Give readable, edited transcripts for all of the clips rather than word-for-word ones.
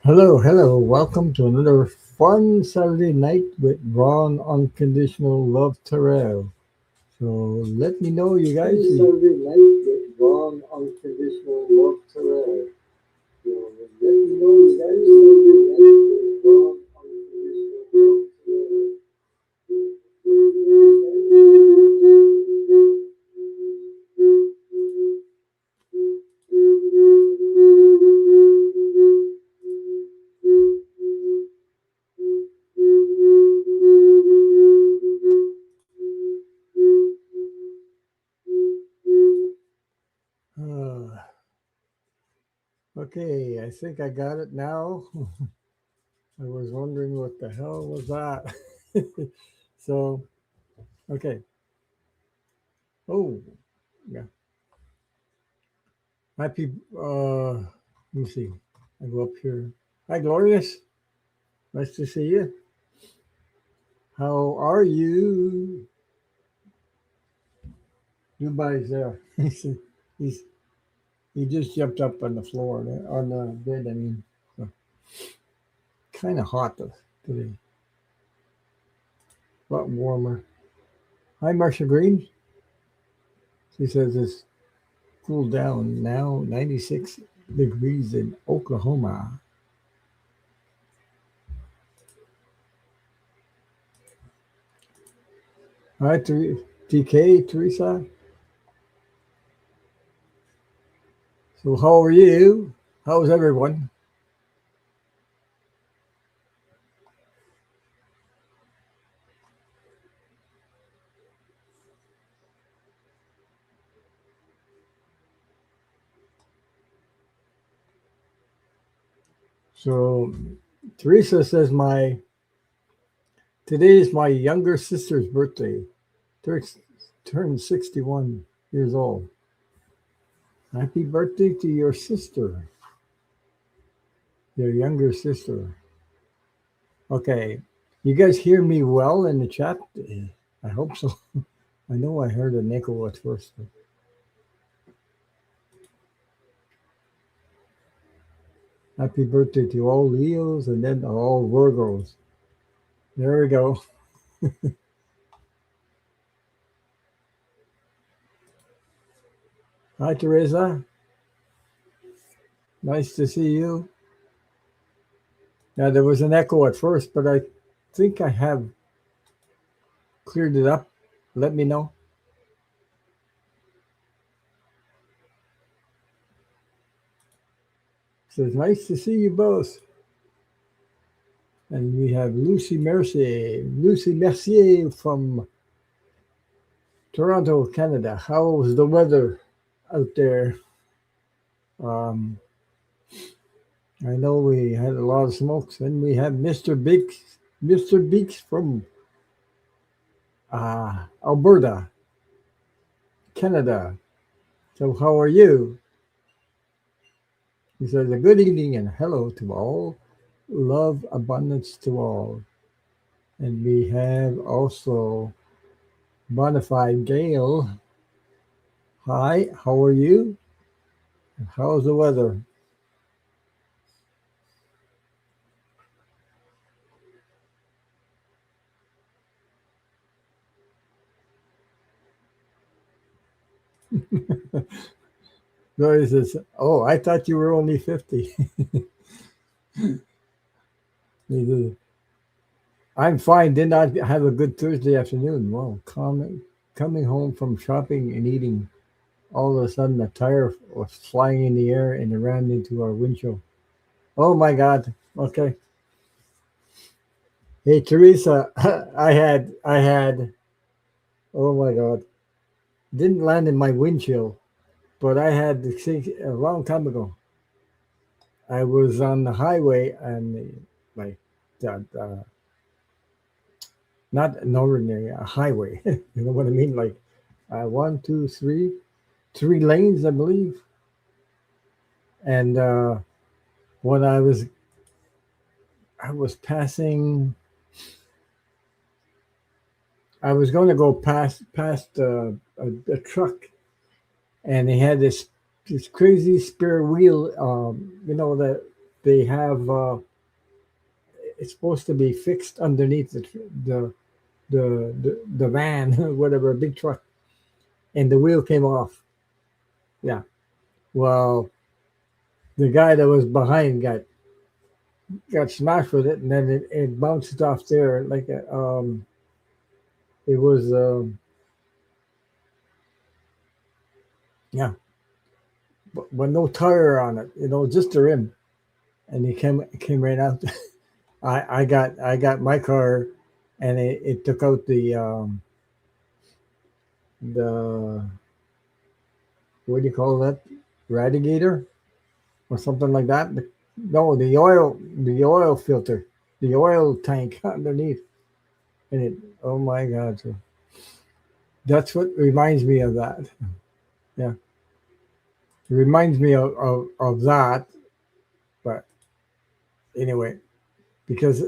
Hello, hello. Welcome to another fun Saturday night with Ron Unconditional Love Terrell. So let me know, you guys. Fun Saturday night with Ron Unconditional Love Terrell. So let me know, you guys. Saturday night with Ron Unconditional Love Terrell. Okay, I think I got it now. I was wondering what the hell was that. So, okay. Oh, yeah. Happy, let me see. I go up here. Hi, Glorious. Nice to see you. How are you? Nobody's there. He's he just jumped up on the floor there, on the bed. I mean, so, kind of hot today. A lot warmer. Hi, Marsha Green. She says it's cooled down now, 96 degrees in Oklahoma. Hi, TK, Teresa. So, how are you? How's everyone? So, Teresa says today is my younger sister's birthday. Turned 61 years old. Happy birthday to your sister, your younger sister. Okay, you guys hear me well in the chat? I hope so. I know I heard a nickel at first. Happy birthday to all Leos and then all Virgos. There we go. Hi, Teresa. Nice to see you. Now, there was an echo at first, but I think I have cleared it up. Let me know. Says, nice to see you both. And we have Lucy Mercier from Toronto, Canada. How's the weather out there? Um, I know we had a lot of smokes. And we have Mr. Beeks from Alberta, Canada. So how are you? He says, a good evening and hello to all. Love abundance to all. And we have also Bonafide Gale. Hi, how are you? And how's the weather? Gloria says, oh, I thought you were only 50. He says, I'm fine. Did not have a good Thursday afternoon. Well, coming home from shopping and eating, all of a sudden a tire was flying in the air and it ran into our windshield. Oh my God. Okay. Hey, Teresa, oh my God, didn't land in my windshield, but I had the thing a long time ago. I was on the highway and like, uh, not an ordinary a highway. You know what I mean? Like, one, two, three lanes, I believe. And when I was passing, I was going to go past a truck, and they had this crazy spare wheel. You know that. they have it's supposed to be fixed underneath the the van, whatever, a big truck, and the wheel came off. Yeah. Well, the guy that was behind got smashed with it, and then it bounced off there like it was yeah, but no tire on it, just the rim, and he came right out. I got my car, and it took out the what do you call that, radiator or something like that. No, the oil filter, the oil tank underneath, and it. Oh my God! So that's what reminds me of that. Yeah, it reminds me of that. But anyway, because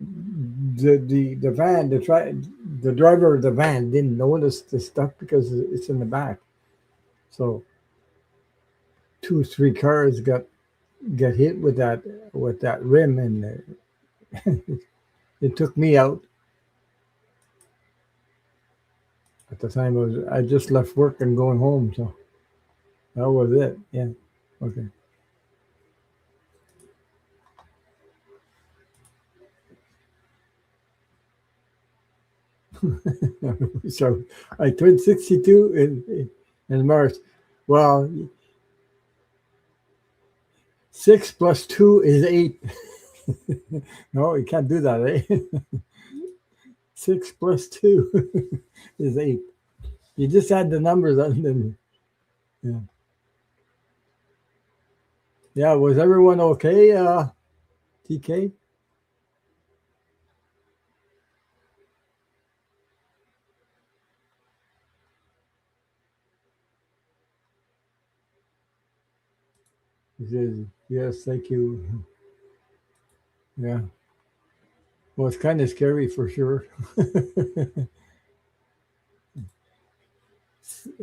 the van the driver of the van didn't notice the stuff because it's in the back. So two, three cars got hit with that rim, and it took me out. At the time, I just left work and going home, so that was it. Yeah. Okay. So I turned 62 in March. Well, 6 plus 2 is 8. No, you can't do that, eh? 6 plus 2 is 8. You just add the numbers and then yeah. Yeah, was everyone okay, TK? He says, yes, thank you. Yeah. Well, it's kind of scary for sure.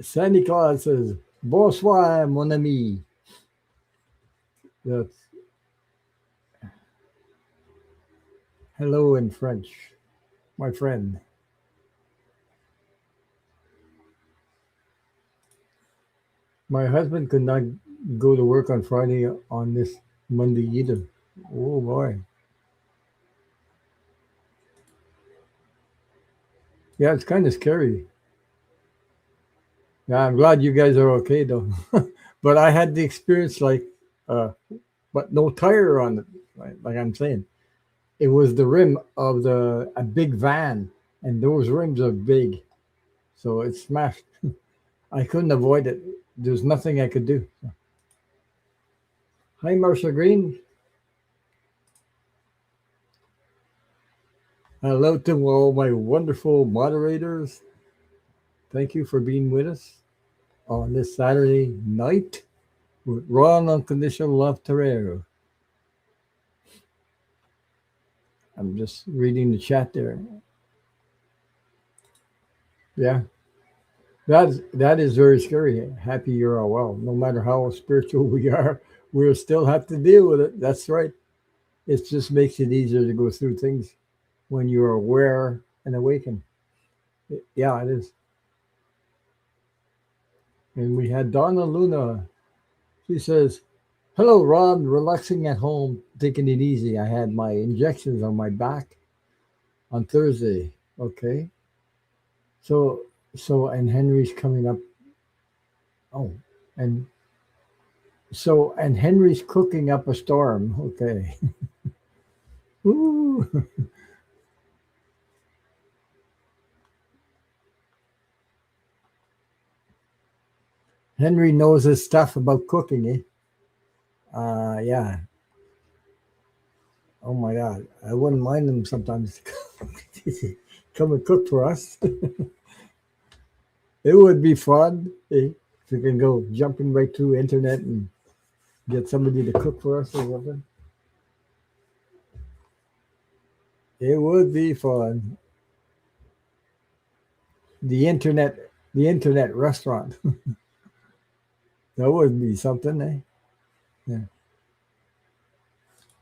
Sandy Claus says, bonsoir, mon ami. That's hello in French, my friend. My husband could not go to work on Friday on this Monday either. Oh boy. Yeah, it's kind of scary. Yeah, I'm glad you guys are okay though. But I had the experience uh, but no tire on it. Like I'm saying, it was the rim of a big van, and those rims are big, so it smashed. I couldn't avoid it. There's nothing I could do. Hi, Marcia Green. Hello to all my wonderful moderators. Thank you for being with us on this Saturday night with Raw and Unconditional Love Terrero. I'm just reading the chat there. Yeah, that is very scary. Happy you're all well. No matter how spiritual we are, we'll still have to deal with it. That's right. It just makes it easier to go through things when you're aware and awakened. Yeah, it is. And we had Donna Luna. She says, hello, Rob. Relaxing at home, taking it easy. I had my injections on my back on Thursday. Okay. So, and Henry's coming up. Oh, and and Henry's cooking up a storm. Okay. Ooh. Henry knows his stuff about cooking, eh? Yeah. Oh my God. I wouldn't mind him sometimes come and cook for us. It would be fun, eh? If we can go jumping right through internet and get somebody to cook for us or something. It would be fun. The internet restaurant. That would be something, eh? Yeah.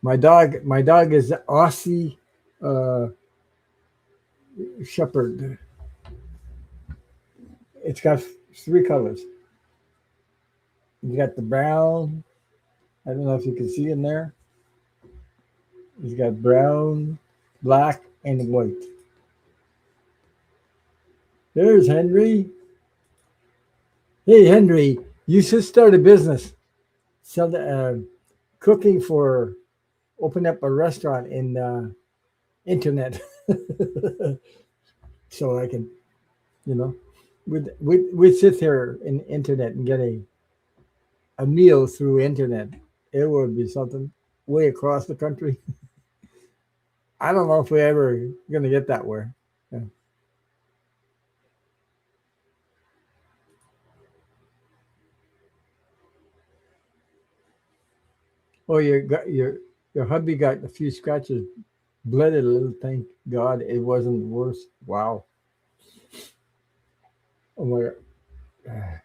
My dog is Aussie uh, Shepherd. It's got three colors. You got the brown. I don't know if you can see in there. He's got brown, black, and white. There's Henry. Hey, Henry, you should start a business. Sell cooking for open up a restaurant in internet, so I can, you know, we'd sit here in internet and get a meal through internet. It would be something way across the country. I don't know if we ever gonna get that way. Yeah. Oh, your hubby got a few scratches, bled a little. Thank God it wasn't worse. Wow. Oh my God.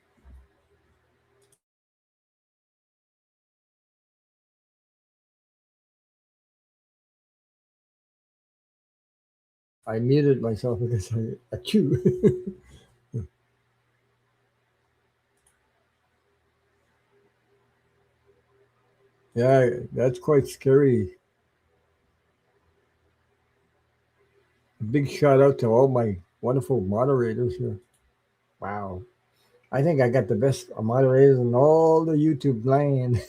I muted myself because I chew. Yeah, that's quite scary. A big shout out to all my wonderful moderators here. Wow. I think I got the best moderators in all the YouTube land.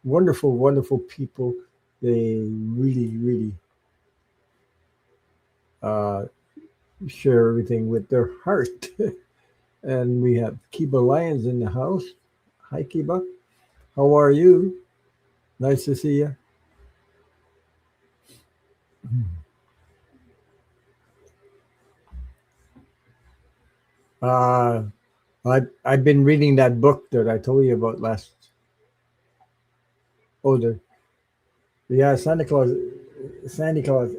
Wonderful, wonderful people. They really, really uh, share everything with their heart. And we have Kiba Lions in the house. Hi, Kiba. How are you? Nice to see you. Uh, I've been reading that book that I told you about last. Oh, yeah, Santa Claus. Santa Claus.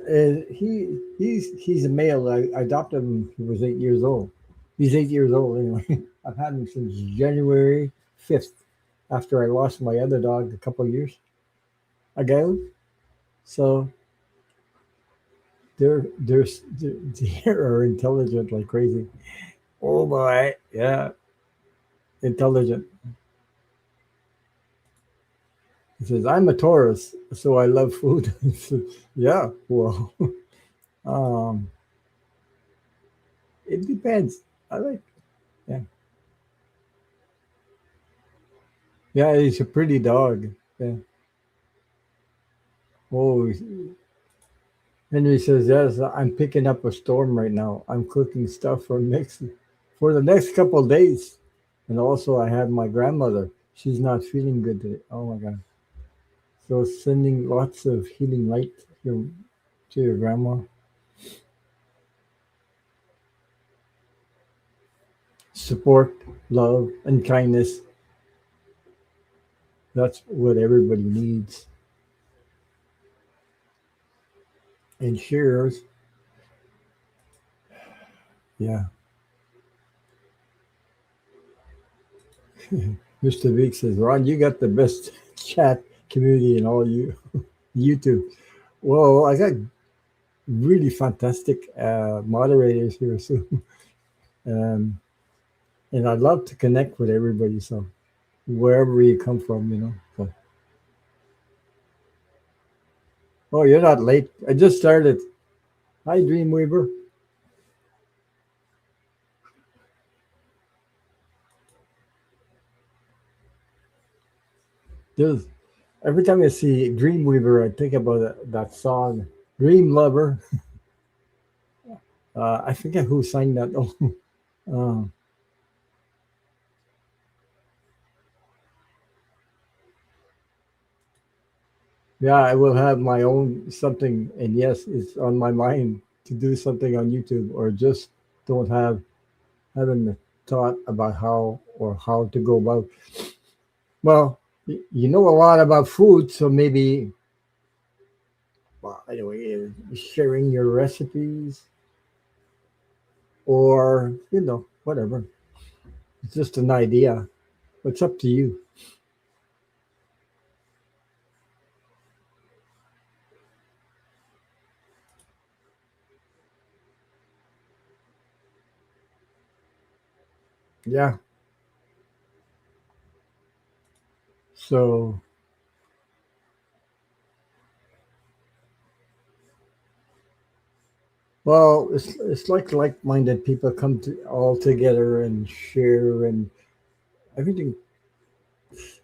He's a male. I adopted him. He was 8 years old. He's 8 years old anyway. I've had him since January 5th, after I lost my other dog a couple of years ago. So they are intelligent like crazy. Oh boy, yeah, intelligent. He says I'm a Taurus, so I love food. So, yeah, well, um, it depends. I like, yeah, yeah. He's a pretty dog. Yeah. Oh, Henry says yes. I'm picking up a storm right now. I'm cooking stuff for the next couple of days, and also I have my grandmother. She's not feeling good today. Oh my god. So sending lots of healing light to, to your grandma. Support, love, and kindness. That's what everybody needs and shares. Yeah. Mr. Vic says, Ron, you got the best chat community in all YouTube. Well, I got really fantastic moderators here, so um, and I'd love to connect with everybody. So wherever you come from, you know. So, oh, you're not late. I just started. Hi, Dreamweaver. There's every time I see Dreamweaver, I think about that song, Dream Lover. I forget who sang that. Oh, yeah, I will have my own something, and yes, it's on my mind to do something on YouTube, or just don't haven't thought about how to go about. Well, you know a lot about food, so maybe, well, anyway, sharing your recipes, or whatever. It's just an idea. It's up to you. Yeah. So, well, it's like-minded people come to all together and share and everything.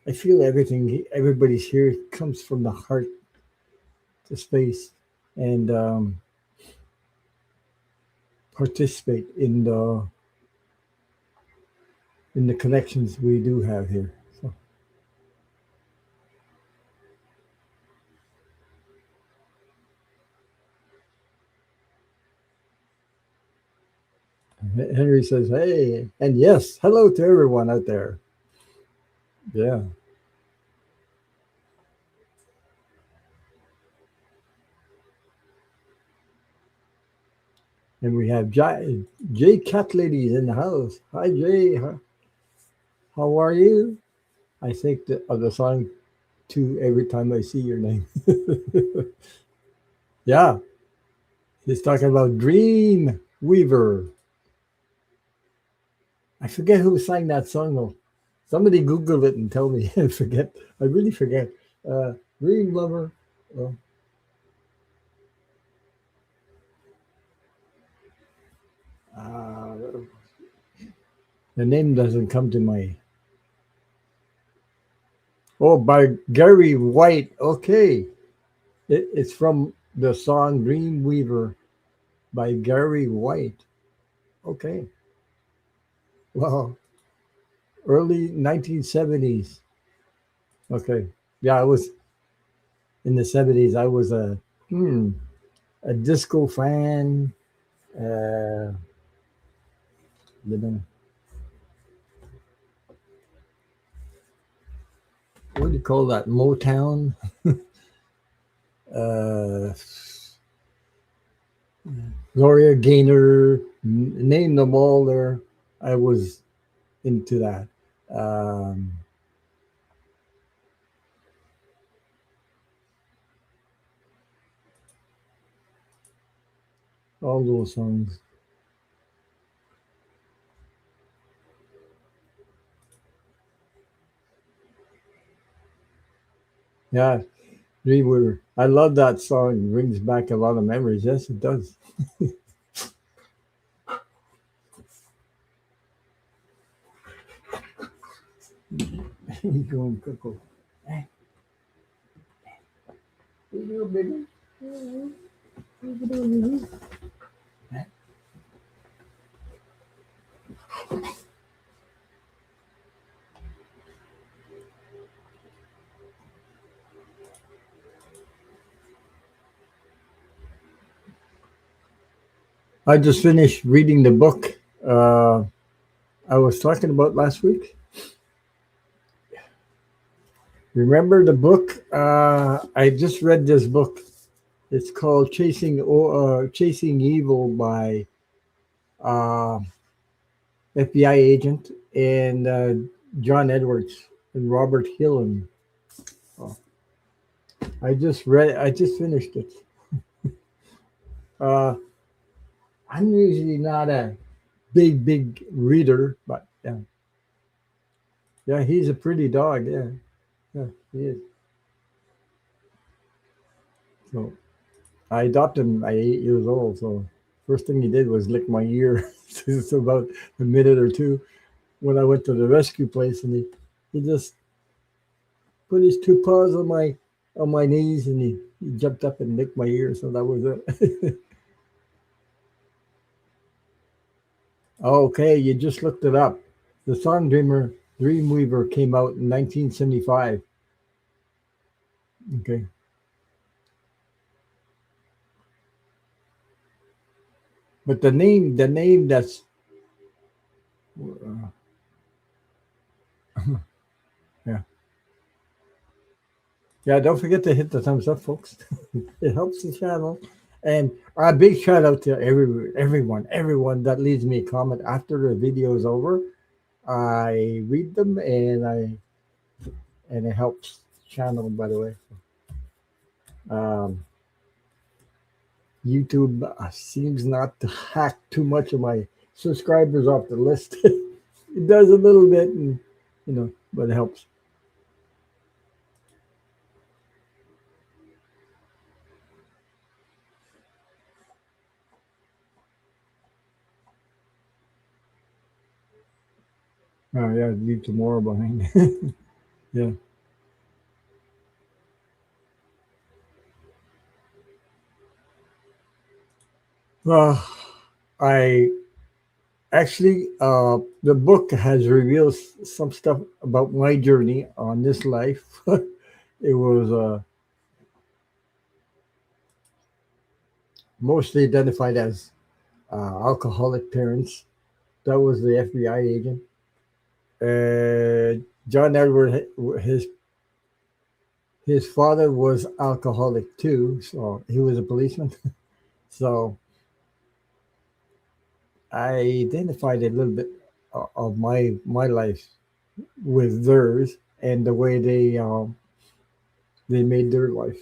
I feel everybody's here comes from the heart to space and participate in the connections we do have here. So, Henry says, "Hey," and yes, hello to everyone out there. Yeah, and we have Jay Cat Ladies in the house. Hi, Jay. How are you? I think of the song too every time I see your name. Yeah, he's talking about Dream Weaver. I forget who sang that song though. Somebody Google it and tell me. I forget. I really forget. Uh, Dream Lover. Uh, uh, the name doesn't come to my. Oh, by Gary White. Okay, it's from the song Dream Weaver by Gary White. Okay, well, early 1970s. Okay, yeah, I was in the 70s. I was a disco fan. Uh, you know, what do you call that? Motown. Uh, Gloria Gaynor. Name them all. There, I was into that. Um, all those songs. Yeah, Dreamweaver. I love that song. It brings back a lot of memories. Yes, it does. You going, Coco? Hey, you baby. I just finished reading the book I was talking about last week. Remember the book? I just read this book. It's called Chasing Evil by uh, FBI agent and John Edwards and Robert Hillen. Oh, I just finished it. Uh, I'm usually not a big reader, but yeah, he's a pretty dog. Yeah, yeah, he is. So I adopted him at 8 years old. So first thing he did was lick my ear. It's about a minute or two when I went to the rescue place, and he just put his two paws on my knees, and he jumped up and licked my ear. So that was it. Okay, you just looked it up. The song Dreamweaver came out in 1975. Okay, but the name that's uh, yeah, yeah. Don't forget to hit the thumbs up, folks. It helps the channel. And a big shout out to everyone that leaves me a comment after the video is over. I read them and it helps the channel. By the way, um, YouTube seems not to hack too much of my subscribers off the list. it does a little bit, and but it helps. Oh yeah, leave tomorrow behind. Yeah. Well, I actually, the book has revealed some stuff about my journey on this life. It was mostly identified as alcoholic parents. That was the FBI agent. John Edward, his father was alcoholic too, so he was a policeman. So I identified a little bit of my life with theirs and the way they made their life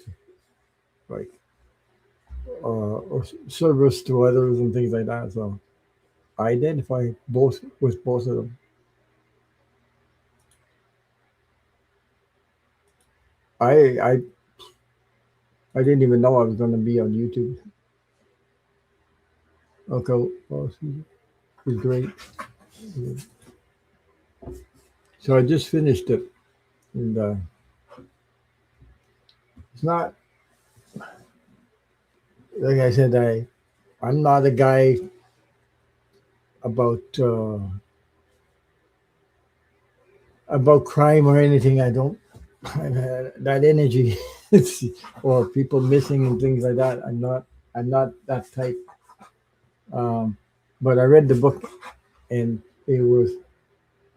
like or service to others and things like that. So I identify both with both of them. I I I didn't even know I was going to be on YouTube. Okay, well, she's great. So I just finished it, and it's not like I said. I'm not a guy about about crime or anything. I don't have that energy, or people missing and things like that. I'm not that type. Um, but I read the book, and it was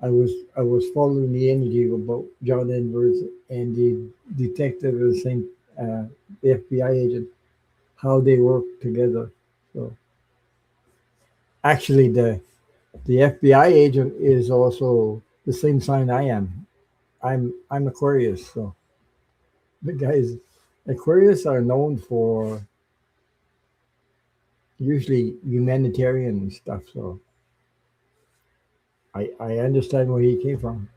I was following the energy about John Edwards and the detective and the FBI agent, how they work together. So actually, the FBI agent is also the same sign I am. I'm Aquarius, so the guys Aquarius are known for usually humanitarian stuff. So I understand where he came from.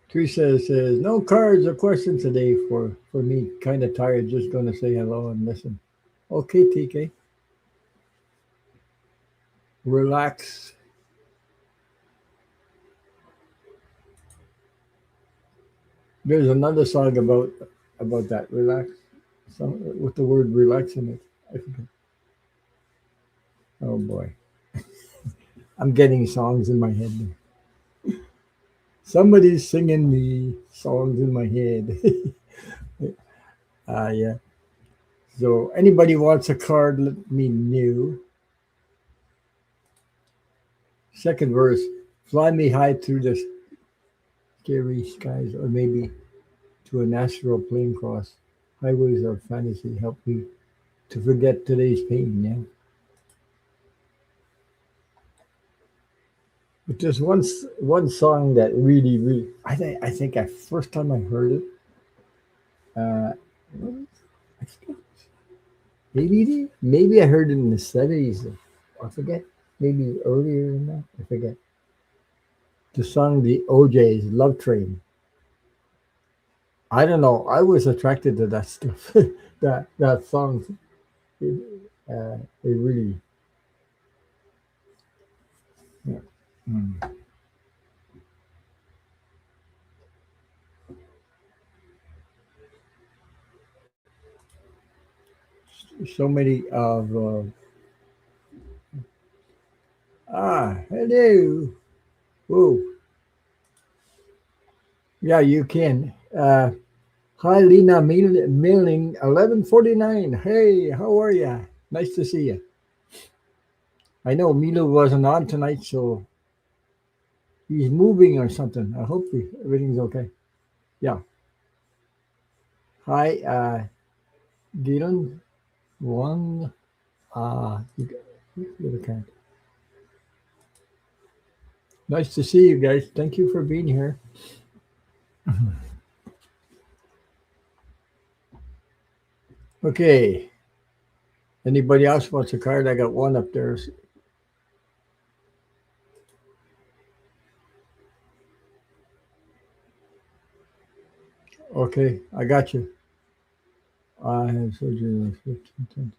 Teresa says no cards or questions today for me. Kind of tired, just going to say hello and listen. Okay, TK, relax. There's another song about that. Relax, song with the word relax in it. I forget. Oh boy, I'm getting songs in my head. Somebody's singing me songs in my head. Yeah. So anybody wants a card, let me know. Second verse, fly me high through the scary skies, or maybe to an astral plane cross. Highways of fantasy help me to forget today's pain. Yeah. But there's one song that really I think at first time I heard it, uh, I think maybe I heard it in the 70s. I forget. Maybe earlier than that. I forget. The song the OJ's Love Train. I don't know. I was attracted to that stuff. That song. It, it really. Yeah. Mm. So many of hello. Whoa. Yeah, you can. Hi, Lena Milling, 1149. Hey, how are ya? Nice to see you. I know Milo wasn't on tonight, so he's moving or something. I hope everything's okay. Yeah. Hi, Dylan. One. You can. Nice to see you guys. Thank you for being here. Okay. Anybody else wants a card? I got one up there. Okay, I got you. I have surgery on 15.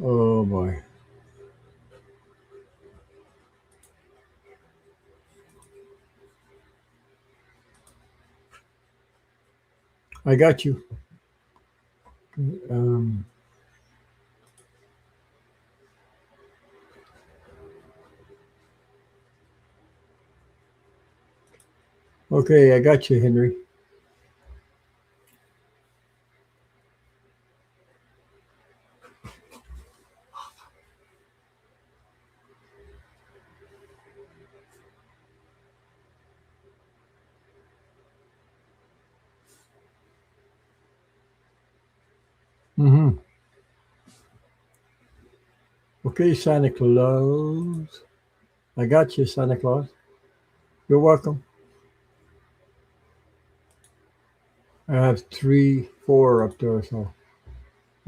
Oh boy. I got you. Um, okay, I got you, Henry. Mm-hmm. Okay, Santa Claus. I got you, Santa Claus. You're welcome. I have three, four up there, so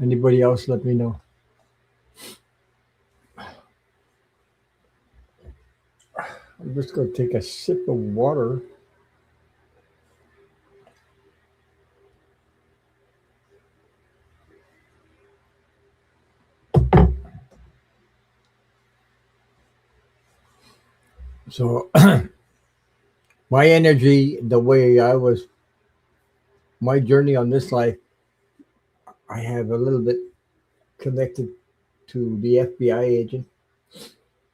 anybody else let me know. I'm just gonna take a sip of water. So my energy, the way I was, my journey on this life, I have a little bit connected to the FBI agent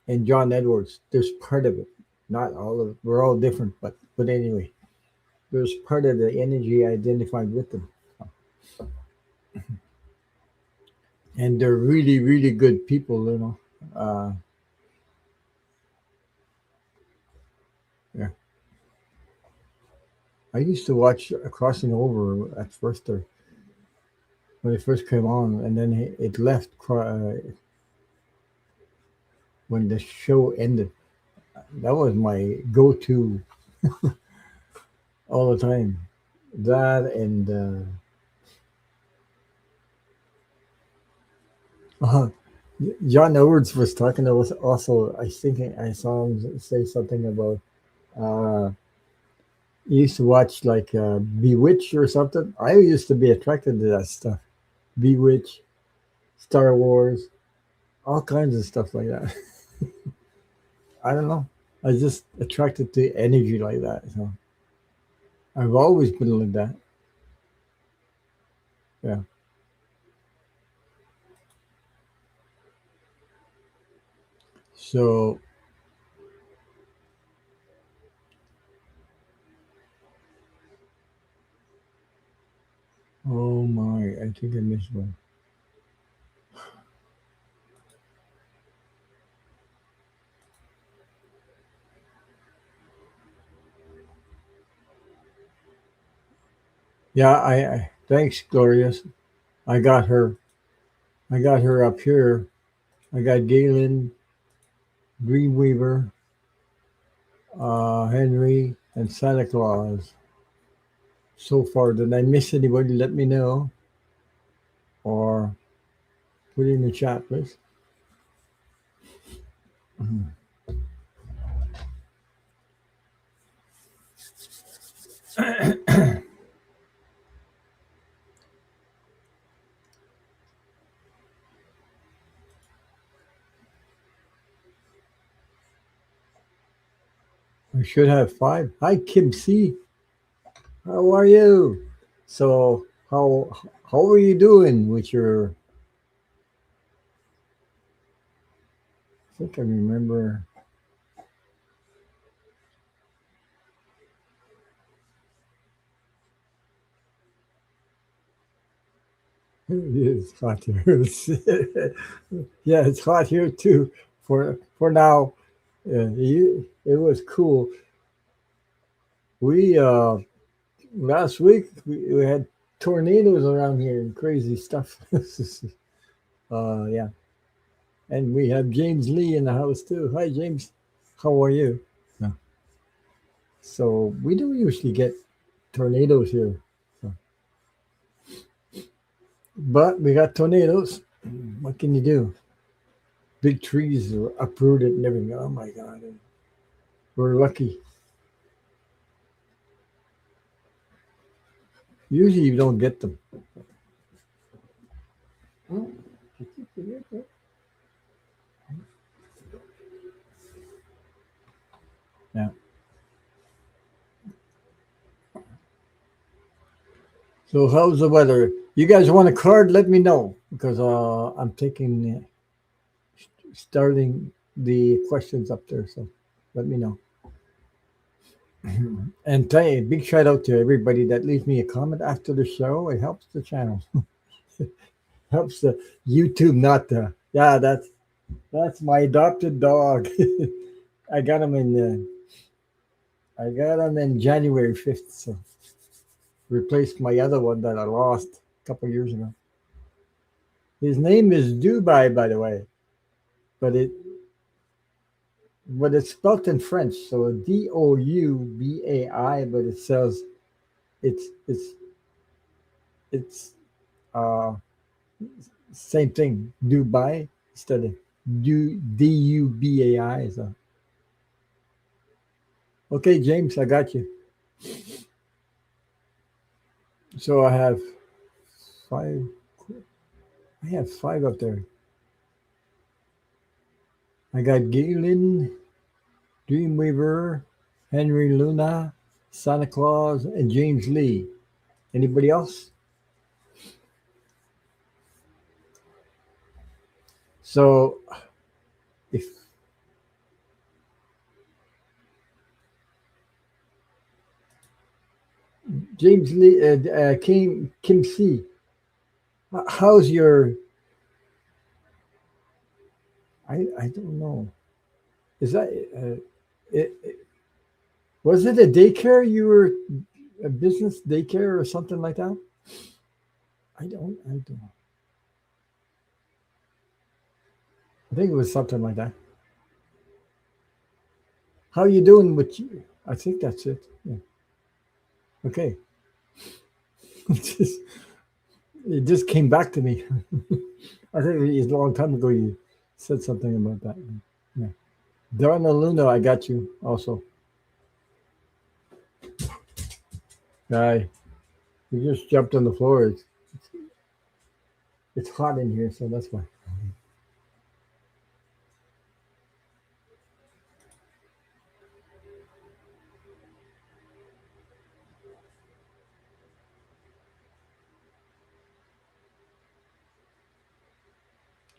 and John Edwards. There's part of it, not all of it. We're all different, but anyway, there's part of the energy I identified with them, and they're really, really good people. Uh, yeah. I used to watch Crossing Over at first, or when it first came on, and then it left when the show ended. That was my go-to all the time. That and uh, John Edwards was talking to us also. I think I saw him say something about he used to watch like Bewitched or something. I used to be attracted to that stuff. Bewitched, Star Wars, all kinds of stuff like that. I don't know. I was just attracted to energy like that. So I've always been like that. Yeah. So, oh my, I think I missed one. Yeah, I thanks, Glorious. I got her. I got her up here. I got Galen, Dreamweaver, Henry, and Santa Claus so far. Did I miss anybody? Let me know or put it in the chat, please. I should have five. Hi, Kim C. How are you? So how are you doing with your? I think I remember. It's hot here. Yeah, it's hot here too. For now, it was cool. We last week we had tornadoes around here and crazy stuff. Yeah, and we have James Lee in the house too. Hi, James. How are you? Yeah. So we don't usually get tornadoes here. So. But we got tornadoes. What can you do? Big trees are uprooted and everything. Oh my God. We're lucky. Usually you don't get them. Yeah. So how's the weather? You guys want a card? Let me know because I'm taking starting the questions up there. So let me know. And tell you, big shout out to everybody that leaves me a comment after the show. It helps the channel. Helps the YouTube not to. Yeah, that's my adopted dog. I got him in. I got him in January 5th. So replaced my other one that I lost a couple years ago. His name is Dubai, by the way, but it's spelled in French, so Doubai, but it says it's uh same thing, Dubai instead of Dubai. So okay, James, I got you. So I have five. I have five up there. I got Galen, Dreamweaver, Henry Luna, Santa Claus, and James Lee. Anybody else? So if James Lee, Kim C, how's your? I don't know. Is that was it a daycare? You were a business daycare or something like that? I don't. I think it was something like that. How you doing with you? I think that's it. Yeah. Okay. It just came back to me. I think it's a long time ago you said something about that. Yeah. Donna Luna, I got you also. Guy, you just jumped on the floor. It's hot in here, so that's why.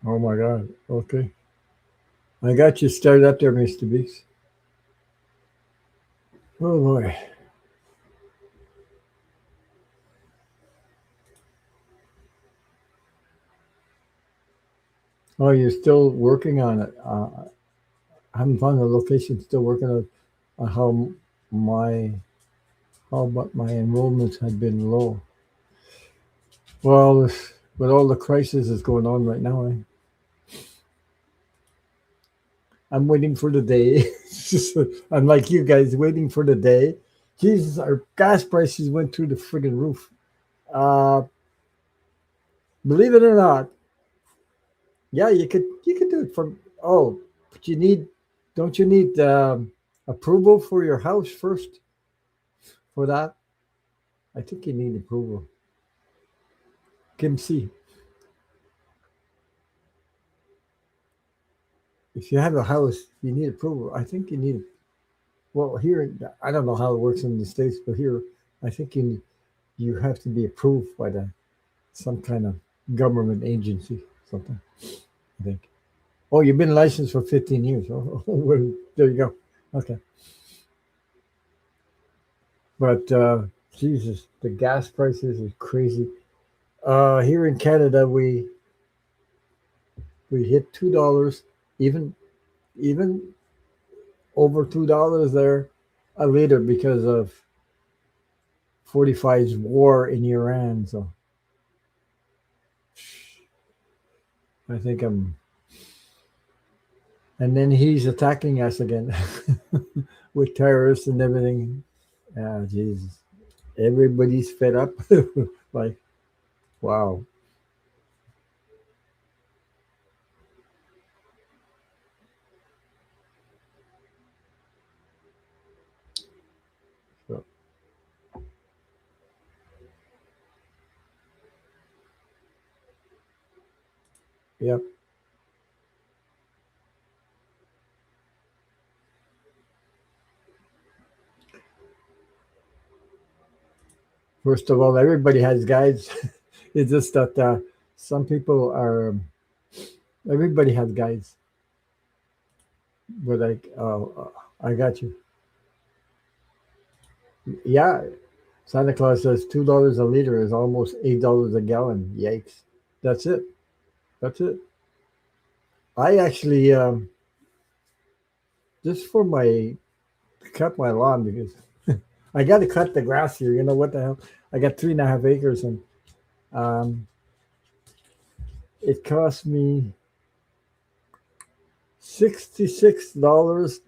Oh my God. Okay. I got you started up there, Mr. Beast. Oh boy. Oh, you're still working on it. I haven't found a location. Still working on my but my enrollments had been low. Well, with all the crisis that's going on right now, I'm waiting for the day. I'm like you guys, waiting for the day. Jesus, our gas prices went through the friggin' roof. Uh, believe it or not, yeah, you could do it from. Oh, but don't you need approval for your house first for that? I think you need approval. Kim C. If you have a house, you need approval. I think you need. Well, here I don't know how it works in the states, but here I think you have to be approved by some kind of government agency, something. I think. Oh, you've been licensed for 15 years. Oh, well, there you go. Okay, but Jesus, the gas prices is crazy. Here in Canada, we hit $2, even even over $2 there a liter because of 45's war in Iran. So I think and then he's attacking us again with terrorists and everything. Ah, Jesus. Everybody's fed up. Like, wow. So, yep. First of all, everybody has guides. It's just that some people are. Everybody has guides, but like, I got you. Yeah, Santa Claus says $2 a liter is almost $8 a gallon. Yikes! That's it. That's it. I actually just for my cut my lawn because I got to cut the grass here. You know what the hell? I got 3.5 acres, and um, it cost me $66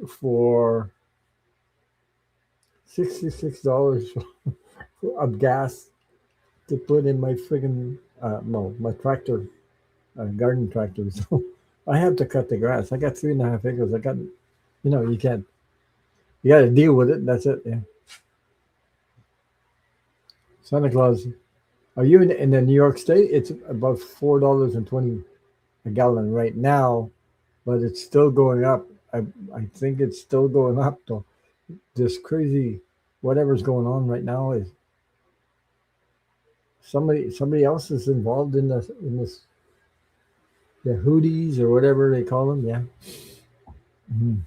for $66 of gas to put in my friggin' no, my tractor, garden tractor. So I have to cut the grass. I got 3.5 acres. I got, you can't, you got to deal with it. That's it. Yeah. Santa Claus. Are you in the New York State? It's about $4.20 a gallon right now, but it's still going up. I think it's still going up though. This crazy, whatever's going on right now is somebody else is involved in this the Houthis or whatever they call them. Yeah. Mhm.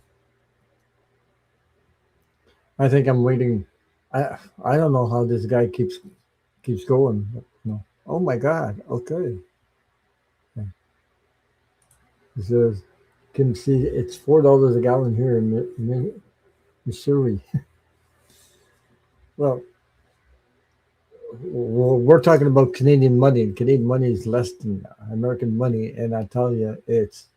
I think I'm waiting. I don't know how this guy keeps going. No. Oh my God. Okay. Yeah. He says, can see it's $4 a gallon here in Missouri. Well, we're talking about Canadian money, and Canadian money is less than American money. And I tell you, it's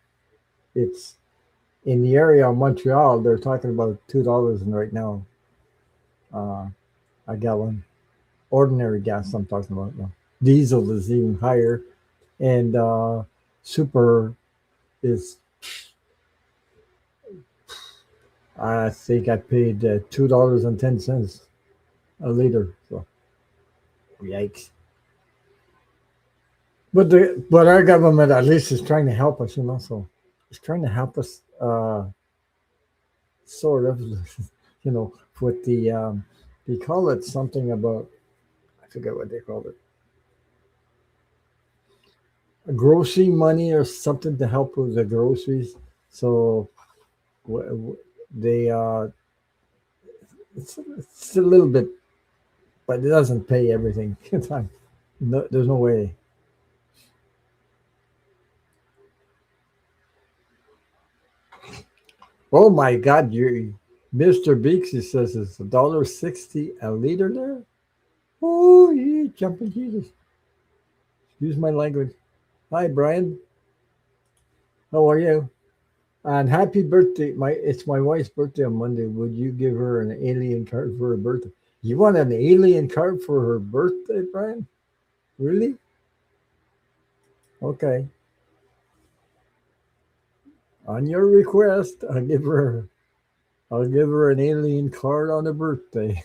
in the area of Montreal. They're talking about $2 right now, uh, a gallon. Ordinary gas, I'm talking about. No. Diesel is even higher, and super is. I think I paid $2.10 a liter. So yikes! But our government at least is trying to help us, So it's trying to help us, sort of, with the they call it something about, I forget what they call it, grocery money or something to help with the groceries. So they it's a little bit, but it doesn't pay everything. No, there's no way. Oh my God, you Mr. Beaks, he says it's $1.60 a liter there. Oh, yeah, jumping Jesus. Excuse my language. Hi, Brian. How are you? And happy birthday! It's my wife's birthday on Monday. Would you give her an alien card for her birthday? You want an alien card for her birthday, Brian? Really? Okay. On your request, I'll give her an alien card on her birthday.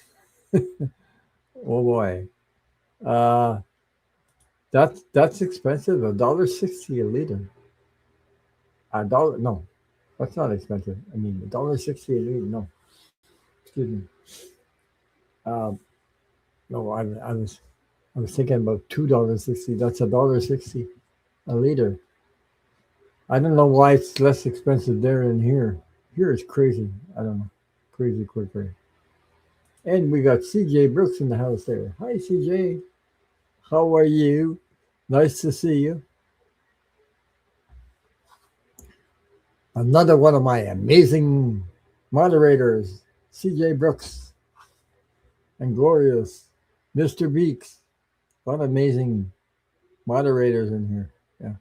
Oh boy. Uh that's expensive. $1.60 a liter. A dollar, no, that's not expensive. I mean, $1.60 a liter. No, excuse me. Um, no, I was thinking about $2.60. That's $1.60 a liter. I don't know why it's less expensive there than here. Here it's crazy. I don't know, crazy quick. And we got CJ Brooks in the house there. Hi, CJ. How are you? Nice to see you. Another one of my amazing moderators, CJ Brooks and Glorious, Mr. Beaks. A lot of amazing moderators in here. Yeah.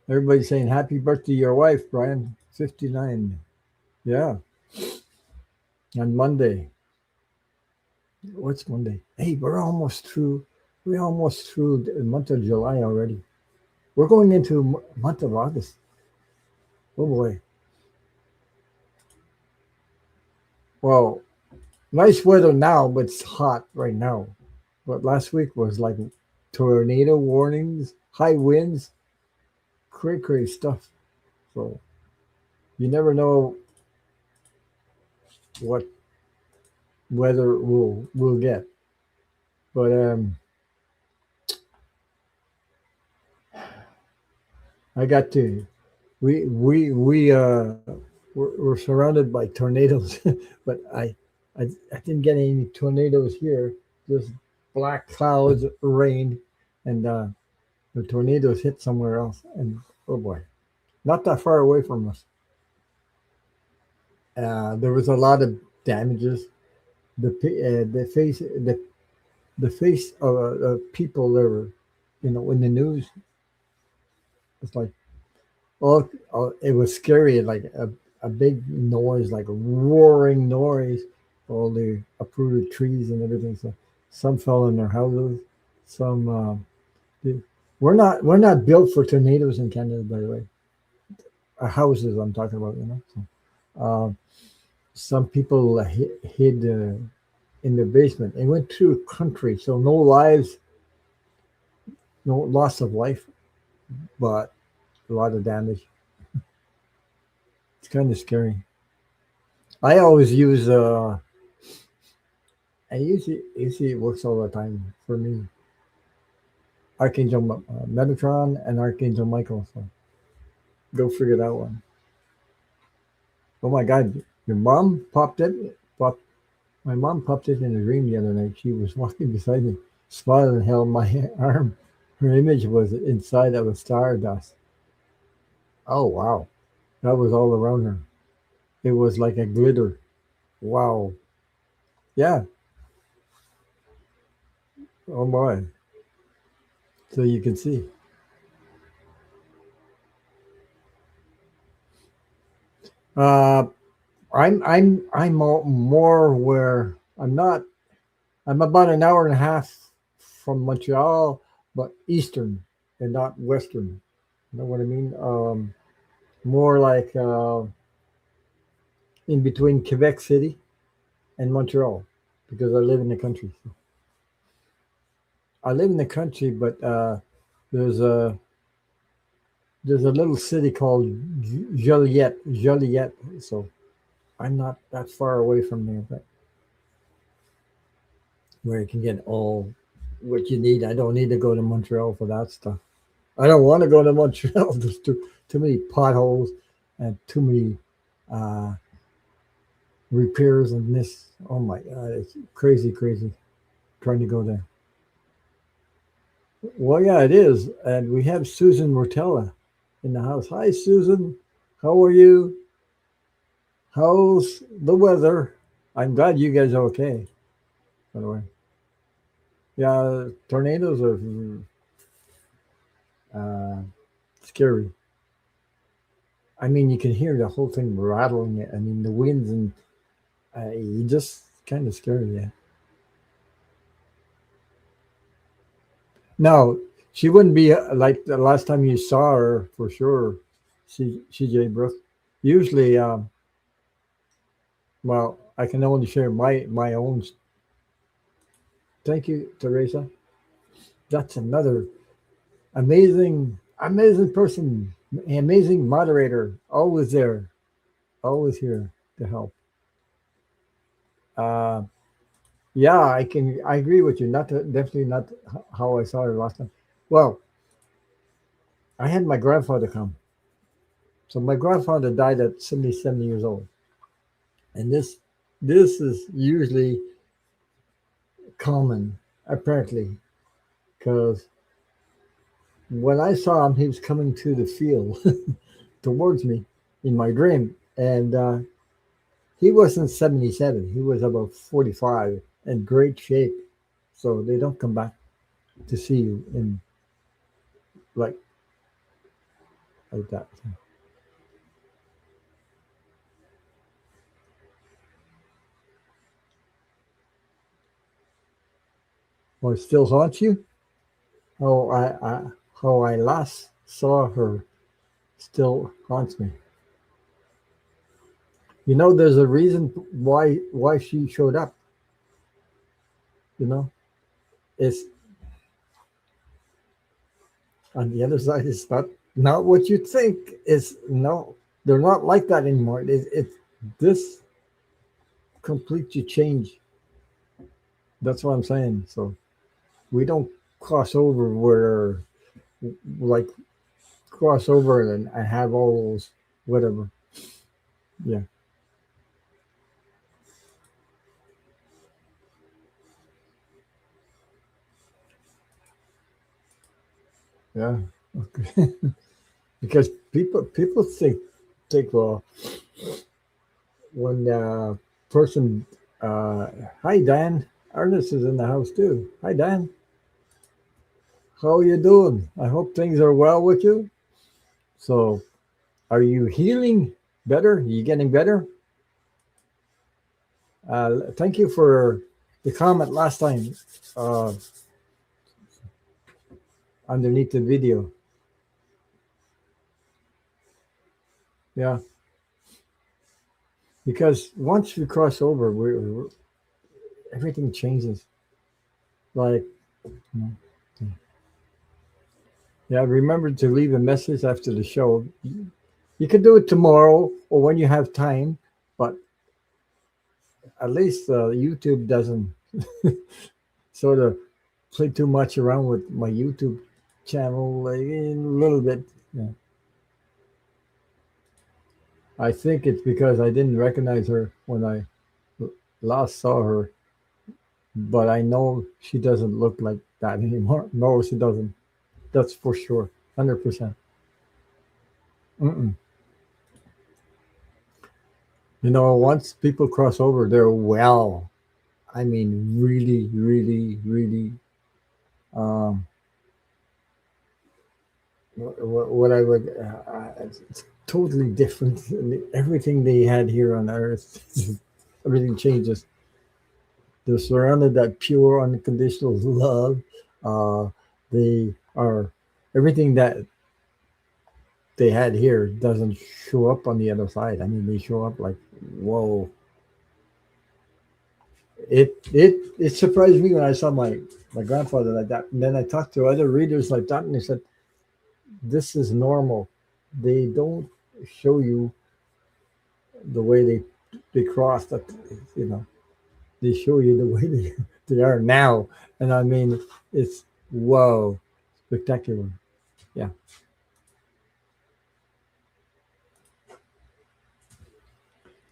Everybody's saying happy birthday to your wife, Brian. 59. Yeah, on Monday. What's Monday? Hey, we're almost through. We're almost through the month of July already. We're going into month of August. Oh boy. Well, nice weather now, but it's hot right now. But last week was like tornado warnings, high winds, crazy, crazy stuff. So you never know what weather we'll get. But I got to we're surrounded by tornadoes, but I didn't get any tornadoes here. Just black clouds, rain, and the tornadoes hit somewhere else. And oh boy, not that far away from us. There was a lot of damages. The face of people that were, in the news. It's like it was scary, like a big noise, like a roaring noise, all the uprooted trees and everything. So some fell in their houses. Some did- we're not built for tornadoes in Canada, by the way. Houses I'm talking about, So, some people hid in the basement. It went through country, so no lives, no loss of life, but a lot of damage. It's kind of scary. I always use I usually it works all the time for me. Archangel Metatron and Archangel Michael. So go figure that one. Oh my God, your mom popped it. My mom popped it in a dream the other night. She was walking beside me, smiling, and held my arm. Her image was inside of a stardust. Oh wow, that was all around her. It was like a glitter. Wow. Yeah. Oh boy. So you can see. Uh, I'm more where I'm not. I'm about an hour and a half from Montreal, but eastern and not western. You know what I mean? More like in between Quebec City and Montreal, because I live in the country. I live in the country, but there's a there's a little city called Joliet. So I'm not that far away from there, but where you can get all what you need. I don't need to go to Montreal for that stuff. I don't want to go to Montreal. There's too many potholes and too many uh, repairs and this. Oh my God, it's crazy, crazy trying to go there. Well, yeah, it is. And we have Susan Mortella in the house. Hi, Susan. How are you? How's the weather? I'm glad you guys are okay, by the way. Yeah, tornadoes are uh, scary. I mean, you can hear the whole thing rattling. I mean, the winds and you just kind of scary. Yeah. No, she wouldn't be like the last time you saw her for sure. CJ Brooks. Usually, well, I can only share my own. Thank you, Teresa. That's another amazing person, amazing moderator. Always there, always here to help. Uh, yeah, I agree with you. Definitely not how I saw her last time. Well, I had my grandfather come. So my grandfather died at 77 years old, and this is usually common apparently because when I saw him, he was coming to the field towards me in my dream, and he wasn't 77. He was about 45 in great shape. So they don't come back to see you in like like that. Or it still haunts you? How how I last saw her still haunts me. You know, there's a reason why she showed up. You know, it's on the other side. It's not what you think. It's no, they're not like that anymore. It's this completely changed. That's what I'm saying. So we don't cross over where like cross over and have all those whatever. Yeah, yeah. Okay. Because people think well when person hi Dan, Ernest is in the house too. Hi Dan, how are you doing? I hope things are well with you. So are you healing better? Are you getting better? Thank you for the comment last time uh, underneath the video. Yeah, because once we cross over, everything changes. Like, yeah, remember to leave a message after the show. You can do it tomorrow or when you have time, but at least YouTube doesn't sort of play too much around with my YouTube channel, like a little bit. Yeah. I think it's because I didn't recognize her when I last saw her, but I know she doesn't look like that anymore. No, she doesn't. That's for sure, 100%. Mm-mm. You know, once people cross over, they're well. I mean, really, really, really. Um, what I would, it's totally different. Everything they had here on Earth, everything changes. They're surrounded that pure, unconditional love. Uh, they are everything that they had here doesn't show up on the other side. I mean, they show up like, whoa. It surprised me when I saw my grandfather like that. And then I talked to other readers like that, and they said, "This is normal. They don't show you the way they crossed. That you know, they show you the way they are now." And I mean, it's whoa, spectacular. Yeah.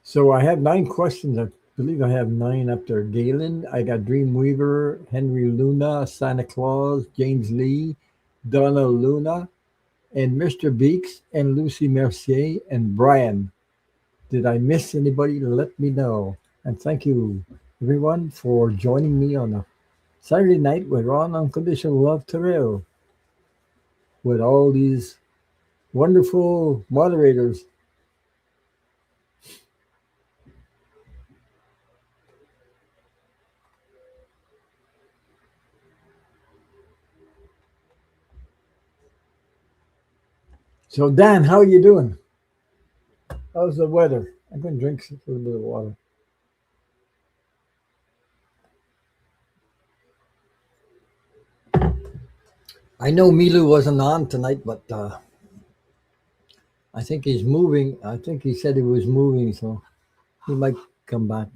So I have 9 questions. I believe I have 9 up there. Galen, I got Dreamweaver, Henry Luna, Santa Claus, James Lee, Donna Luna, and Mr. Beeks, and Lucy Mercier, and Brian. Did I miss anybody? Let me know. And thank you, everyone, for joining me on a Saturday night with Ron Unconditional Love Terrell with all these wonderful moderators. So, Dan, how are you doing? How's the weather? I'm going to drink a little bit of water. I know Milu wasn't on tonight, but I think he's moving. I think he said he was moving, so he might come back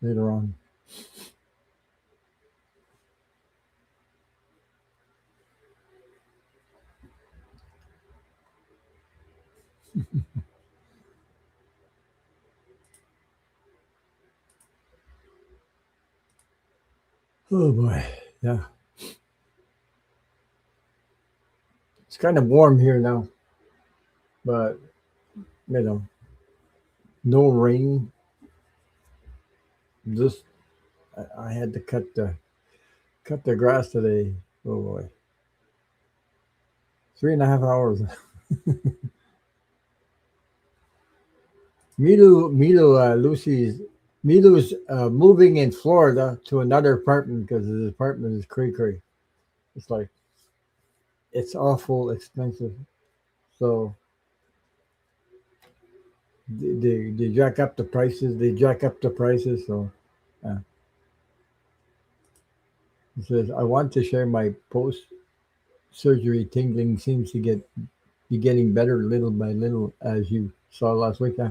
later on. Oh boy, yeah. It's kind of warm here now, but you know, no rain. Just I had to cut the grass today. Oh boy, 3.5 hours. Milu's moving in Florida to another apartment because his apartment is cray cray. It's like it's awful expensive. So they jack up the prices. They jack up the prices. So uh, he says, "I want to share my post surgery tingling seems to be getting better little by little, as you saw last week." Yeah,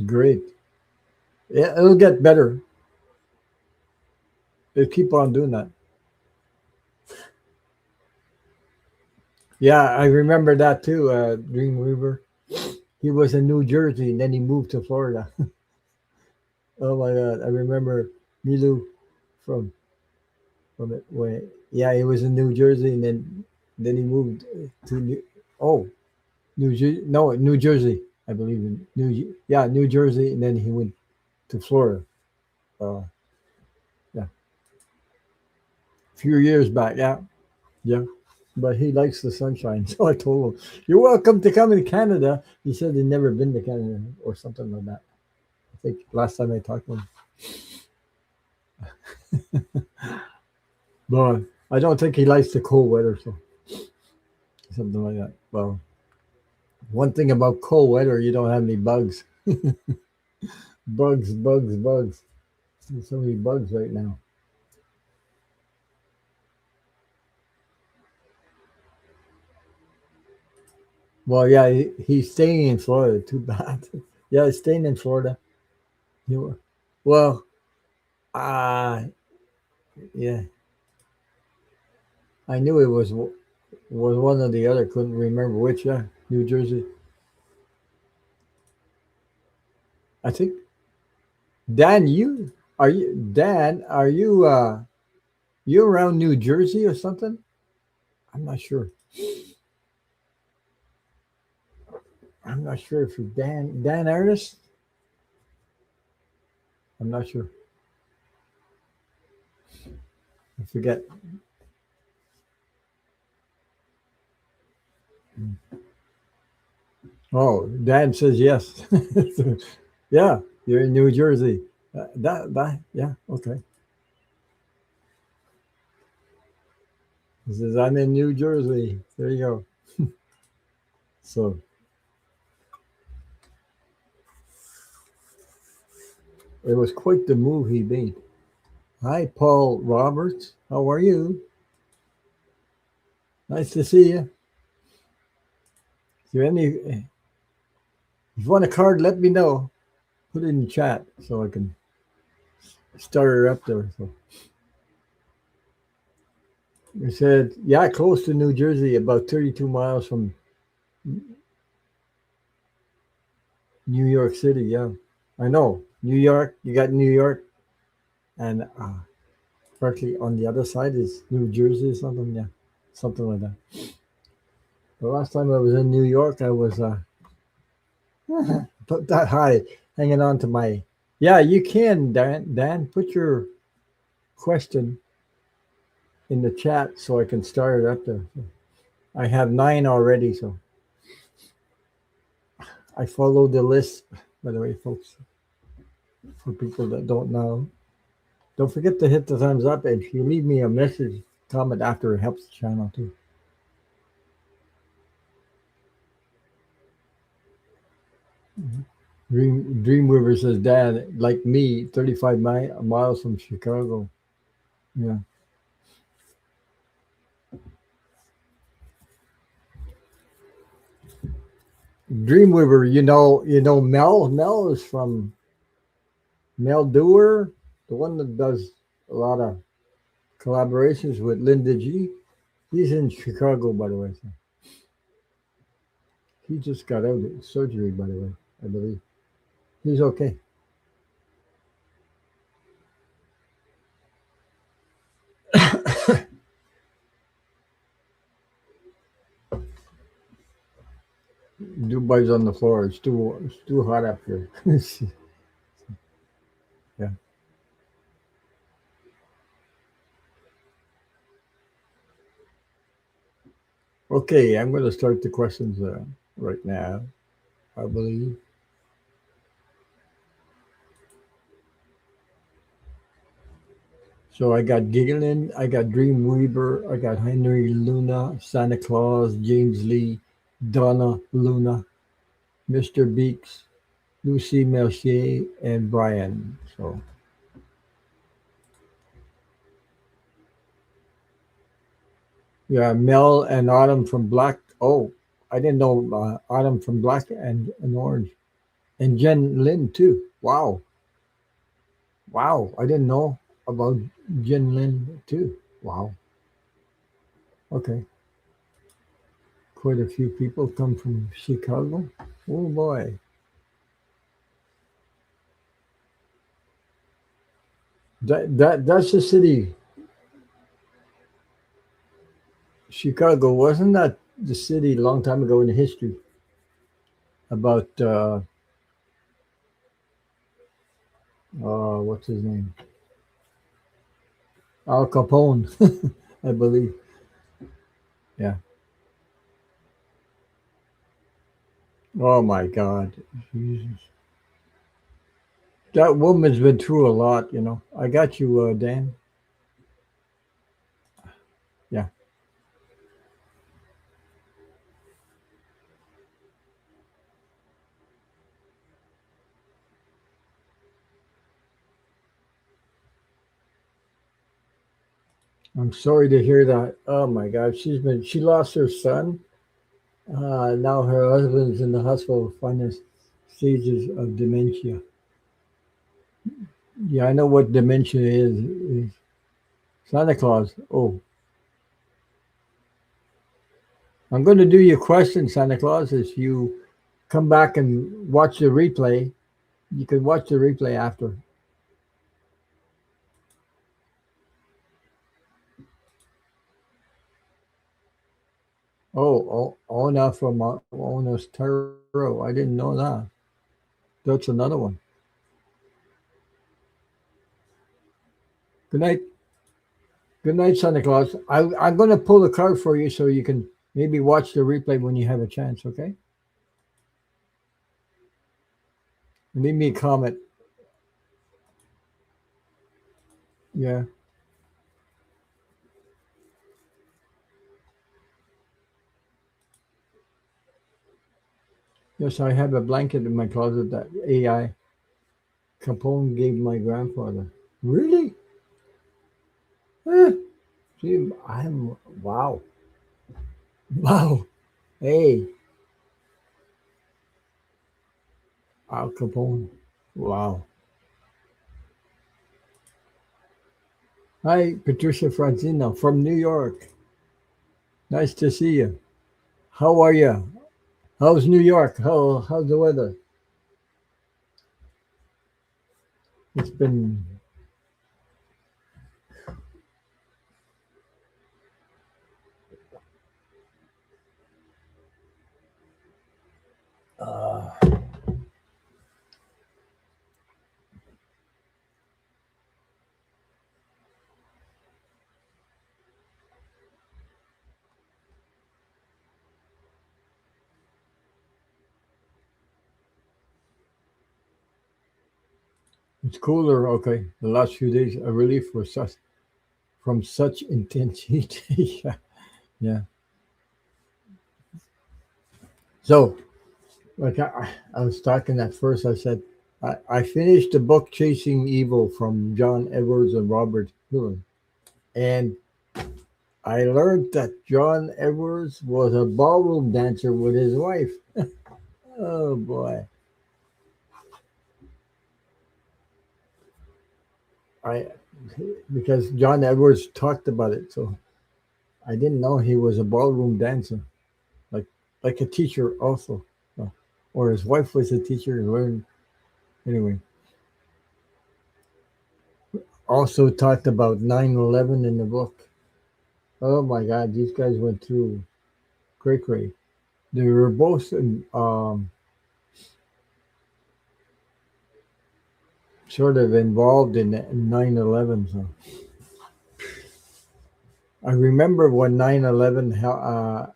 great. Yeah, it'll get better. They keep on doing that. Yeah, I remember that too. Dreamweaver. He was in New Jersey and then he moved to Florida. Oh my God, I remember Milu from it. When yeah, he was in New Jersey and then he moved to oh New Jersey, I believe in New Jersey, and then he went to Florida. Uh, yeah, a few years back. Yeah, yeah. But he likes the sunshine, so I told him, "You're welcome to come to Canada." He said he'd never been to Canada or something like that. I think last time I talked to him, but I don't think he likes the cold weather, so something like that. Well, one thing about cold weather, you don't have any bugs. Bugs. There's so many bugs right now. Well, yeah, he's staying in Florida. Too bad. Yeah, he's staying in Florida. He, well, uh, yeah, I knew it was one or the other. Couldn't remember which. Yeah, New Jersey. I think Dan. Dan? Are you around New Jersey or something? I'm not sure. I'm not sure if you're Dan Ernest. I'm not sure. I forget. Oh, Dan says yes. Yeah, you're in New Jersey. Yeah, okay. He says I'm in New Jersey. There you go. So it was quite the move he made. Hi, Paul Roberts. How are you? Nice to see you. If you want a card, let me know. Put it in the chat so I can start her up there. So he said, yeah, close to New Jersey, about 32 miles from New York City. Yeah, I know. New York, you got New York, and partly on the other side is New Jersey or something. Yeah, something like that. The last time I was in New York, I was put that high, hanging on to my. Yeah, you can, Dan. Dan, put your question in the chat so I can start it up there. I have 9 already, so I follow the list. By the way, folks, for people that don't know, don't forget to hit the thumbs up. And if you leave me a message, comment after, it helps the channel too. Dreamweaver says, Dad, like me, 35 miles from Chicago. Yeah. Dreamweaver, Mel. Mel is from Mel Doer, the one that does a lot of collaborations with Linda G. He's in Chicago, by the way. So he just got out of surgery, by the way, I believe. He's okay. Dubai's on the floor. It's too hot up here. Yeah. Okay, I'm going to start the questions right now, I believe. So I got Giggling, I got Dreamweaver, I got Henry Luna, Santa Claus, James Lee, Donna Luna, Mr. Beeks, Lucy Mercier, and Brian. So yeah, Mel and Autumn from Black. Oh, I didn't know Autumn from Black and Orange, and Jen Lin too. Wow, wow, I didn't know about Jen Lin too. Wow. Okay, quite a few people come from Chicago. Oh boy, that's the city. Chicago wasn't that the city a long time ago in history about what's his name, Al Capone, I believe. Yeah. Oh my God, Jesus. That woman's been through a lot, you know. I got you, Dan. Yeah. I'm sorry to hear that. Oh my God, she lost her son. Now her husband's in the hospital, final stages of dementia. Yeah, I know what dementia is. Santa Claus. Oh, I'm going to do your question, Santa Claus. If you come back and watch the replay, you can watch the replay after. Ona from Ona's Tarot. I didn't know that. That's another one. Good night. Good night, Santa Claus. I'm going to pull a card for you so you can maybe watch the replay when you have a chance, okay? Leave me a comment. Yeah. Yes, I have a blanket in my closet that AI Capone gave my grandfather. Really? Eh, see, I'm, wow. Wow. Hey, Al Capone. Wow. Hi, Patricia Franzino from New York. Nice to see you. How are you? How's New York? How's the weather? It's been it's cooler. Okay, the last few days a relief for such from such intense heat. Yeah, yeah. So, like I was talking at first, I said I finished the book Chasing Evil from John Edwards and Robert Hillin, and I learned that John Edwards was a ballroom dancer with his wife. Oh boy, I because John Edwards talked about it, so I didn't know he was a ballroom dancer, like like a teacher also, Uh, or his wife was a teacher and learned anyway. Also talked about 9/11 in the book. Oh my God, these guys went through great, great. They were both sort of involved in 9/11. So. 11. So. I remember when 9/11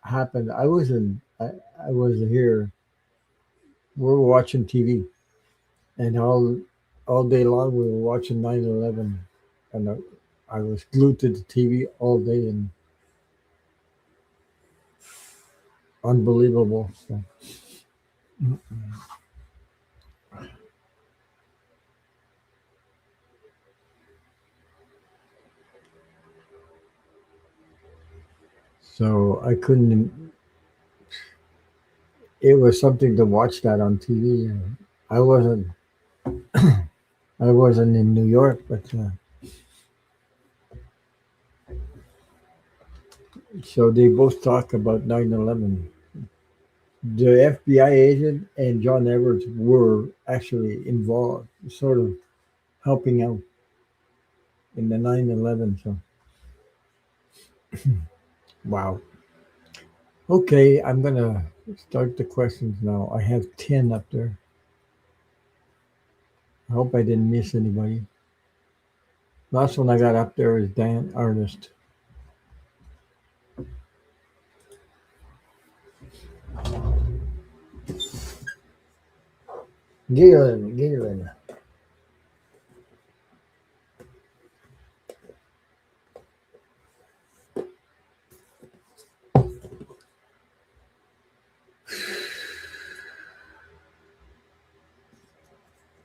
happened. I was here. We were watching TV, and all day long we were watching 9/11, and I was glued to the TV all day, and unbelievable. So I couldn't. It was something to watch that on TV. I wasn't. I wasn't in New York, but so they both talk about 9/11. The FBI agent and John Edwards were actually involved, sort of helping out in the 9/11. So, wow. Okay, I'm going to start the questions now. I have 10 up there. I hope I didn't miss anybody. Last one I got up there is Dan Artist. Galen.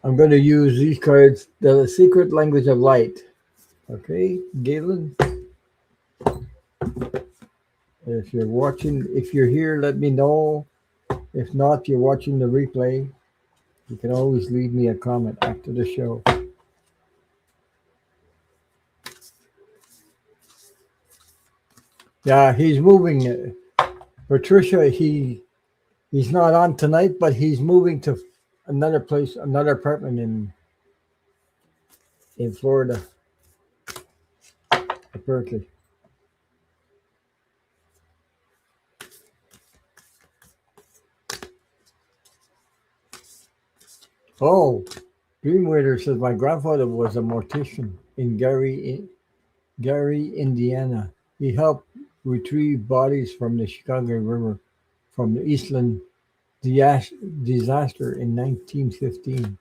I'm going to use these cards, the secret language of light. Okay, Galen. If you're watching, if you're here, let me know. If not, you're watching the replay. You can always leave me a comment after the show. Yeah, he's moving. Patricia, he's not on tonight, but he's moving to another place, another apartment in Florida, apparently. Oh, Dreamweaver says my grandfather was a mortician in Gary, Indiana. He helped retrieve bodies from the Chicago River from the Eastland disaster in 1915.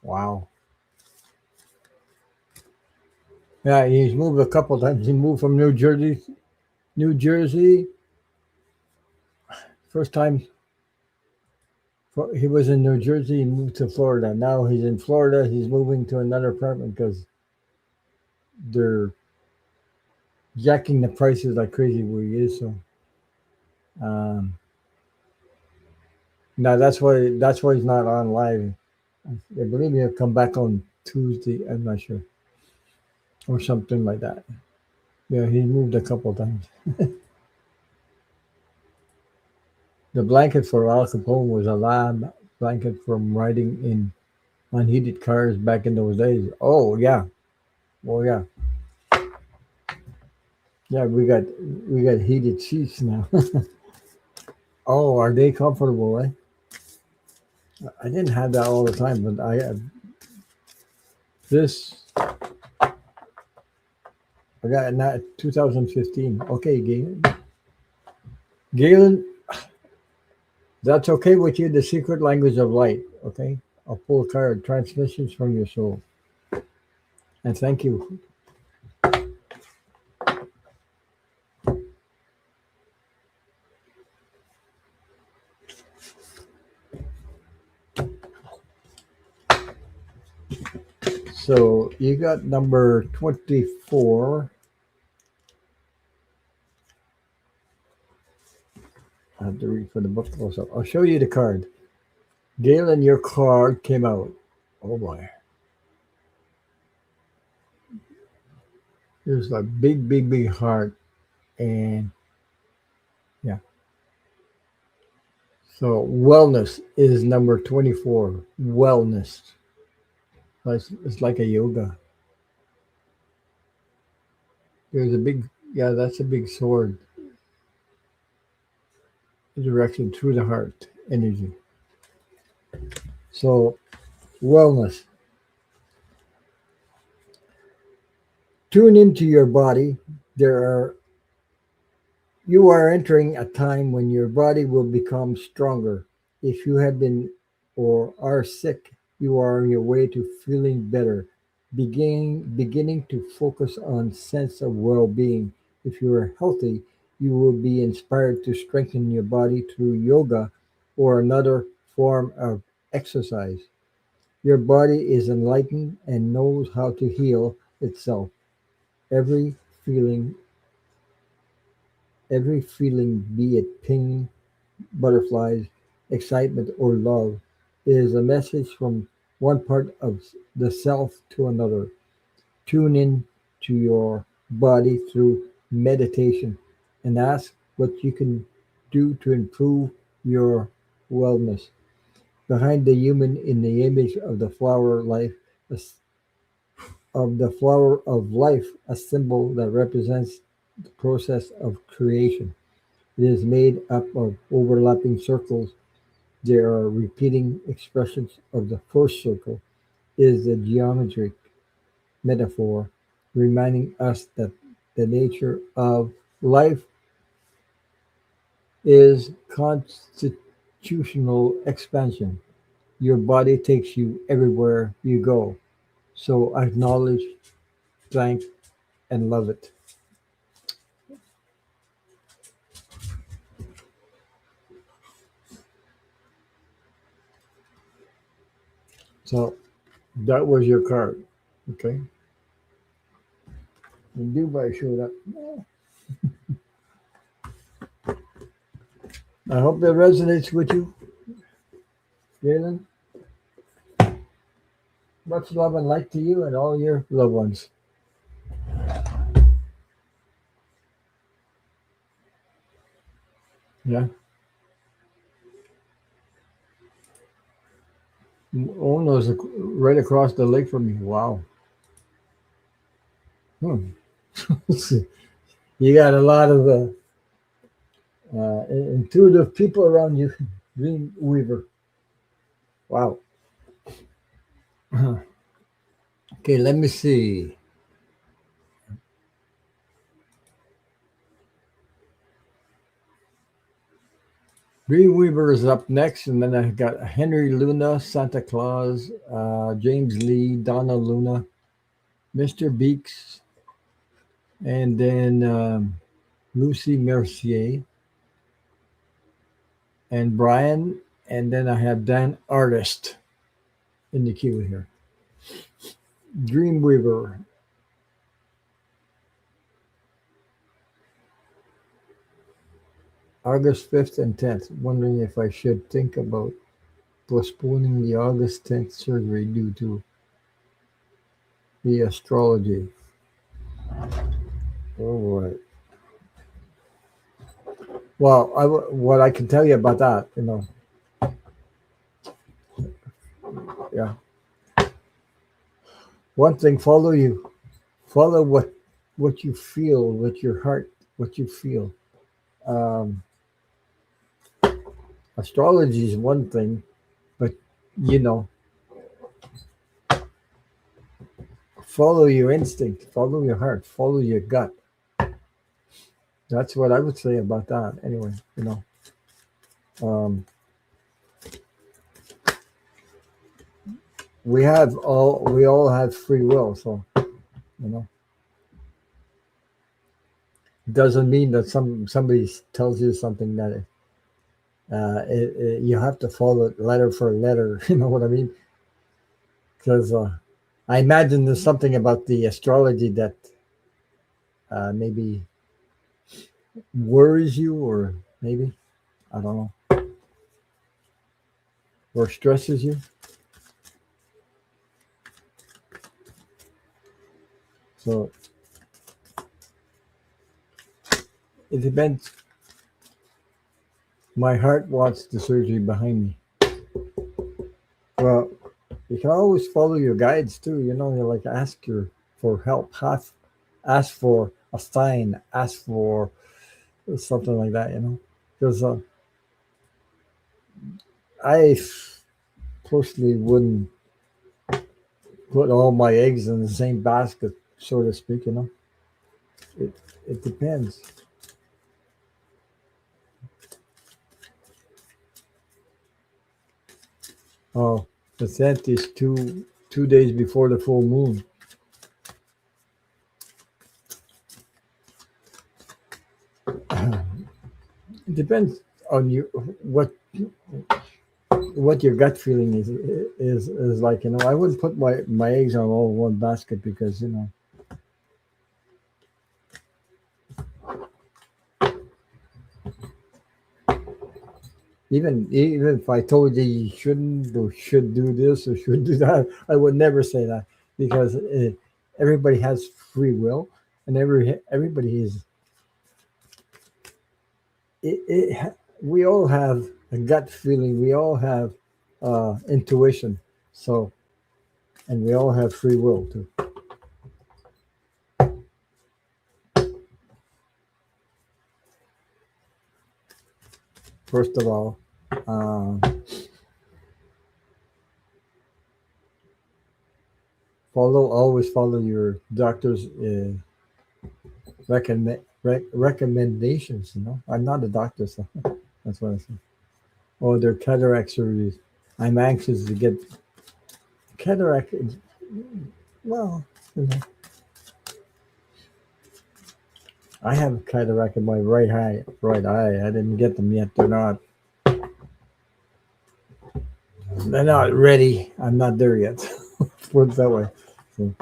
Wow. Yeah, he's moved a couple times. He moved from New Jersey. First time he was in New Jersey, he moved to Florida. Now he's in Florida. He's moving to another apartment because they're jacking the prices like crazy where he is. So um, now that's why he's not on live. I believe he'll come back on Tuesday. I'm not sure, or something like that. Yeah, he moved a couple times. The blanket for Al Capone was a lab blanket from riding in unheated cars back in those days. Oh yeah, well yeah, yeah. We got heated seats now. Oh, are they comfortable? Eh? I didn't have that all the time, but I had this. I got it in 2015. Okay, Galen. Galen, that's okay with you. The secret language of light. Okay, I'll pull a card. Transmissions from your soul. And thank you. So you got number 24. I have to read for the book also. I'll show you the card. Galen, your card came out. Oh boy. There's a big, big, big heart. And yeah. So wellness is number 24. Wellness. It's like a yoga. There's a big, yeah, that's a big sword. Direction through the heart energy. So wellness. Tune into your body. There are You are entering a time when your body will become stronger. If you have been or are sick, you are on your way to feeling better, beginning to focus on sense of well-being. If you are healthy, you will be inspired to strengthen your body through yoga or another form of exercise. Your body is enlightened and knows how to heal itself. Every feeling, every feeling, be it pain, butterflies, excitement, or love, is a message from one part of the self to another. Tune in to your body through meditation and ask what you can do to improve your wellness. Behind the human in the image of the flower of life, a symbol that represents the process of creation. It is made up of overlapping circles. There are repeating expressions of the first circle is the geometric metaphor, reminding us that the nature of life is constitutional expansion. Your body takes you everywhere you go. So acknowledge, thank, and love it. So that was your card. Okay. And Dubai showed up. I hope that resonates with you, Galen. Much love and light to you and all your loved ones. Yeah. Oh no, it's right across the lake from me. Wow. Hmm. You got a lot of intuitive people around you. Dream Weaver. Wow. Okay, let me see. Dream Weaver is up next, and then I got Henry Luna, Santa Claus, James Lee, Donna Luna, Mr. Beeks, and then Lucy Mercier, and Brian, and then I have Dan Artist in the queue here. Dreamweaver, August 5th and 10th. Wondering if I should think about postponing the August 10th surgery due to the astrology. Oh boy. Well, what I can tell you about that, yeah. One thing, follow what you feel with your heart, what you feel. Um, Astrology is one thing, but you know, follow your instinct, follow your heart, follow your gut. That's what I would say about that. Anyway, um, we all have free will, so you know, it doesn't mean that somebody tells you something that you have to follow it letter for letter. You know what I mean? Because I imagine there's something about the astrology that maybe worries you, or maybe I don't know, or stresses you. So it depends. My heart wants the surgery behind me. Well, you can always follow your guides too. You like ask for help, ask for a sign, ask for something like that. Because I personally wouldn't put all my eggs in the same basket, so to speak. it depends. Oh, the 10th is 2 days before the full moon. It depends on you what your gut feeling is like. I wouldn't put my eggs on all one basket because even if I told you you shouldn't or should do this or should do that, I would never say that because everybody has free will and everybody is we all have a gut feeling. We all have intuition. So, and we all have free will too. First of all, uh, always follow your doctor's recommendations. I'm not a doctor, so that's what I say. Oh, they're cataract surgeries. I'm anxious to get cataract. Well, you know, I have cataract in my right eye. Right eye. I didn't get them yet. They're not. They're not ready. I'm not there yet. Put it that way. So,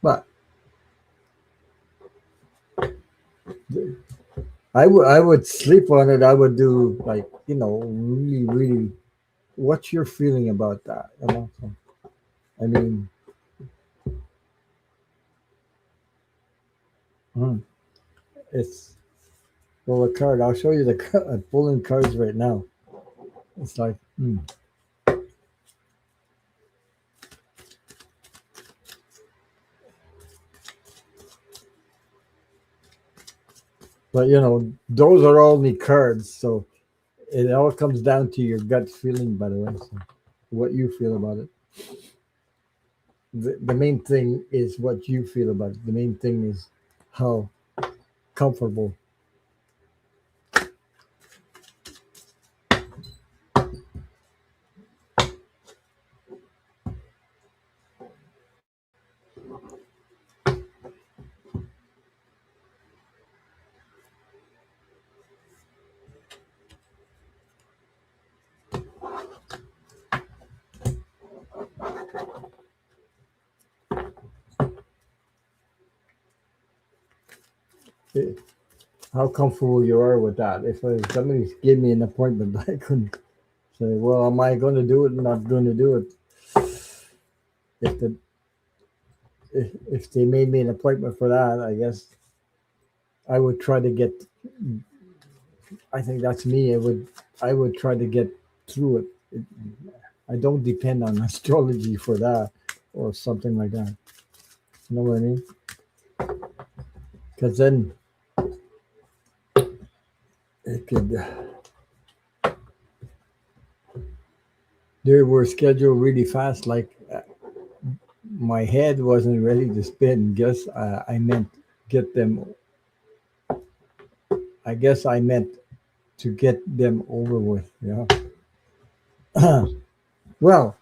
but I would sleep on it. I would do like really really. What's your feeling about that? So, I mean, hmm, it's well a card. I'll show you the card. I'm pulling cards right now. It's like, but those are only cards. So it all comes down to your gut feeling. By the way, so what you feel about it. The main thing is what you feel about it. The main thing is how comfortable. How comfortable you are with that. If somebody gave me an appointment, I couldn't say, well, am I going to do it? Not going to do it. If the if they made me an appointment for that, I guess I would try to get. I think that's me. I would try to get through it. I don't depend on astrology for that or something like that. You know what I mean? Because then it could. They were scheduled really fast. Like my head wasn't ready to spin. Guess I meant get them. I guess I meant to get them over with. Yeah. Well,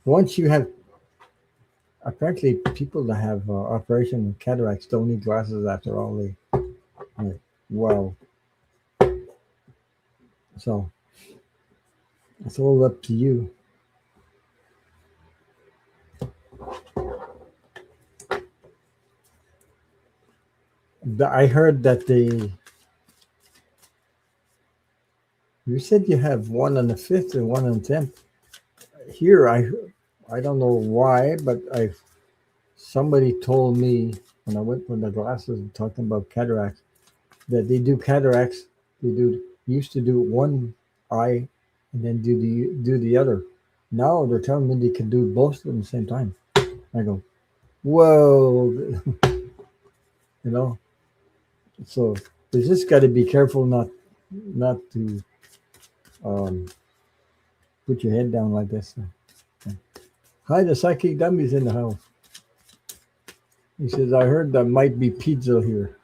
once you have apparently people that have operation of cataracts don't need glasses after all. Like, wow. So it's all up to you. I heard that you said you have one on the 5th and one on the 10th. Here, I don't know why, but somebody told me when I went for the glasses and talking about cataracts that they do cataracts. They used to do one eye and then do the other. Now they're telling me they can do both of them at the same time. I go, whoa, you know. So they just got to be careful not to um, put your head down like this. Hi, the psychic dummies in the house. He says, I heard there might be pizza here.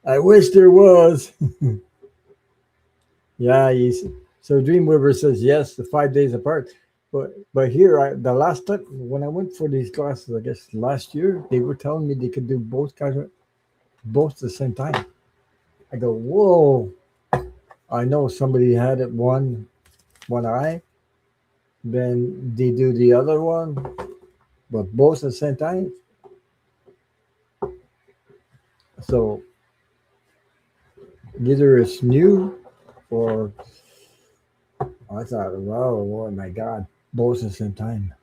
I wish there was. Yeah, so Dreamweaver says yes, the 5 days apart. But here, the last time when I went for these classes, I guess last year, they were telling me they could do both at the same time. I go, whoa! I know somebody had it one eye, then they do the other one, but both at the same time. So either it's new or I thought, wow, oh my God, both at the same time.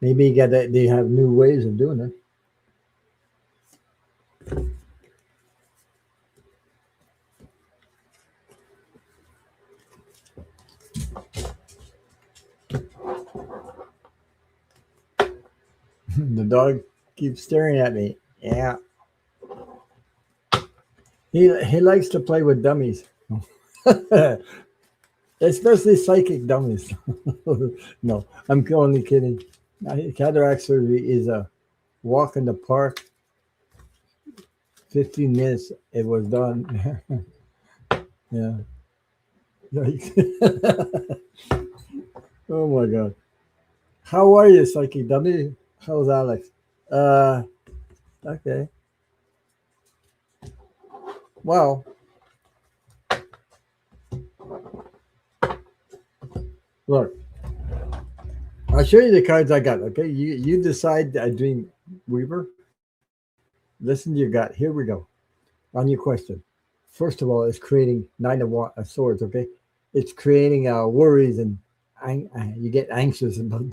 Maybe they have new ways of doing it. The dog keeps staring at me. Yeah, he likes to play with dummies, especially psychic dummies. No, I'm only kidding. Cataract surgery is a walk in the park. 15 minutes, it was done. Yeah. Oh my God. How are you, psychic dummy? How's Alex? Uh, okay. Well, look, I'll show you the cards I got. Okay, you decide. I dream Weaver. Listen to your gut. Here we go. On your question. First of all, it's creating Nine of Swords. Okay, it's creating worries and you get anxious about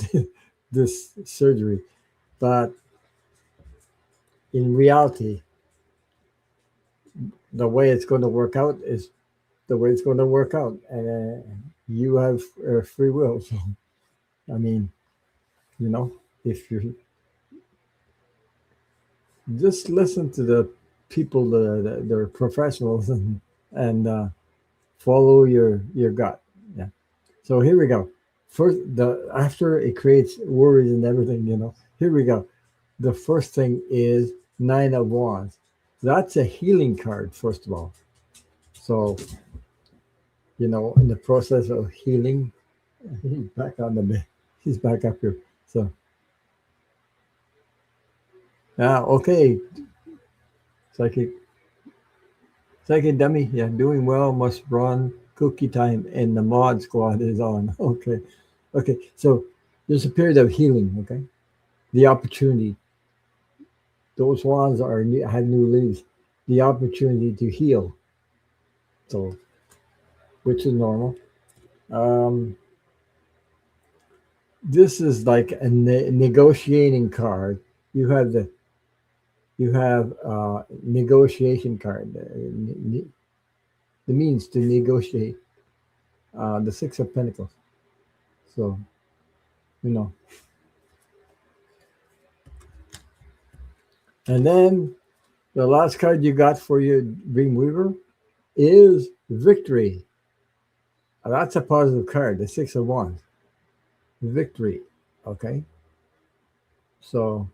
this surgery. But in reality, the way it's going to work out is the way it's going to work out, and you have free will. So, I mean, if you just listen to the people that are professionals and follow your gut. Yeah. So here we go. First, the after it creates worries and everything. Here we go. The first thing is Nine of Wands. That's a healing card, first of all. So, in the process of healing, he's back on the bed. He's back up here. So, okay, psychic, psychic dummy. Yeah, doing well. Must run. Cookie time, and the mod squad is on. Okay, okay. So there's a period of healing. Okay, the opportunity. Those wands have new leaves. The opportunity to heal. So, which is normal. Um, this is like a negotiating card. You have negotiation card. The means to negotiate. The Six of Pentacles. So you know, and then the last card you got for your Dreamweaver is Victory. That's a positive card. The Six of Wands. Victory. Okay. So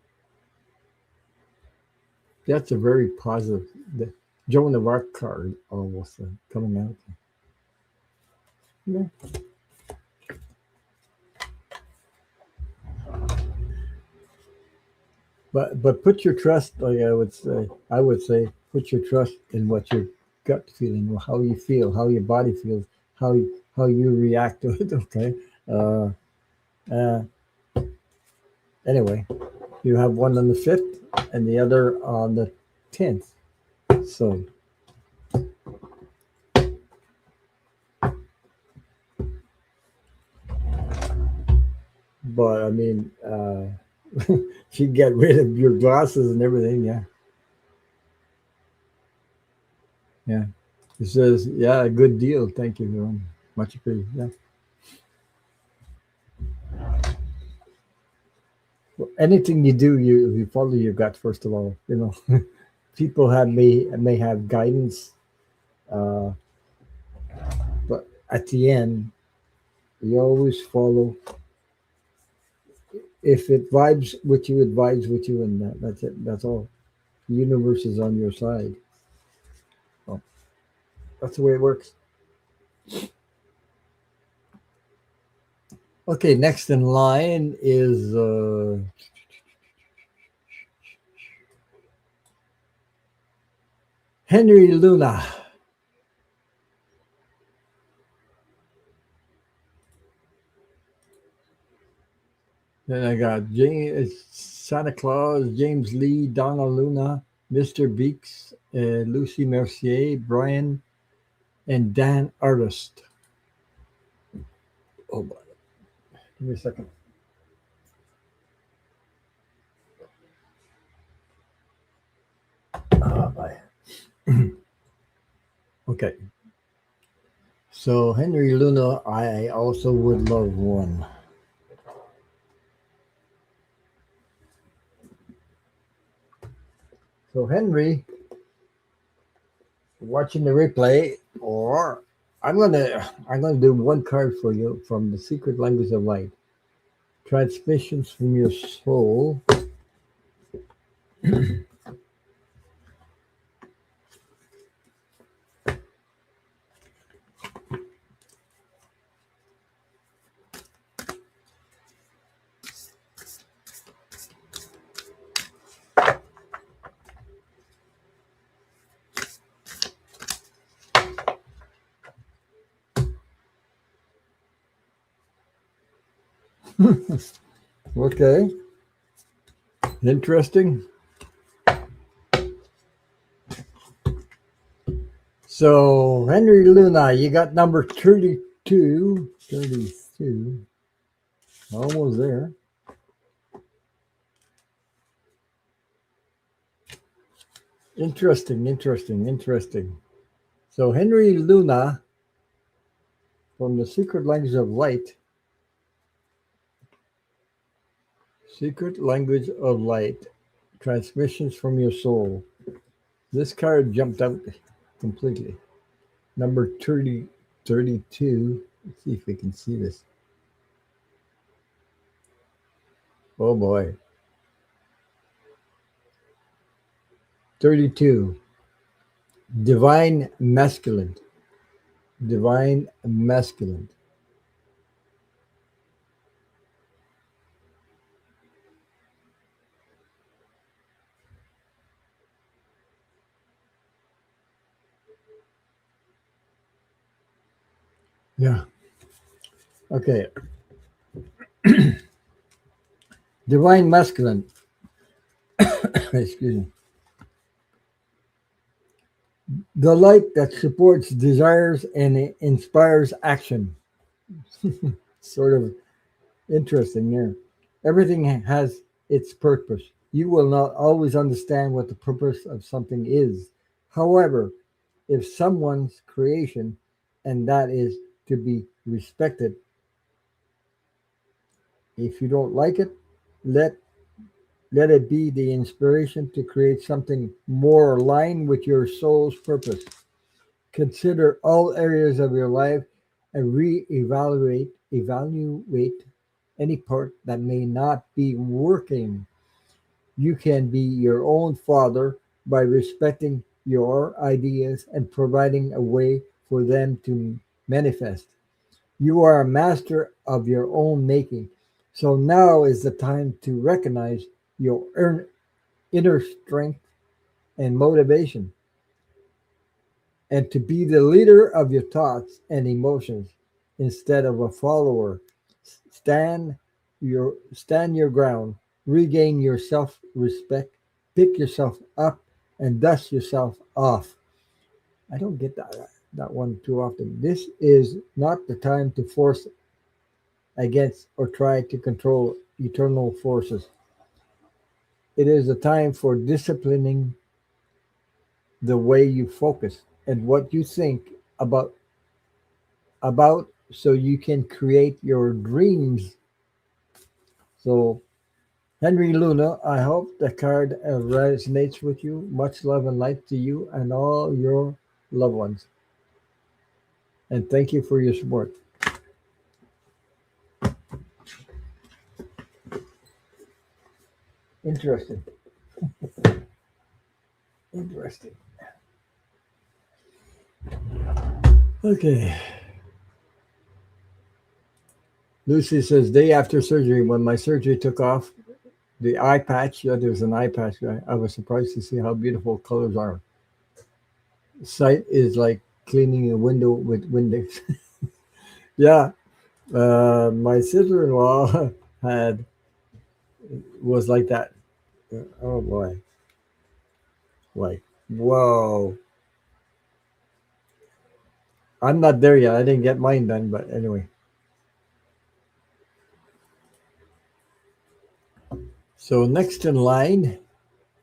that's a very positive. The Joan of Arc card almost coming out. Yeah. But put your trust, like I would say, put your trust in what your gut feeling, how you feel, how your body feels, how you react to it. Okay. Uh, uh, anyway, you have one on the 5th and the other on the 10th. So, but I mean, if you get rid of your glasses and everything, yeah. Yeah. It says, yeah, a good deal. Thank you, very much appreciated. Yeah. Well, anything you do, you follow your gut first of all. People may have guidance, uh, but at the end, you always follow. if it vibes with you, it vibes with you, and that's it. That's all. The universe is on your side. Well, that's the way it works. Okay, next in line is Henry Luna. Then I got Santa Claus, James Lee, Donna Luna, Mr. Beeks, Lucy Mercier, Brian, and Dan Artist. Oh, boy. Give me a second. Bye. Okay. So Henry Luna, I also would love one. So Henry, watching the replay, or I'm gonna do one card for you from the Secret Language of Light. Transmissions from your soul. Okay. Interesting. So Henry Luna, you got number 32. 32. Almost there. Interesting. So Henry Luna from the Secret Language of Light. Secret Language of Light. Transmissions from your soul. This card jumped out completely. Number 30, 32. Let's see if we can see this. Oh boy. 32. Divine Masculine. Divine Masculine. Yeah. Okay. Divine Masculine. Excuse me. The light that supports desires and inspires action. Sort of interesting there. Everything has its purpose. You will not always understand what the purpose of something is. However, if someone's creation, and that is to be respected, if you don't like it, let let it be the inspiration to create something more aligned with your soul's purpose. Consider all areas of your life and evaluate any part that may not be working. You can be your own father by respecting your ideas and providing a way for them to manifest. You are a master of your own making. So now is the time to recognize your inner strength and motivation and to be the leader of your thoughts and emotions instead of a follower. Stand stand your ground, regain your self-respect, pick yourself up and dust yourself off. I don't get that one too often. This is not the time to force against or try to control eternal forces. It is a time for disciplining the way you focus and what you think about so you can create your dreams. So Henry Luna, I hope the card resonates with you. Much love and light to you and all your loved ones. And thank you for your support. Interesting. Interesting. Okay. Lucy says, day after surgery, when my surgery took off the eye patch, yeah, there's an eye patch. I was surprised to see how beautiful colors are. Sight is like cleaning a window with Windex. Yeah, my sister-in-law had was like that. Oh boy, like whoa. I'm not there yet. I didn't get mine done, but anyway. So next in line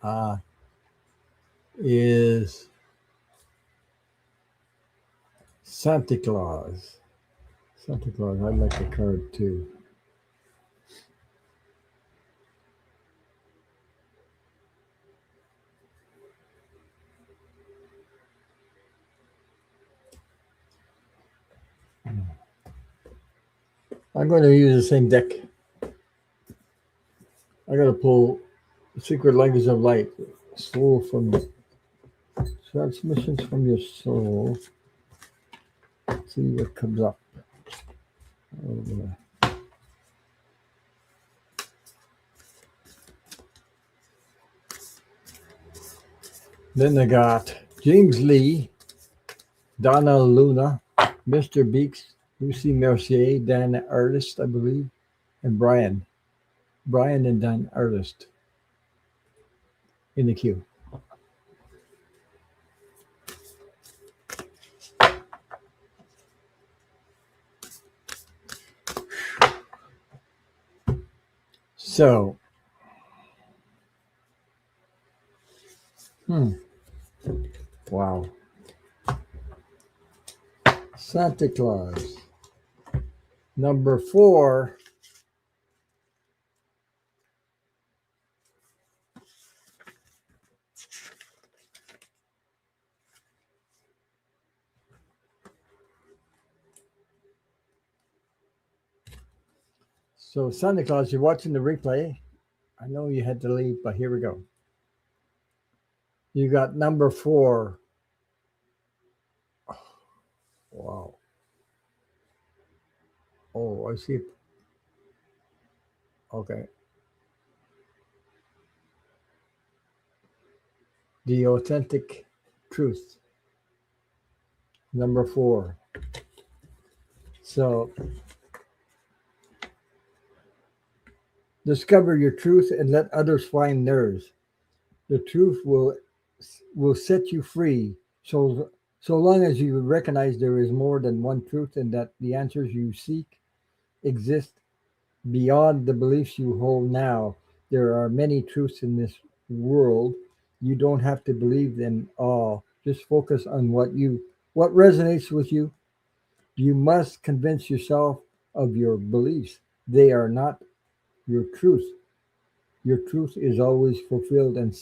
uh, is Santa Claus. Santa Claus. I like the card too. I'm going to use the same deck. I got to pull Secret Language of Light. Soul from Transmissions from Your Soul. Let's see what comes up. Oh, boy. Then I got James Lee, Donna Luna, Mr. Beeks, Lucy Mercier, Dan Artist, I believe, and Brian. Brian and Dan Artist in the queue. So, wow. Santa Claus. Number 4. So, Santa Claus, you're watching the replay. I know you had to leave, but here we go. You got number 4. Wow. Oh, I see. Okay. The authentic truth. Number 4. So, discover your truth and let others find theirs. The truth will set you free. So long as you recognize there is more than one truth and that the answers you seek exist beyond the beliefs you hold now. There are many truths in this world. You don't have to believe them all. Just focus on what resonates with you. You must convince yourself of your beliefs. They are not your truth. Your truth is always fulfilled and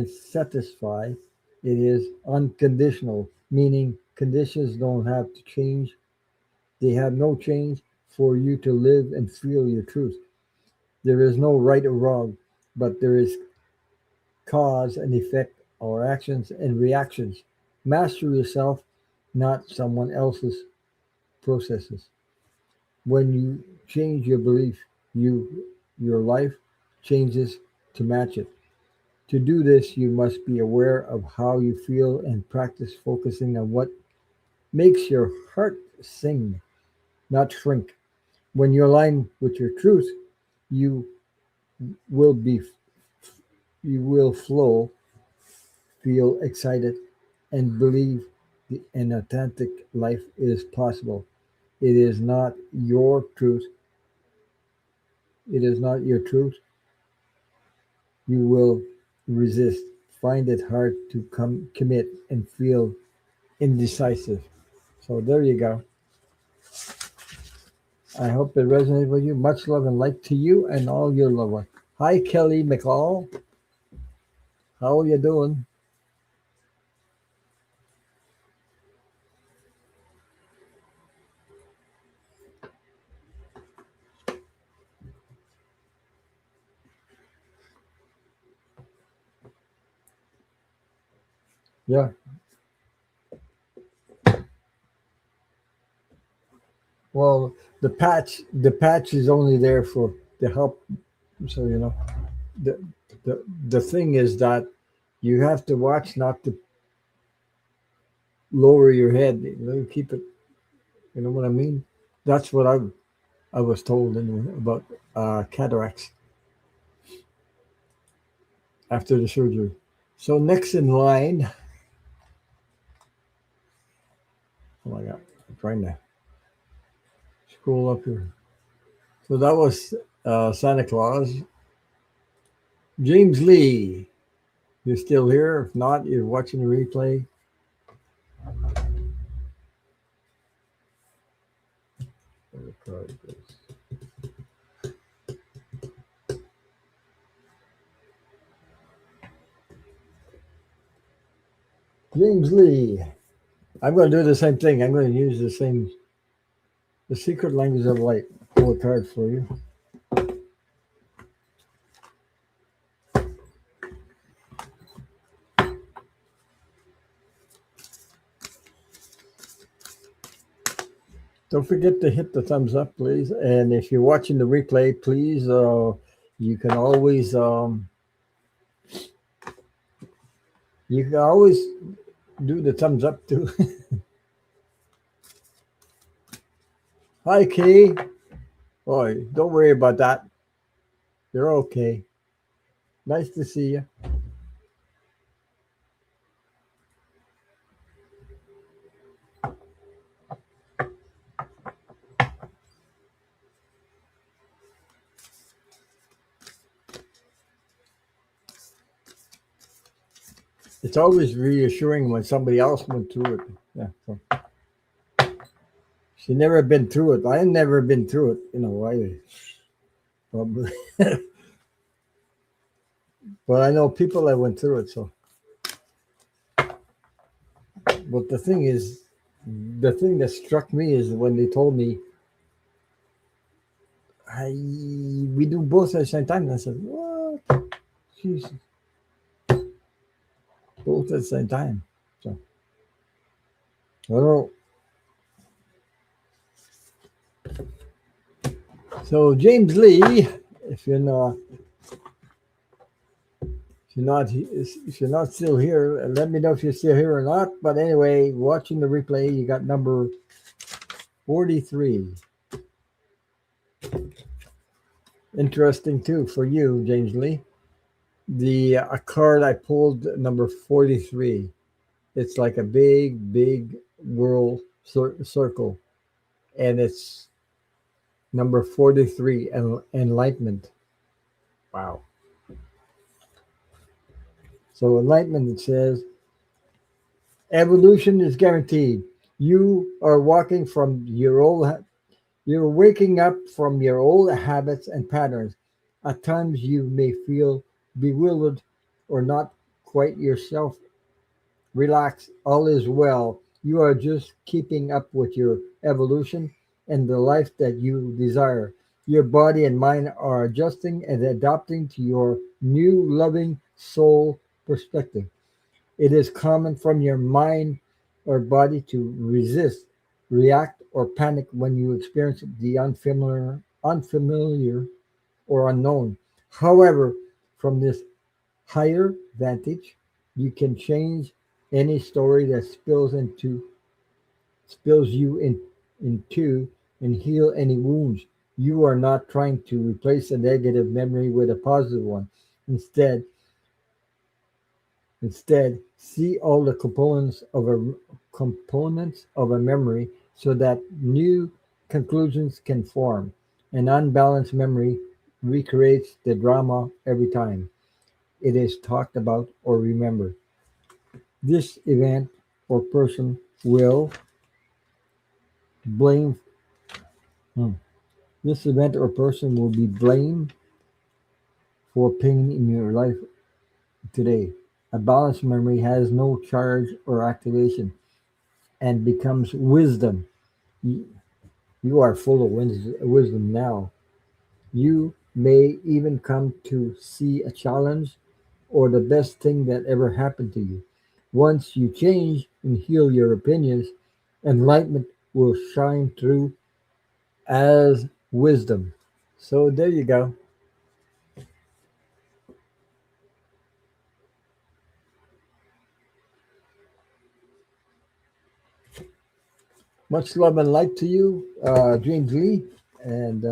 satisfied. It is unconditional, meaning conditions don't have to change. They have no change for you to live and feel your truth. There is no right or wrong, but there is cause and effect or actions and reactions. Master yourself, not someone else's processes. When you change your belief, your life changes to match it. To do this, you must be aware of how you feel and practice focusing on what makes your heart sing, not shrink. When you align with your truth, you will be you will flow, feel excited, and believe an authentic life is possible. It is not your truth. It is not your truth. You will resist, find it hard to commit, and feel indecisive. So there you go. I hope it resonated with you. Much love and light to you and all your loved ones. Hi, Kelly McCall. How are you doing? Yeah. Well, the patch is only there for to help. So the the thing is that you have to watch not to lower your head. Keep it. You know what I mean? That's what I was told anyway about cataracts after the surgery. So next in line, oh my God, I'm trying to scroll up here. So that was Santa Claus. James Lee, you're still here. If not, you're watching the replay. Where the card goes. James Lee. I'm going to do the same thing. I'm going to use the secret language of light. Pull a card for you. Don't forget to hit the thumbs up, please. And if you're watching the replay, please, you can always, you can always do the thumbs up too. Hi, Kay. Boy, don't worry about that. You're okay. Nice to see you. It's always reassuring when somebody else went through it. Yeah. So she never been through it. I never been through it. I probably, but I know people that went through it. So, but the thing is, the thing that struck me is when they told me, we do both at the same time. And I said, what? Jesus, both at the same time. So I don't know. So James Lee, if you're not if you're not still here, let me know if you're still here or not. But anyway, watching the replay, you got number 43. Interesting too for you, James Lee. The a card I pulled, number 43. It's like a big world circle, and it's number 43, enlightenment. Wow. So enlightenment, it says, evolution is guaranteed. You are walking from your old, you're waking up from your old habits and patterns. At times you may feel bewildered or not quite yourself. Relax, all is well. You are just keeping up with your evolution and the life that you desire. Your body and mind are adjusting and adapting to your new loving soul perspective. It is common from your mind or body to resist, react, or panic when you experience the unfamiliar or unknown. However, from this higher vantage, you can change any story that spills you into and heal any wounds. You are not trying to replace a negative memory with a positive one. Instead, see all the components of a memory so that new conclusions can form. An unbalanced memory recreates the drama every time it is talked about or remembered. This event or person will blame hmm, this event or person will be blamed for pain in your life today. A balanced memory has no charge or activation and becomes wisdom. You you are full of wisdom now. You may even come to see a challenge or the best thing that ever happened to you. Once you change and heal your opinions, enlightenment will shine through as wisdom. So there you go. Much love and light to you, James Lee. And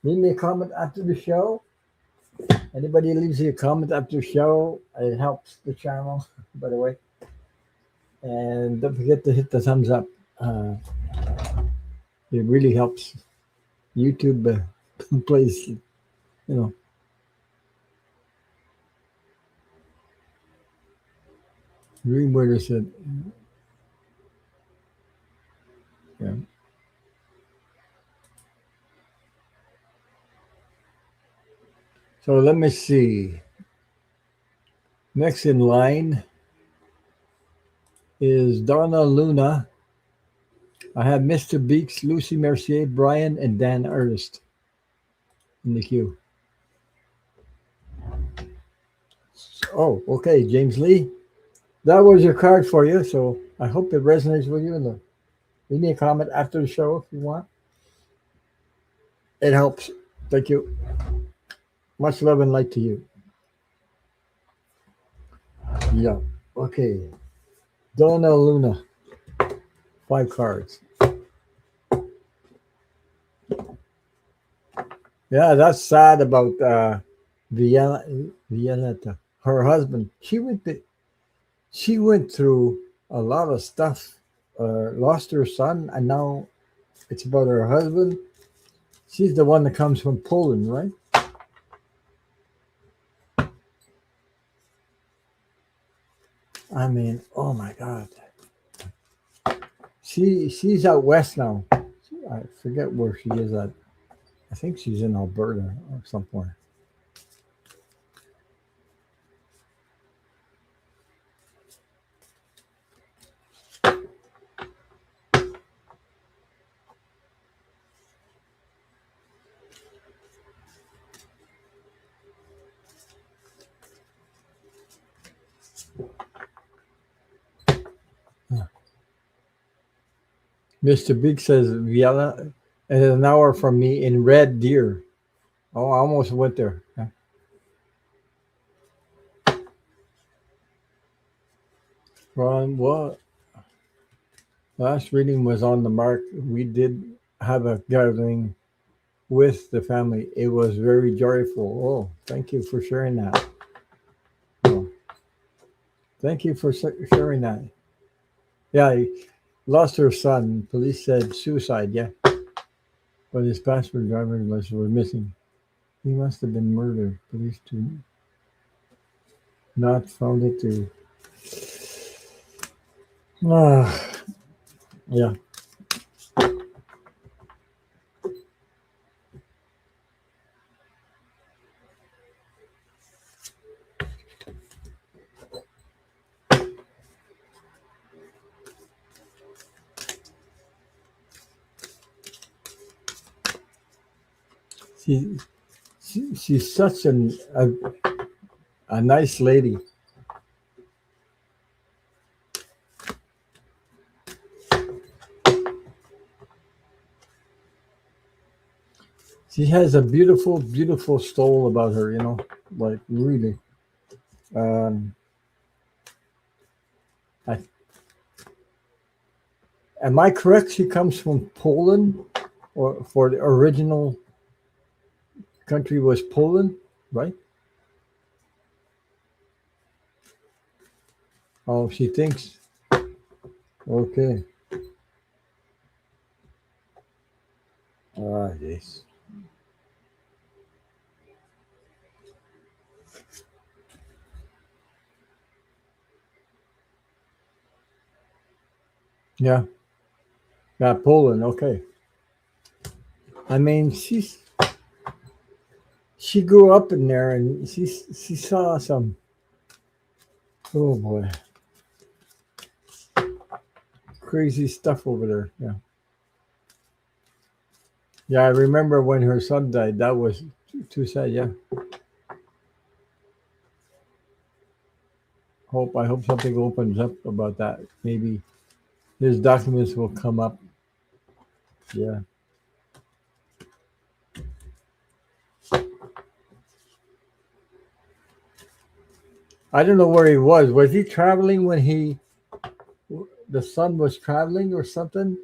leave me a comment after the show. Anybody leaves you a comment after the show, it helps the channel, by the way. And don't forget to hit the thumbs up. Uh, it really helps YouTube plays, you know, Dreamweaver said, yeah. So let me see. Next in line is Donna Luna. I have Mr. Beeks, Lucy Mercier, Brian, and Dan Ernest in the queue. Oh, okay, James Lee. That was your card for you, so I hope it resonates with you. And leave me a comment after the show if you want. It helps. Thank you. Much love and light to you. Yeah. Okay. Donna Luna. 5 cards. Yeah, that's sad about Violetta. Her husband. She went through a lot of stuff. Lost her son, and now it's about her husband. She's the one that comes from Poland, right? I mean, oh my God. She's out west now. I forget where she is at. I think she's in Alberta or somewhere. Mr. Big says Vienna is an hour from me in Red Deer. Oh, I almost went there. Yeah. Ron, what? Last reading was on the mark. We did have a gathering with the family. It was very joyful. Oh, thank you for sharing that. Oh, thank you for sharing that. Yeah, he lost her son. Police said suicide. Yeah, but his passport driver's license was missing. He must have been murdered. Police do not found it to. Ah, yeah. She, she's such a nice lady. She has a beautiful, beautiful soul about her. Like really. Um, I, am I correct? She comes from Poland, or for the original country was Poland, right? Oh, she thinks. Okay. Ah, yes. Yeah. Yeah, Poland. Okay. I mean, she grew up in there, and she saw some. Oh boy, crazy stuff over there. Yeah. Yeah, I remember when her son died. That was too sad. Yeah. I hope something opens up about that. Maybe his documents will come up. Yeah. I don't know where he was. Was he traveling when the son was traveling or something?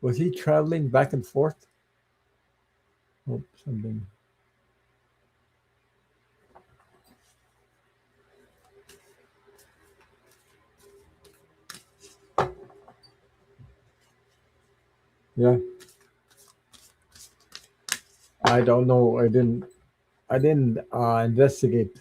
Was he traveling back and forth? Oh, something. Yeah. I don't know. I didn't investigate.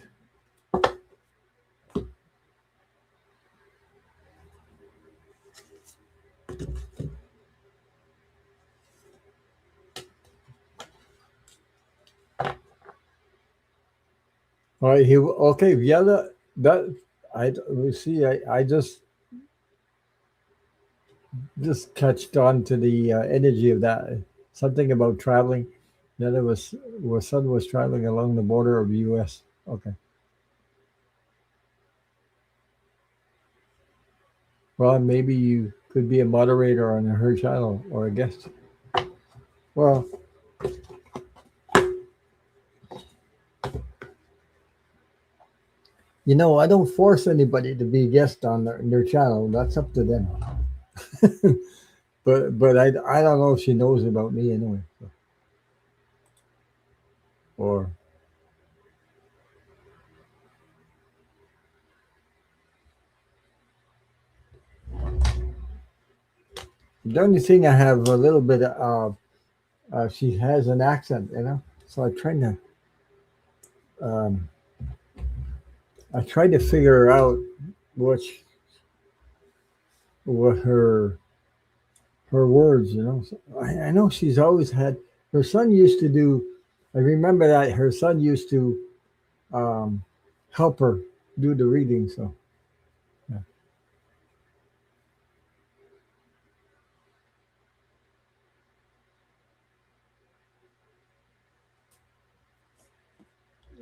All right. He okay. Yeah. That I we see. I just catched on to the energy of that. Something about traveling. Yeah, there was son was traveling along the border of the U.S. Okay. Well, maybe you could be a moderator on her channel or a guest. Well, I don't force anybody to be a guest on their channel. That's up to them. But I don't know if she knows about me anyway. Or the only thing I have a little bit of, she has an accent. So um, I tried to figure out which what her words. So I know she's always had. Her son used to do. I remember that her son used to um, help her do the reading. So yeah.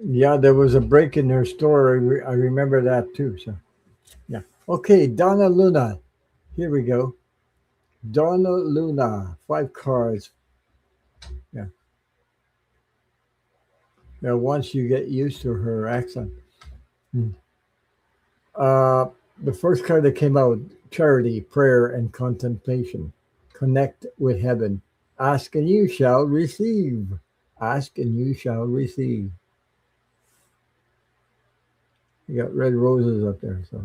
Yeah, there was a break in her store. I remember that too. So yeah. Okay, Donna Luna. Here we go. Donna Luna. 5 cards. Yeah. Yeah. Once you get used to her accent. Hmm. Uh, the first card that came out: charity, prayer, and contemplation. Connect with heaven. Ask and you shall receive. Ask and you shall receive. You got red roses up there. So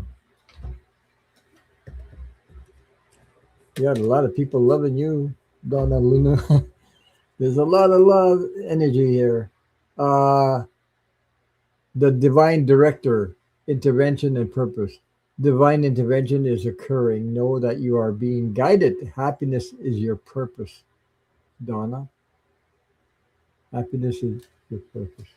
you got a lot of people loving you, Donna Luna. There's a lot of love energy here. Uh, the divine director, intervention and purpose. Divine intervention is occurring. Know that you are being guided. Happiness is your purpose, Donna. Happiness is your purpose.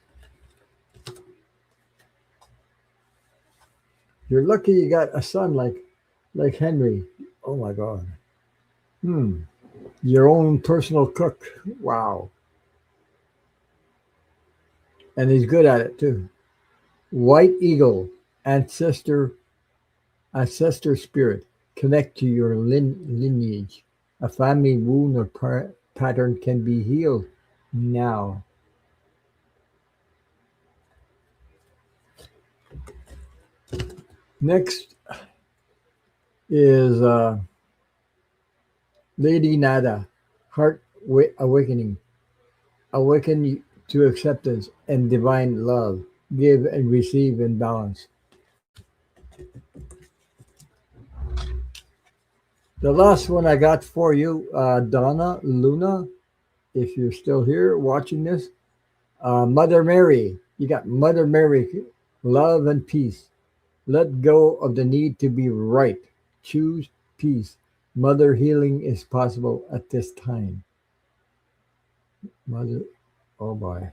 You're lucky you got a son like Henry. Oh my God. Hmm. Your own personal cook. Wow. And he's good at it too. White eagle, ancestor, ancestor spirit. Connect to your lineage. A family wound or pattern can be healed now. Next is Lady Nada, heart awakening. Awaken to acceptance and divine love. Give and receive in balance. The last one I got for you, Donna Luna, if you're still here watching this, Mother Mary. You got Mother Mary, love and peace. Let go of the need to be right. Choose peace. Mother healing is possible at this time. Mother, oh boy.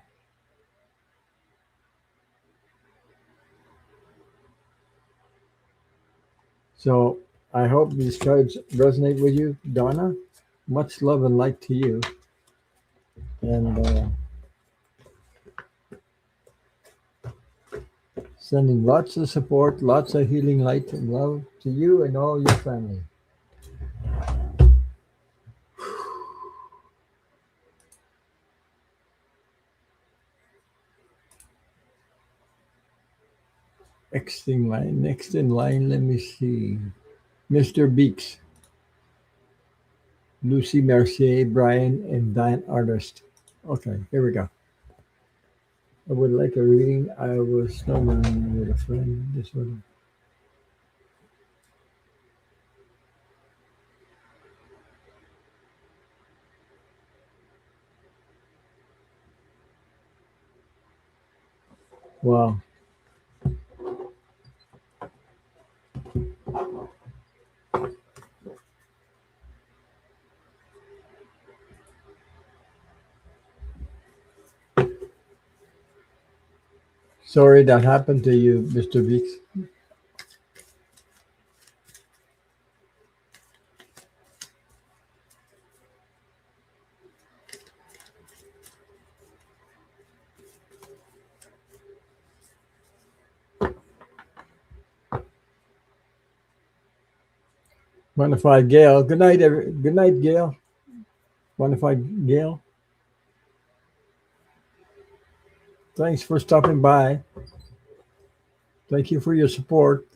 So I hope these cards resonate with you, Donna. Much love and light to you. And Sending lots of support, lots of healing light and love to you and all your family. Next in line, let me see. Mr. Beeks, Lucy Mercier, Brian, and Dan Artist. Okay, here we go. I would like a reading. I was snowman with a friend. This one. Wow. Sorry that happened to you, Mr. Beeks. Modified Gail. Good night, good night, Gail. Modified Gail. Thanks for stopping by. Thank you for your support.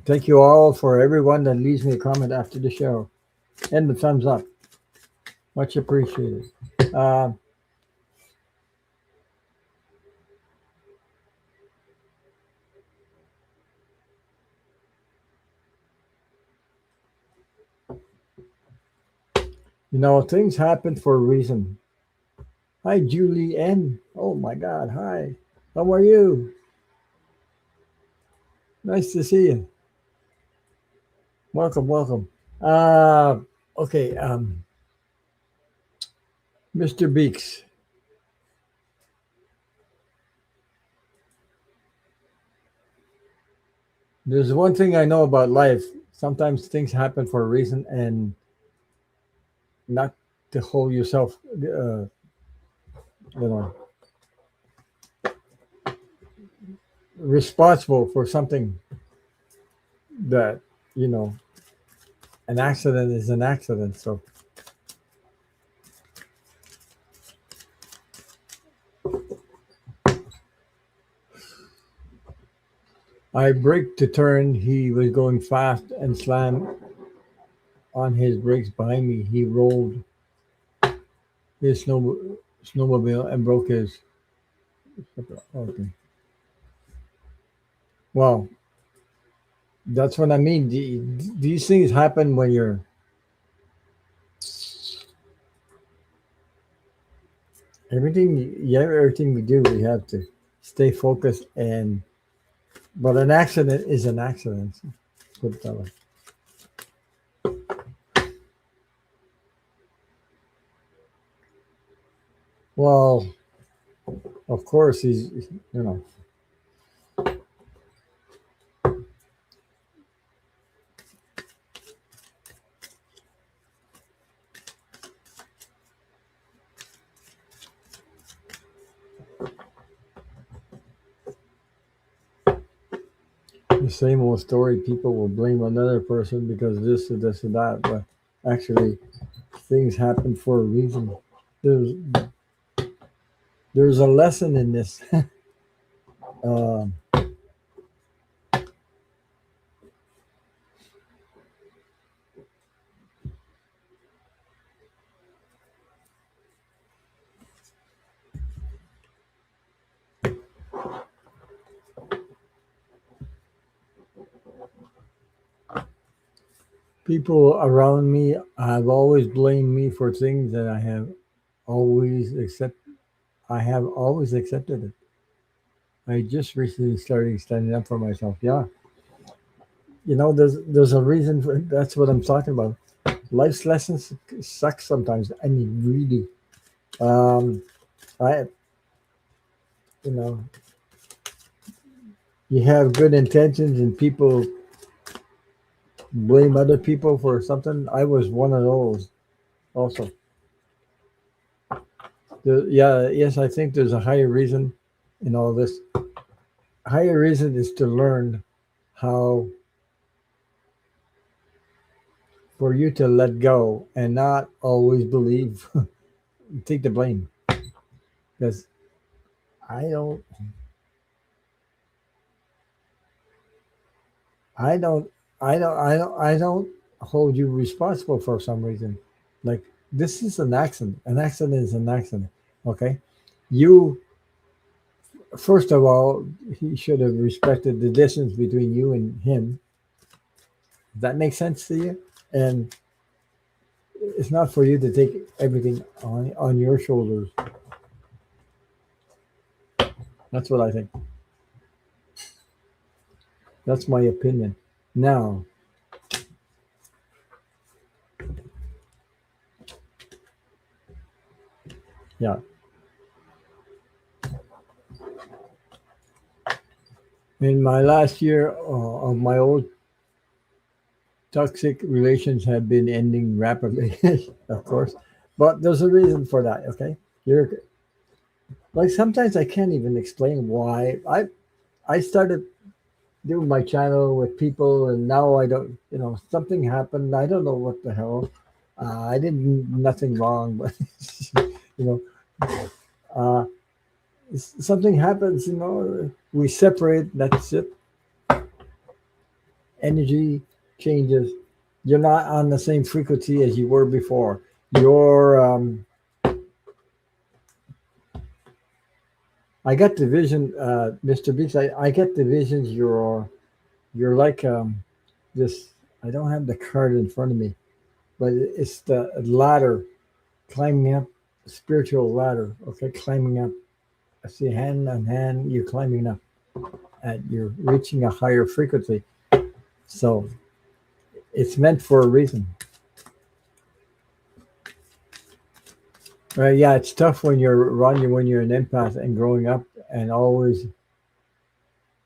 Thank you all for everyone that leaves me a comment after the show and the thumbs up. Much appreciated. Uh, things happen for a reason. Hi, Julie N. Oh my God. Hi. How are you? Nice to see you. Welcome, welcome. Uh, okay, Mr. Beeks. There's one thing I know about life. Sometimes things happen for a reason, and not to hold yourself, you know, responsible for something that, you know, an accident is an accident. So I braked to turn. He was going fast and slammed on his brakes behind me. He rolled his snowmobile and broke his. Okay. Well, that's what I mean. These things happen when you're everything we do, we have to stay focused. And but an accident is an accident. Put it that way. Well, of course he's the same old story. People will blame another person because this or this or that, but actually things happen for a reason. There's there's a lesson in this. um, People around me have always blamed me for things that always accept I have always accepted it. I just recently started standing up for myself. Yeah, there's a reason for that's what I'm talking about. Life's lessons suck sometimes. I mean, really. Um, I you know you have good intentions and people blame other people for something. I was one of those also. Yes, I think there's a higher reason in all this. higher reason is to learn how for you to let go and not always believe, take the blame. Because I don't, I don't, I don't hold you responsible for some reason. Like this is an accident. An accident is an accident. Okay, you first of all, he should have respected the distance between you and him. Does that make sense to you? And it's not for you to take everything on your shoulders. That's what I think. That's my opinion. Now, yeah, in my last year of my old toxic relations have been ending rapidly, of course, but there's a reason for that. Okay, you're like sometimes I can't even explain why I started doing my channel with people, and now I don't. You know, something happened. I don't know what the hell. I did nothing wrong, but you know, uh, something happens. You know, we separate. That's it. Energy changes. You're not on the same frequency as you were before. You're I get the vision, Mr. Beast. I get the visions. You're like this. I don't have the card in front of me, but it's the ladder climbing up, spiritual ladder. Okay, climbing up. I see hand on hand. You're climbing up, and you're reaching a higher frequency. So it's meant for a reason. Yeah, it's tough when you're running when you're an empath and growing up and always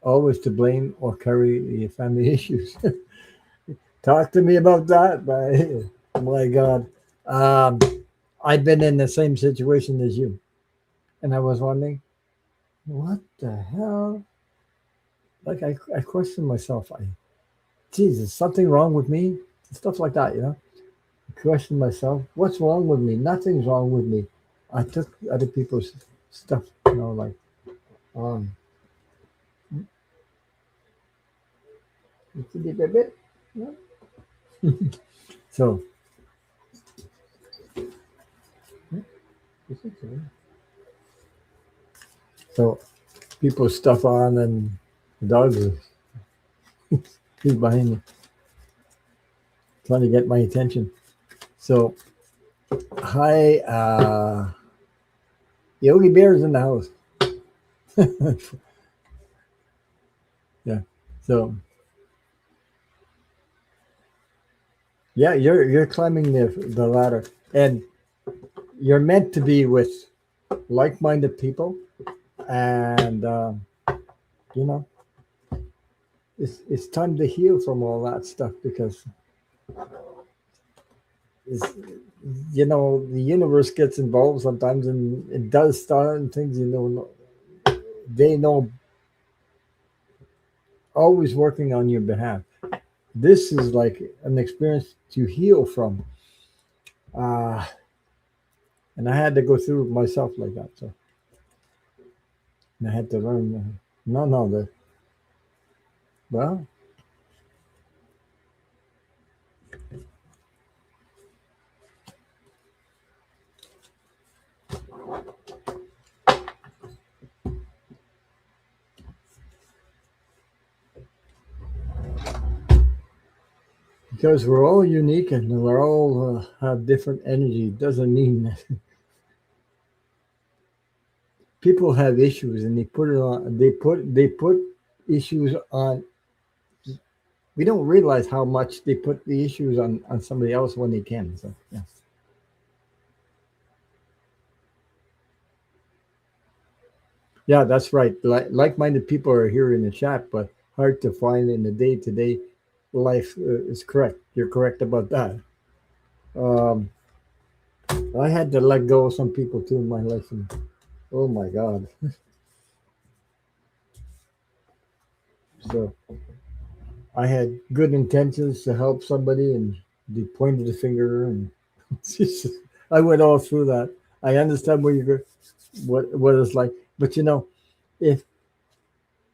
to blame or carry your family issues. Talk to me about that, my God. Um, I've been in the same situation as you, and I was wondering, what the hell? Like I questioned myself. Jesus, something wrong with me? Stuff like that, you know. I questioned myself. What's wrong with me? Nothing's wrong with me. I took other people's stuff, you know, like um, so so people stuff on and the dogs are he's behind me trying to get my attention. So hi Yogi Bear's in the house. Yeah. So yeah, you're climbing the ladder and you're meant to be with like-minded people and you know it's time to heal from all that stuff because it's, you know the universe gets involved sometimes and it does start and things you know they know always working on your behalf. This is like an experience to heal from uh and I had to go through it myself like that, so and I had to learn no the well because we're all unique and we're all have different energy doesn't mean that people have issues and they put it on they put issues on. We don't realize how much they put the issues on somebody else when they can. So yeah, yeah, that's right. Like-minded people are here in the chat, but hard to find in the day-to-day life. Is correct. You're correct about that. Um, I had to let go of some people too in my life, and oh my God, So I had good intentions to help somebody, and they pointed the finger, and I went all through that. I understand where you're, what it's like, but if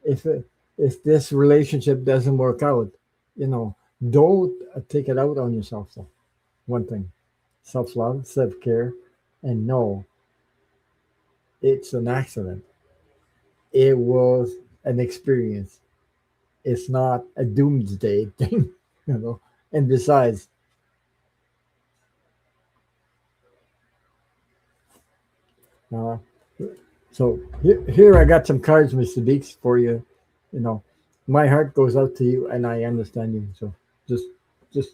if if this relationship doesn't work out, you know, don't take it out on yourself. So one thing, self love, self care, and no, it's an accident. It was an experience. It's not a doomsday thing, you know. And besides, uh, so here I got some cards, Mr. Beeks, for you. You know, my heart goes out to you, and I understand you. So just just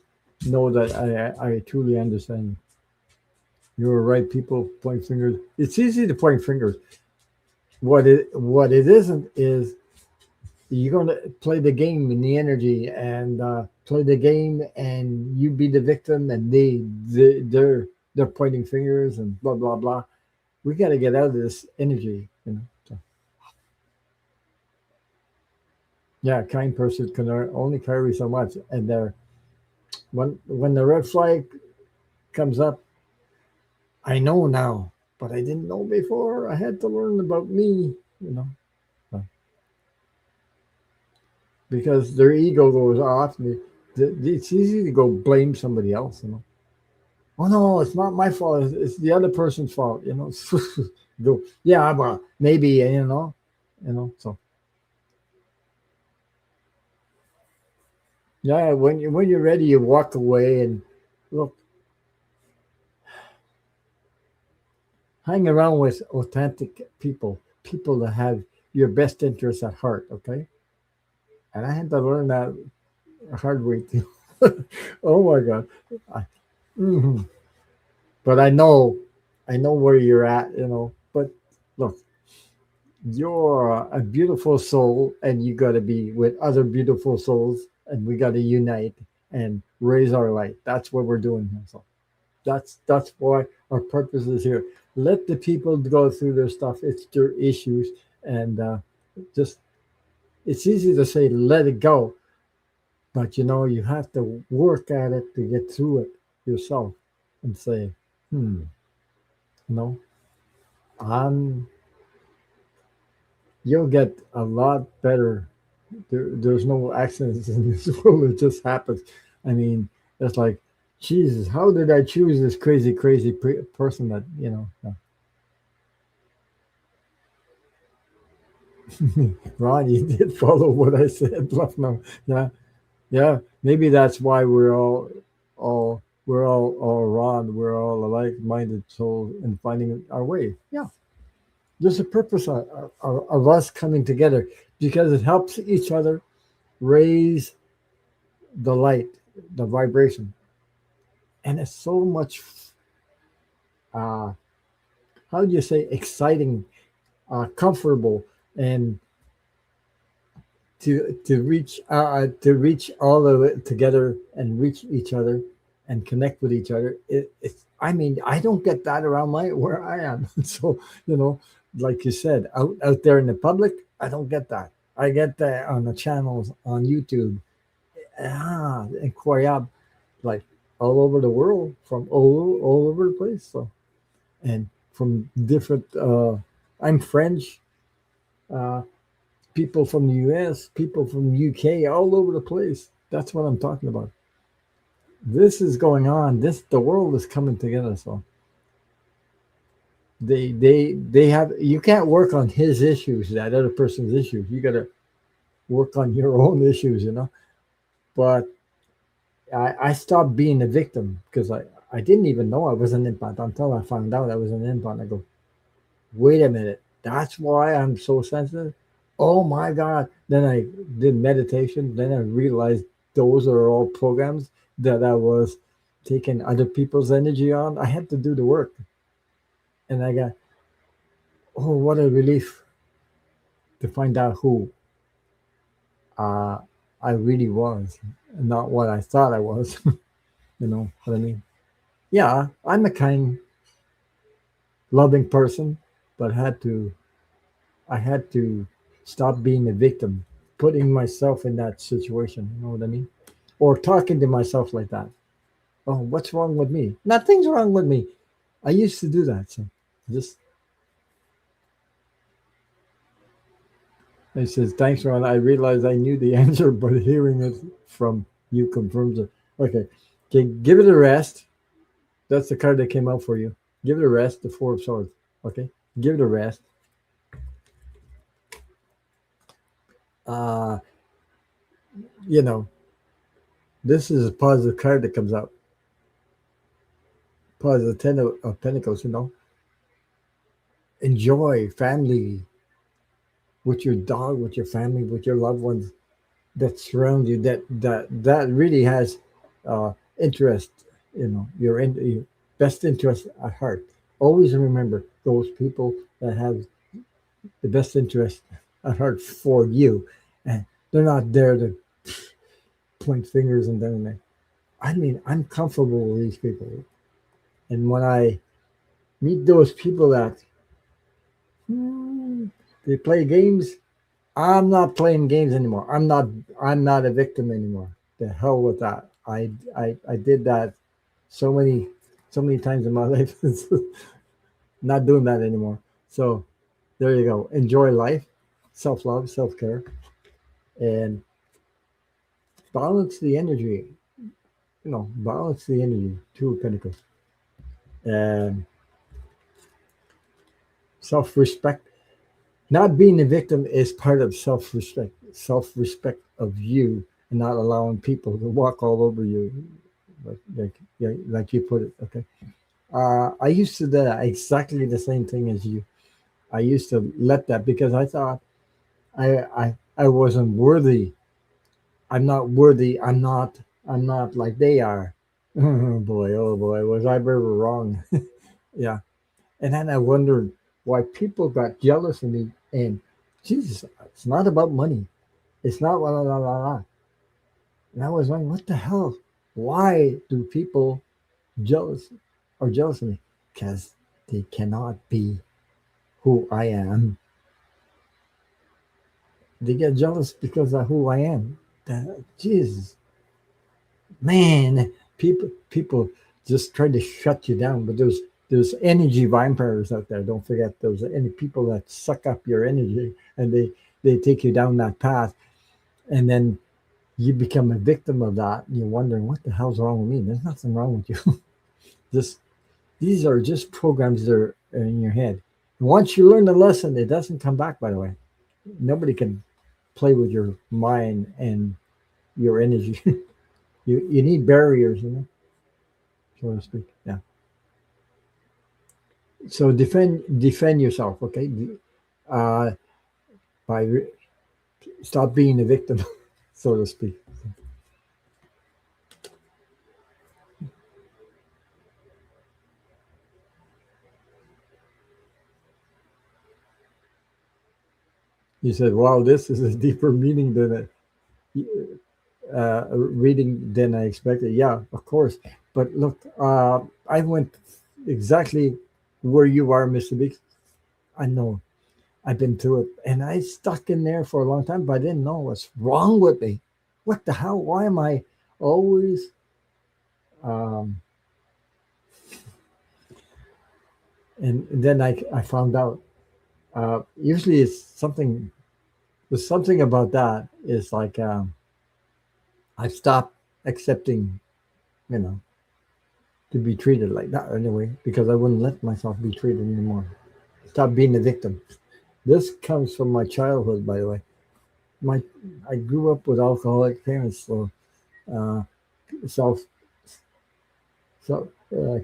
know that I truly understand you. You're right. People point fingers. It's easy to point fingers. What it isn't is you're going to play the game in the energy and play the game, and you be the victim, and they're pointing fingers and blah blah blah. We got to get out of this energy. So, yeah, a kind person can only carry so much, and when the red flag comes up, I know now, but I didn't know before. I had to learn about me. You know. So, because their ego goes off. It's easy to go blame somebody else. Oh no, it's not my fault. It's the other person's fault. Go, yeah, but maybe So yeah, when you're ready, you walk away and look, hang around with authentic people, people that have your best interests at heart. Okay, and I had to learn that hard way too. Oh my god. I, mhm. But I know where you're at. But look, you're a beautiful soul, and you got to be with other beautiful souls, and we got to unite and raise our light. That's what we're doing here. So that's why our purpose is here. Let the people go through their stuff. It's their issues, and just it's easy to say let it go, but you have to work at it to get through it yourself, and say, you know, I'm you'll get a lot better. There's no accidents in this world. It just happens. I mean, it's like, Jesus, how did I choose this crazy, crazy person that, Ron, you did follow what I said. Bluff no. Yeah. Yeah. Maybe that's why we're all Ron. We're all a like-minded soul and finding our way. Yeah. There's a purpose of us coming together because it helps each other raise the light, the vibration, and it's so much. Uh, how do you say exciting, comfortable, and to reach all of it together and reach each other and connect with each other. It's I mean, I don't get that around my where I am. So like you said, out there in the public, I don't get that. I get that on the channels on YouTube, and Koreab, like all over the world, from all over the place. So, and from different. I'm French. Uh, People from the US, people from UK, all over the place. That's what I'm talking about. This is going on. The world is coming together. So they have. You can't work on his issues, that other person's issues. You got to work on your own issues. But I stopped being a victim because I didn't even know I was an implant until I found out I was an implant. I go, wait a minute, that's why I'm so sensitive. Oh my God. Then I did meditation. Then I realized those are all programs that I was taking other people's energy on. I had to do the work. And I got, oh, what a relief to find out who uh, I really was, not what I thought I was. You know what I mean? Yeah, I'm a kind, loving person, but I had to stop being a victim, putting myself in that situation. You know what I mean? Or talking to myself like that. Oh, what's wrong with me? Nothing's wrong with me. I used to do that. So just he says, thanks, Ron. I realized I knew the answer, but hearing it from you confirms it. Okay. Okay, give it a rest. That's the card that came out for you. Give it a rest, the Four of Swords. Okay? Give it a rest. Uh, you know, this is a positive card that comes out. Positive Ten of Pentacles, you know. Enjoy family with your dog, with your family, with your loved ones that surround you. That really has interest, you know, your best interest at heart. Always remember those people that have the best interest at heart for you, and they're not there to point fingers and then. I mean, I'm comfortable with these people, and when I meet those people that they play games, I'm not playing games anymore. I'm not a victim anymore. The hell with that. I did that so many so many times in my life. Not doing that anymore. So there you go. Enjoy life, self love, self care, and balance the energy. You know, balance the energy. Two of Pentacles and self respect. Not being a victim is part of self respect. Self respect of you, and not allowing people to walk all over you, like you put it. Okay. I used to do that exactly the same thing as you. I used to let that because I thought I wasn't worthy. I'm not worthy. I'm not like they are. Oh boy, was I ever wrong? Yeah. And then I wondered why people got jealous of me. And Jesus, it's not about money. It's not la la la la la. And I was like, what the hell? Why do people jealous jealous of me? Because they cannot be who I am. They get jealous because of who I am. Jesus, man, people just try to shut you down. But there's energy vampires out there. Don't forget, there's any people that suck up your energy and they take you down that path, and then you become a victim of that. And you're wondering what the hell's wrong with me. There's nothing wrong with you. Just these are just programs that are in your head. Once you learn the lesson, it doesn't come back. By the way, nobody can play with your mind and your energy. You need barriers, you know, so to speak. Yeah. So defend yourself, okay? Uh, by stop being a victim, so to speak. You said, "Wow, this is a deeper meaning than reading than I expected." Yeah, of course. But look, I went exactly where you are, Mr. Big. I know I've been through it, and I stuck in there for a long time, but I didn't know what's wrong with me. What the hell? Why am I always? Um, and then I found out. Usually, it's something. There's something about that. Is like I stopped accepting, you know, to be treated like that anyway, because I wouldn't let myself be treated anymore. Stop being a victim. This comes from my childhood, by the way. My I grew up with alcoholic parents, so uh, self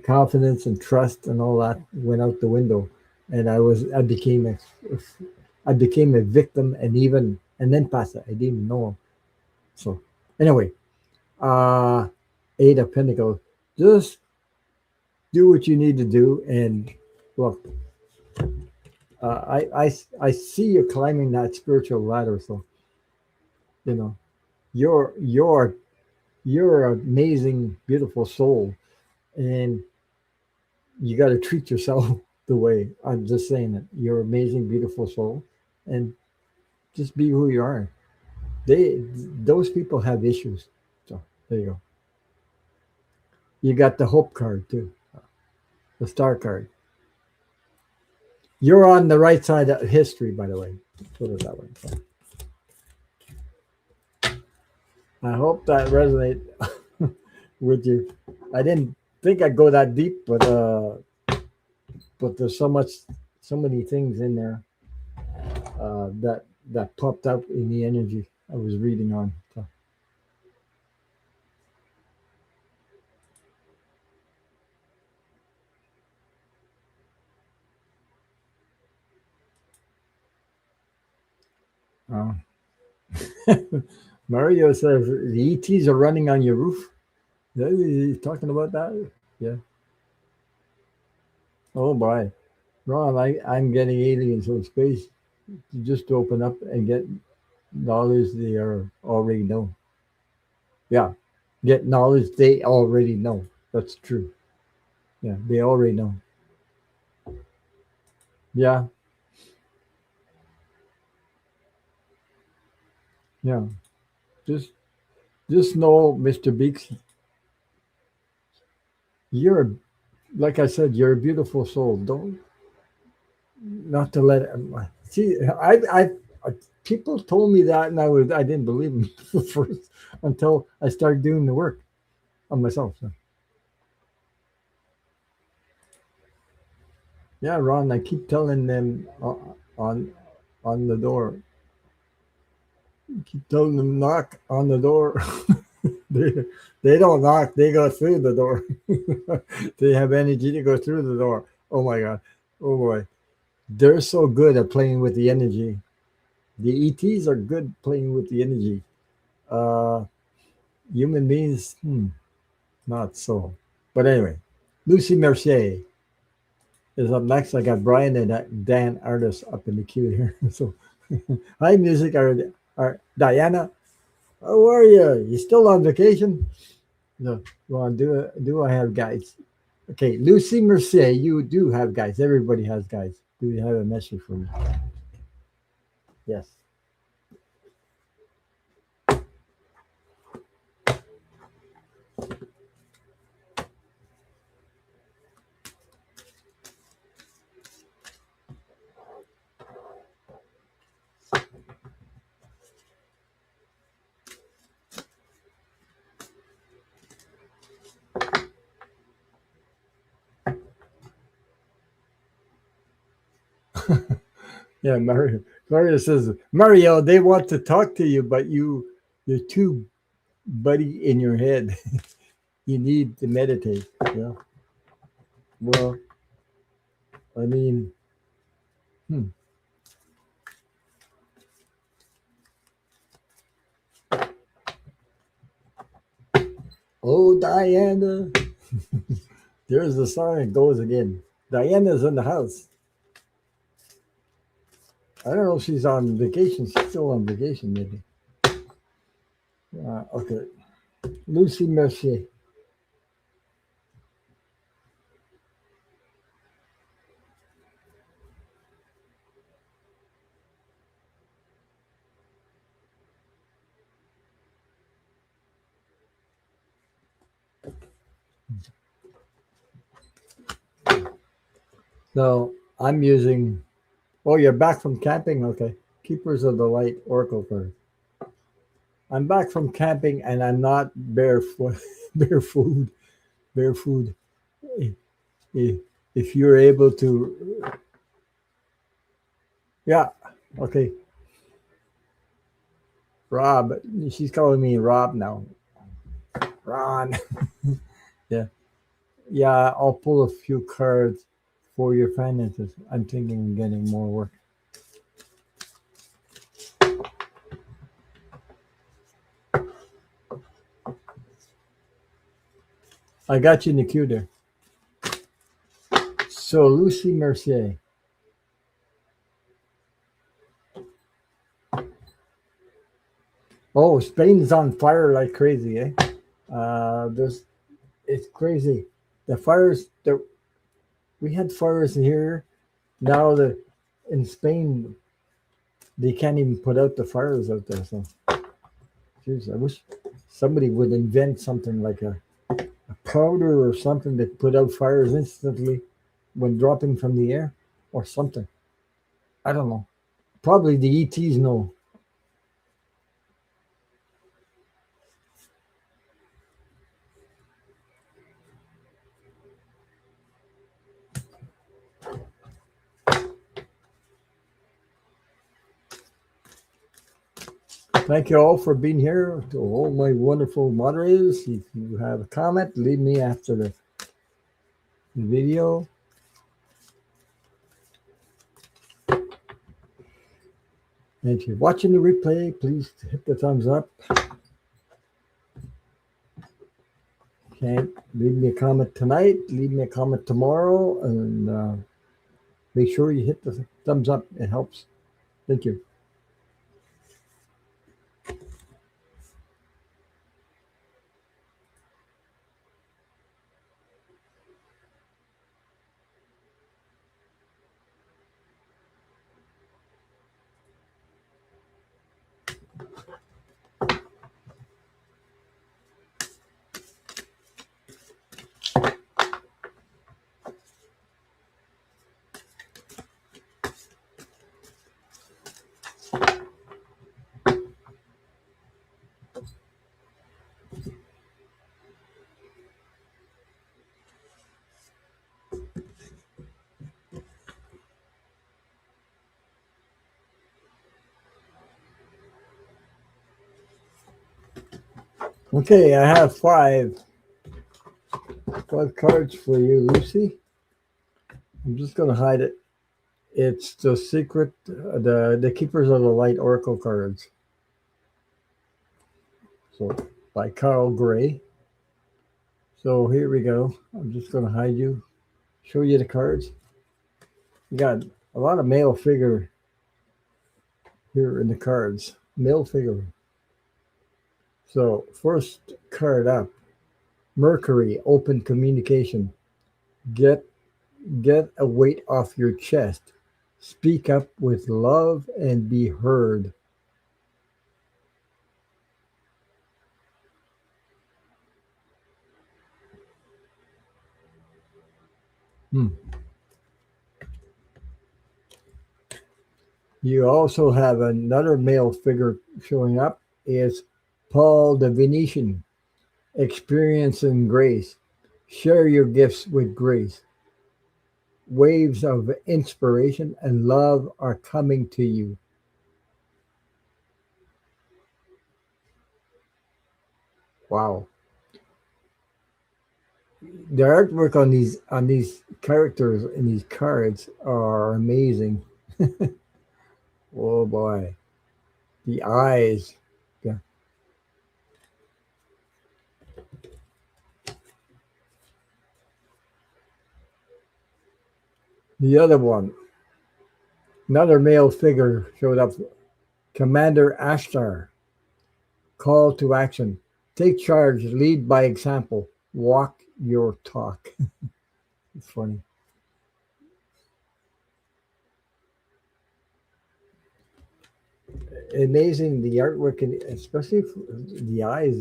confidence and trust and all that went out the window, and I became a victim, and then passed it. I didn't even know. So anyway, uh, Eight of Pentacles. Just do what you need to do, and look, I see you climbing that spiritual ladder. So you know you're you're you're an amazing, beautiful soul, and you got to treat yourself the way I'm just saying it. You're an amazing, beautiful soul, and just be who you are. those people have issues. So there you go. You got the hope card too, the star card. You're on the right side of history, by the way. Put it that way. So I hope that resonates with you. I didn't think I'd go that deep, but there's so many things in there that popped up in the energy I was reading on. So, uh, Mario says the ETs are running on your roof. Yeah, he's talking about that. Yeah. Oh boy, Ron, I'm getting aliens from space just to open up and get knowledge they are already know. Yeah, get knowledge they already know. That's true. Yeah, they already know. Yeah, yeah. Just just know, Mr. Beeks, you're like I said, you're a beautiful soul. Don't not to let see. I people told me that, and I didn't believe them first until I started doing the work on myself. So, yeah, Ron, I keep telling them on on the door. Keep telling them knock on the door. they, they don't knock, they go through the door. They have energy to go through the door. Oh my god. Oh boy. They're so good at playing with the energy. The ETs are good playing with the energy. Uh Human beings, not so. But anyway, Lucy Mercier is up next. I got Brian and Dan Artis up in the queue here. So hi music are Diana. How are you? You still on vacation? No, well, do I have guys? Okay, Lucy Mercier, you do have guys. Everybody has guys. Do you have a message for me? Yes. Yeah, Mario says, Mario, they want to talk to you, but you're too buddy in your head. You need to meditate. Yeah. Well, I mean, hmm. Oh, Diana. There's the song. It goes again. Diana's in the house. I don't know if she's on vacation. She's still on vacation, maybe. Okay. Lucy Mercier. So I'm using. Oh, you're back from camping? Okay. Keepers of the Light Oracle card. I'm back from camping and I'm not barefoot, barefoot, barefoot. If if you're able to, yeah, okay. Rob, she's calling me Rob now. Ron, yeah, yeah. I'll pull a few cards for your finances. I'm thinking of getting more work. I got you in the queue there. So Lucy Mercier. Oh, Spain's on fire like crazy, eh? There's it's crazy. The fires that we had fires here. Now the in Spain they can't even put out the fires out there. So Jeez, I wish somebody would invent something like a powder or something that put out fires instantly when dropping from the air or something. I don't know. Probably the ETs know. Thank you all for being here. To all my wonderful moderators, if you have a comment, leave me after the video. And if you're watching the replay, please hit the thumbs up. Okay, leave me a comment tonight, leave me a comment tomorrow, and make sure you hit the thumbs up. It helps. Thank you. Okay, I have five cards for you, Lucy. I'm just going to hide it. It's the secret, the Keepers of the Light Oracle cards. So by Carl Gray. So here we go. I'm just going to hide you, show you the cards. You got a lot of male figure here in the cards. Male figure. So first card up, Mercury, open communication. Get a weight off your chest. Speak up with love and be heard. You also have another male figure showing up. Is Paul the Venetian. Experience and grace. Share your gifts with grace. Waves of inspiration and love are coming to you. Wow. The artwork on these characters in these cards are amazing. Oh boy. The eyes. Yeah. The other one. Another male figure showed up. Commander Ashtar. Call to action. Take charge, lead by example, walk your talk. It's funny. Amazing the artwork, especially the eyes.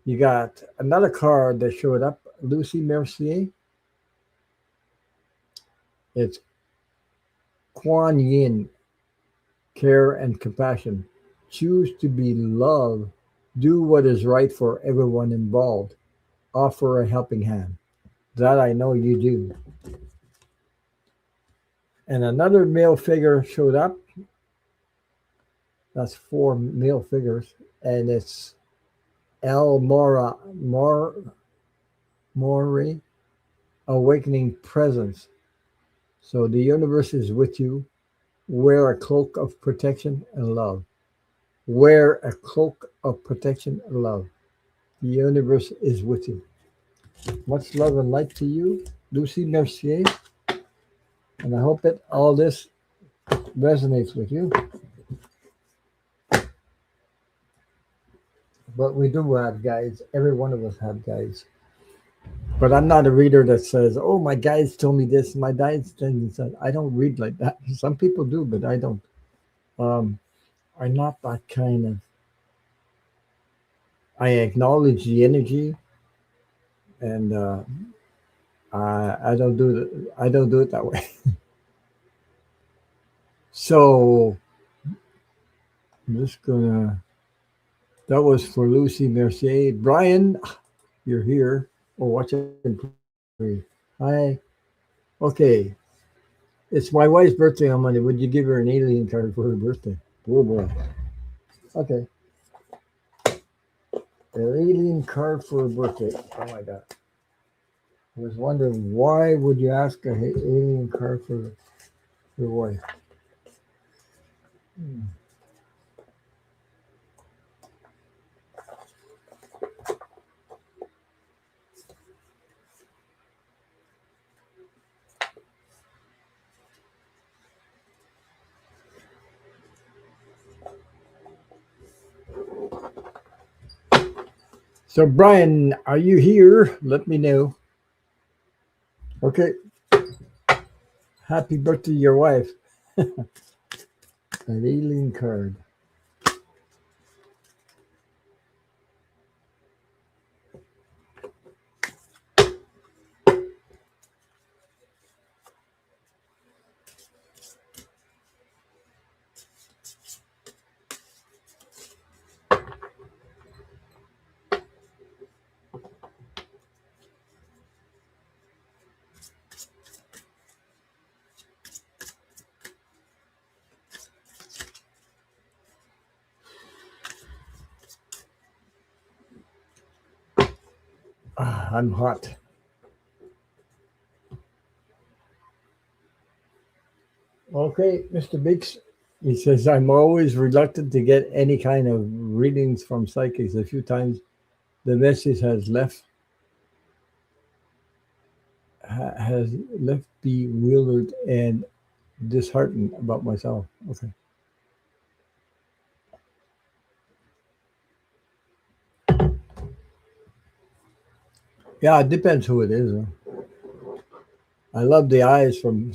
You got another card that showed up, Lucy Mercier. It's Kuan Yin, care and compassion. Choose to be love. Do what is right for everyone involved. Offer a helping hand. That I know you do. And another male figure showed up. That's four male figures. And it's El Mori, awakening presence. So the universe is with you. Wear a cloak of protection and love. Wear a cloak of protection and love. The universe is with you. Much love and light to you, Lucy Mercier. And I hope that all this resonates with you. But we do have guides. Every one of us have guides. But I'm not a reader that says, oh, my guides told me this, my guides told me that. I don't read like that. Some people do, but I don't. I'm not that kind of I acknowledge the energy, and I don't do it that way. So I'm just gonna. That was for Lucy Mercier. Brian, you're here. Oh, watch it. Hi. Okay. It's my wife's birthday on Monday. Would you give her an alien card for her birthday? Oh boy. Okay. An alien card for her birthday. Oh my god. I was wondering why would you ask a alien card for your wife? Hmm. So Brian, are you here? Let me know. Okay. Happy birthday to your wife. An alien card. Ah, I'm hot. Okay, Mr. Biggs. He says, I'm always reluctant to get any kind of readings from psychics. A few times the message has left bewildered and disheartened about myself. Okay. Yeah, it depends who it is. I love the eyes from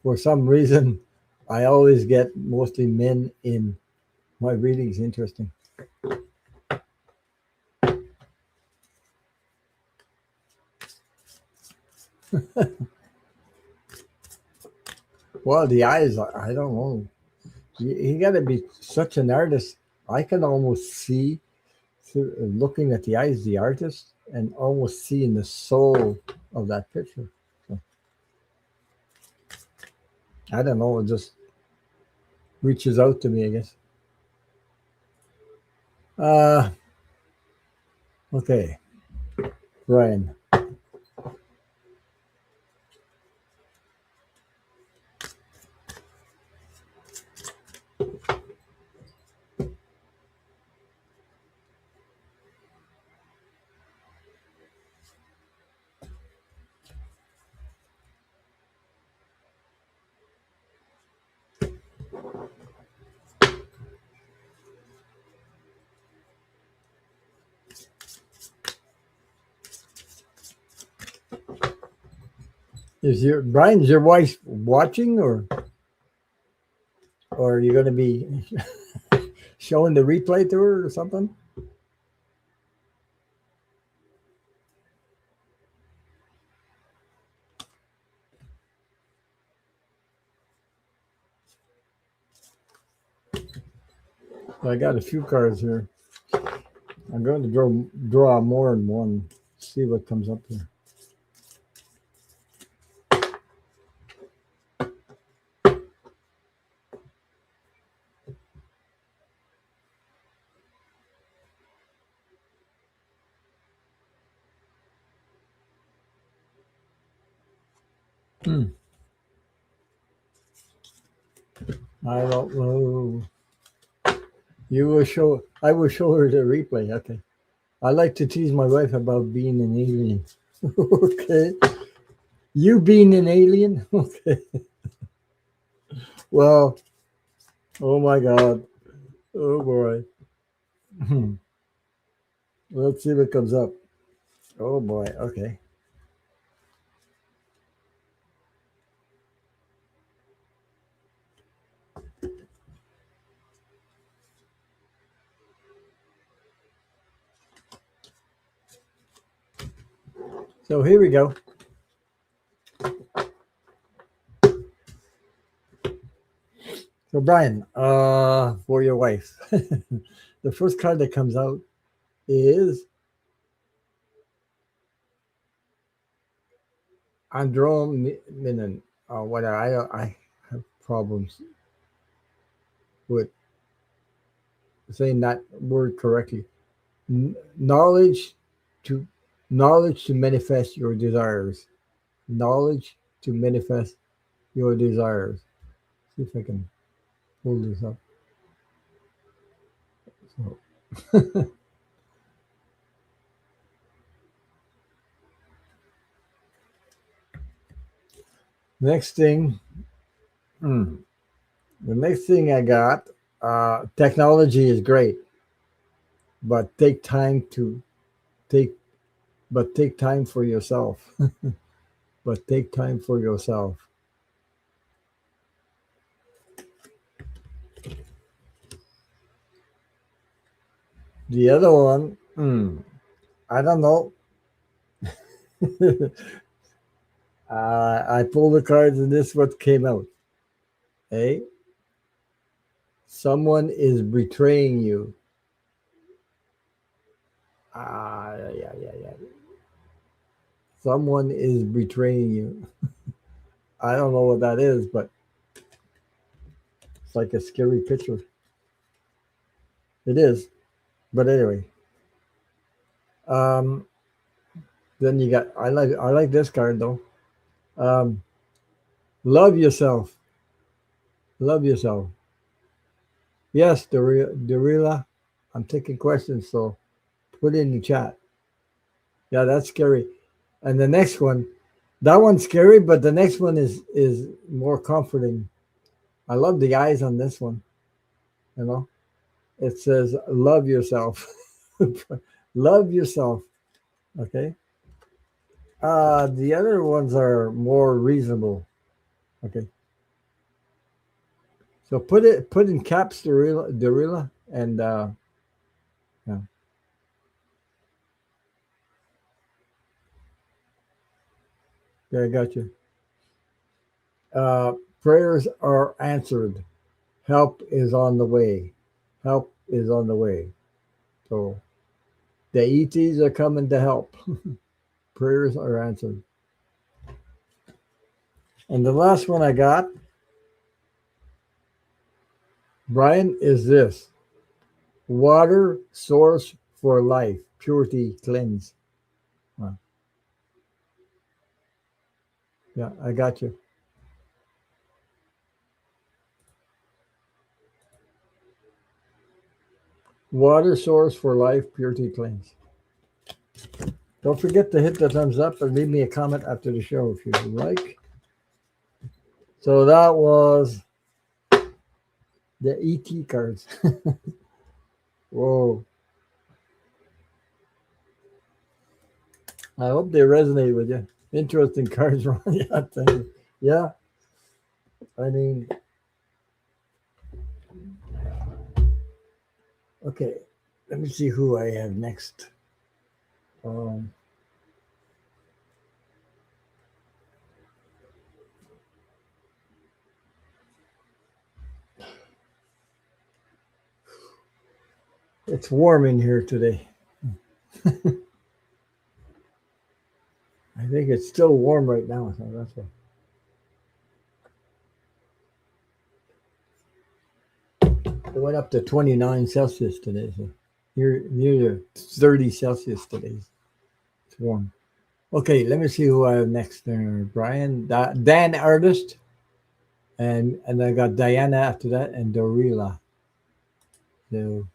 for some reason. I always get mostly men in my readings. Interesting. Well, the eyes, I don't know. You got to be such an artist. I can almost see through looking at the eyes of the artist and almost seeing the soul of that picture. So, I don't know. It just reaches out to me, I guess. Uh, okay, Ryan. Is your Brian's your wife watching, or are you going to be showing the replay to her or something? I got a few cards here. I'm going to draw more than one. See what comes up here. Hmm. I don't know. You will show. I will show her the replay. Okay. I like to tease my wife about being an alien. Okay. You being an alien? Okay. Well, oh my God. Oh boy. Let's see what comes up. Oh boy. Okay. So here we go. So Brian, for your wife, the first card that comes out is Androminen. What I have problems with saying that word correctly. Knowledge to knowledge to manifest your desires. Knowledge to manifest your desires. See if I can pull this up. So next thing, the next thing I got, technology is great, but take, take time for yourself. But take time for yourself. The other one, I don't know. I pulled the cards and this is what came out. Hey, someone is betraying you. Yeah. Someone is betraying you. I don't know what that is, but it's like a scary picture. It is. But anyway. Then you got I like this card though. Um, love yourself. Love yourself. Yes, Darila. I'm taking questions, so put it in the chat. Yeah, that's scary. And the next one, that one's scary, but the next one is more comforting. I love the eyes on this one. You know, it says love yourself. Love yourself. Okay. The other ones are more reasonable. Okay. So put in caps Darila, and yeah. Yeah, I got you. Prayers are answered. Help is on the way. Help is on the way. So the ETs are coming to help. Prayers are answered. And the last one I got, Brian, is this: water source for life, purity cleanse. Yeah, I got you. Water source for life, purity cleanse. Don't forget to hit the thumbs up and leave me a comment after the show if you like. So that was the ET cards. Whoa. I hope they resonate with you. Interesting cards, Ron. Yeah, thank you. Yeah. I mean, okay. Let me see who I have next. It's warm in here today. I think it's still warm right now, so that's why. It went up to 29 Celsius today, so near 30 Celsius today. It's warm. Okay, let me see who I have next there. Brian, Dan Artist, and I got Diana after that, and Dorila. So,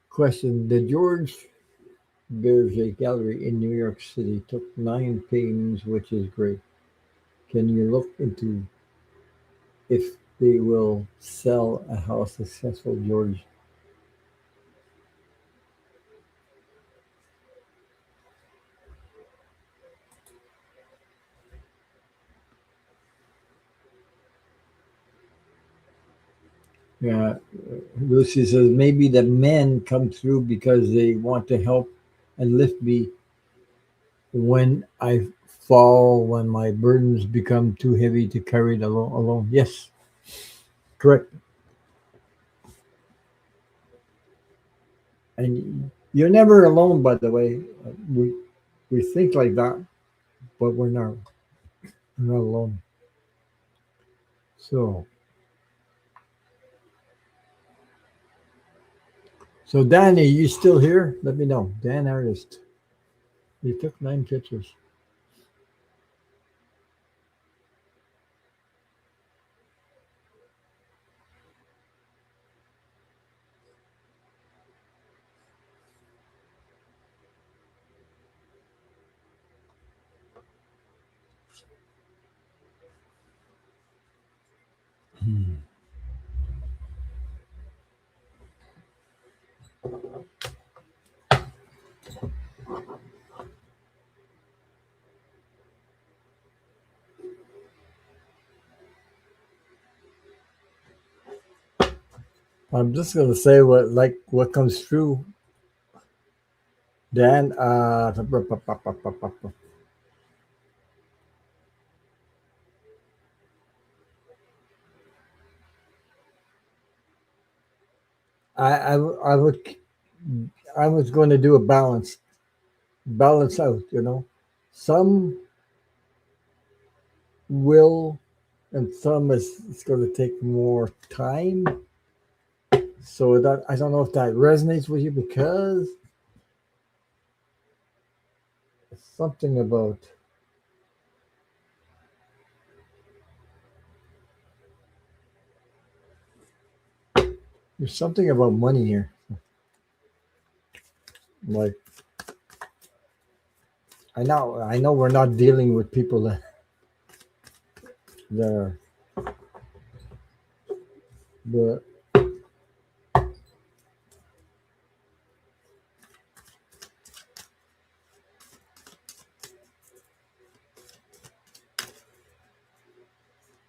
question: the George Berger Gallery in New York City took 9 paintings, which is great. Can you look into if they will sell how successful George? Yeah, Lucy says maybe the men come through because they want to help and lift me when I fall, when my burdens become too heavy to carry it alone. Yes, correct. And you're never alone, by the way. We think like that, but we're not. We're not alone. So, so Danny, you still here? Let me know. Dan Artist. You took 9 pictures. Hmm. I'm just gonna say what comes through, Dan. I would I was going to do a balance out. Some will, and some is it's going to take more time. So that I don't know if that resonates with you because it's something about there's something about money here. Like I know we're not dealing with people that are, but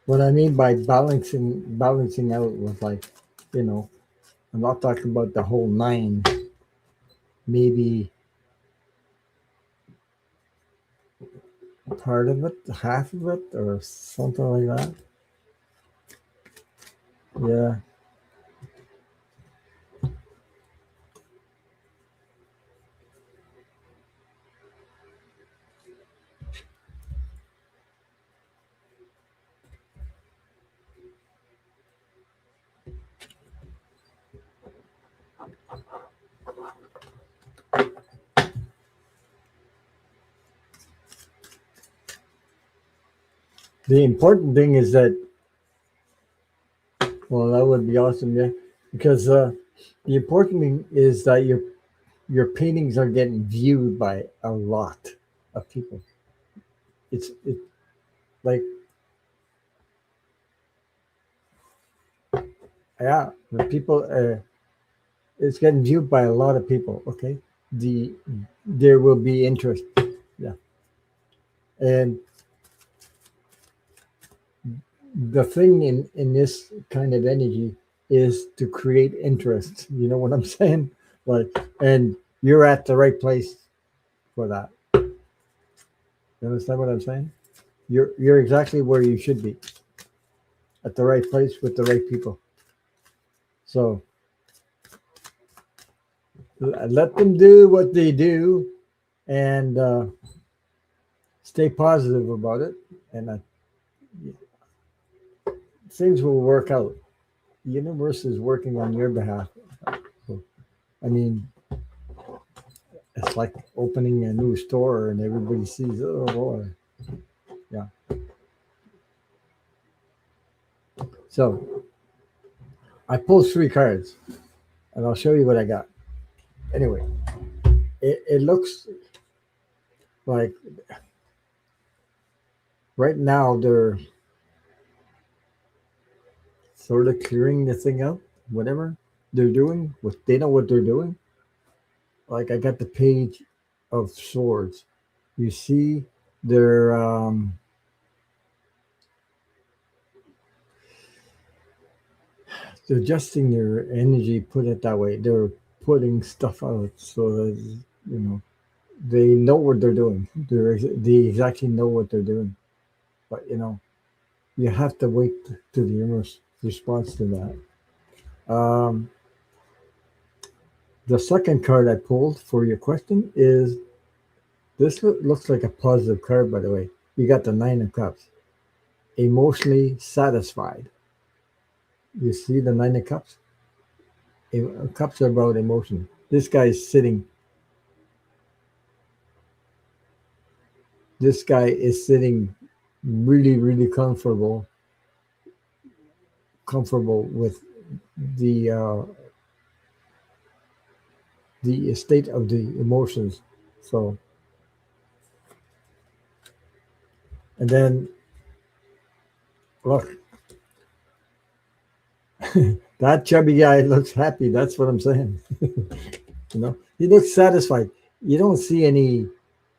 what I mean by balancing out was like, you know, I'm not talking about the whole nine, maybe part of it, half of it, or something like that. Yeah. The important thing is that, well, that would be awesome, yeah, because the important thing is that your paintings are getting viewed by a lot of people. It's like, yeah, the people, it's getting viewed by a lot of people. Okay, the there will be interest, yeah, and the thing in this kind of energy is to create interest. You know what I'm saying? Like, and you're at the right place for that. You understand what I'm saying? You're exactly where you should be, at the right place with the right people. So let them do what they do, and stay positive about it, and things will work out. The universe is working on your behalf. So, I mean, it's like opening a new store and everybody sees, oh boy, yeah. So I pulled 3 cards, and I'll show you what I got. Anyway, it looks like right now they're sort of clearing the thing up, whatever they're doing, what they know what they're doing. Like I got the Page of Swords. You see, they're they're adjusting their energy. Put it that way. They're putting stuff out so that you know they know what they're doing. They exactly know what they're doing. But you have to wait to the universe response to that. The second card I pulled for your question is this. Looks like a positive card, by the way. You got the Nine of Cups, emotionally satisfied. You see the Nine of Cups. Cups are about emotion. This guy is sitting. This guy is sitting really, really comfortable with the uh, the state of the emotions. So, and then look, that chubby guy looks happy. That's what I'm saying. He looks satisfied. You don't see any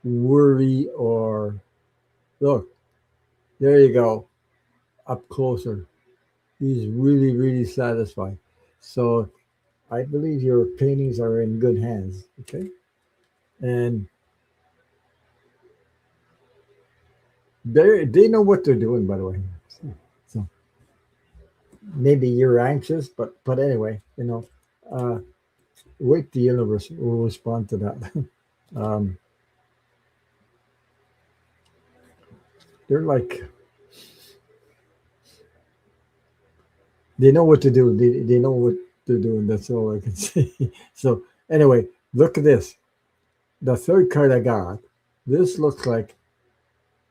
worry or look. There you go, up closer. He's really, really satisfied. So I believe your paintings are in good hands. Okay, and they know what they're doing. By the way, so maybe you're anxious, but anyway, uh, wait. The universe will respond to that. um, they're like they know what to do. They know what they're doing. That's all I can say. So anyway, look at this. The third card I got. This looks like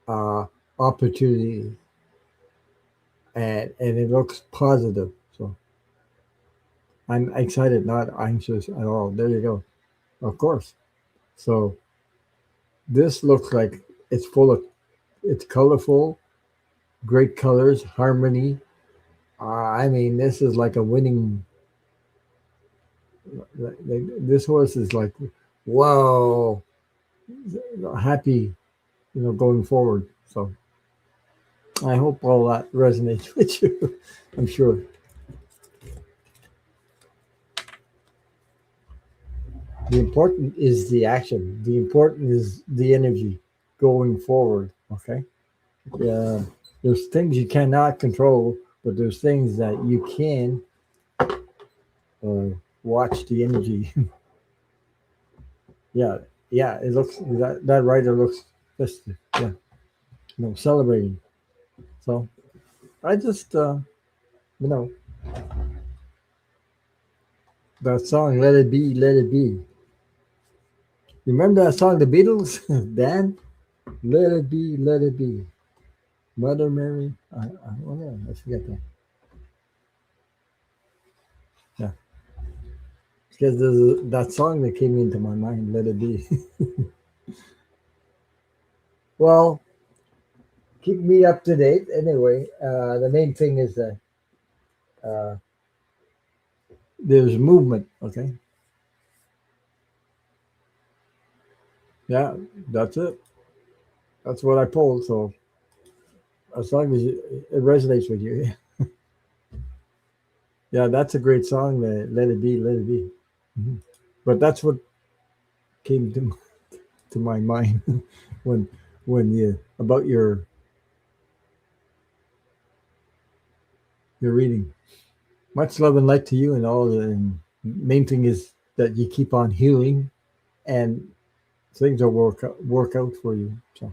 uh, opportunity, and it looks positive. So I'm excited, not anxious at all. There you go. Of course. So this looks like it's full of it's colorful, great colors, harmony. I mean, this is like a winning. This horse is like, whoa, happy, going forward. So I hope all that resonates with you. I'm sure. The important is the action. The important is the energy going forward. Okay. Yeah. There's things you cannot control, but there's things that you can watch the energy. Yeah. Yeah. It looks that writer looks festive. Yeah. Celebrating. So I just, you know, that song, Let It Be, Let It Be. You remember that song, The Beatles? Dan? Let It Be, Let It Be. Mother Mary. Oh, yeah, I forget that. Yeah. Because there's that song that came into my mind, Let It Be. Well, keep me up to date. Anyway, the main thing is that uh, there's movement, okay? Yeah, that's it. That's what I pulled. So as long as it resonates with you, yeah, that's a great song. Let It Be, Let It Be. Mhm. But that's what came to my mind when you about your reading. Much love and light to you, and all. And main thing is that you keep on healing, and things will work out for you. So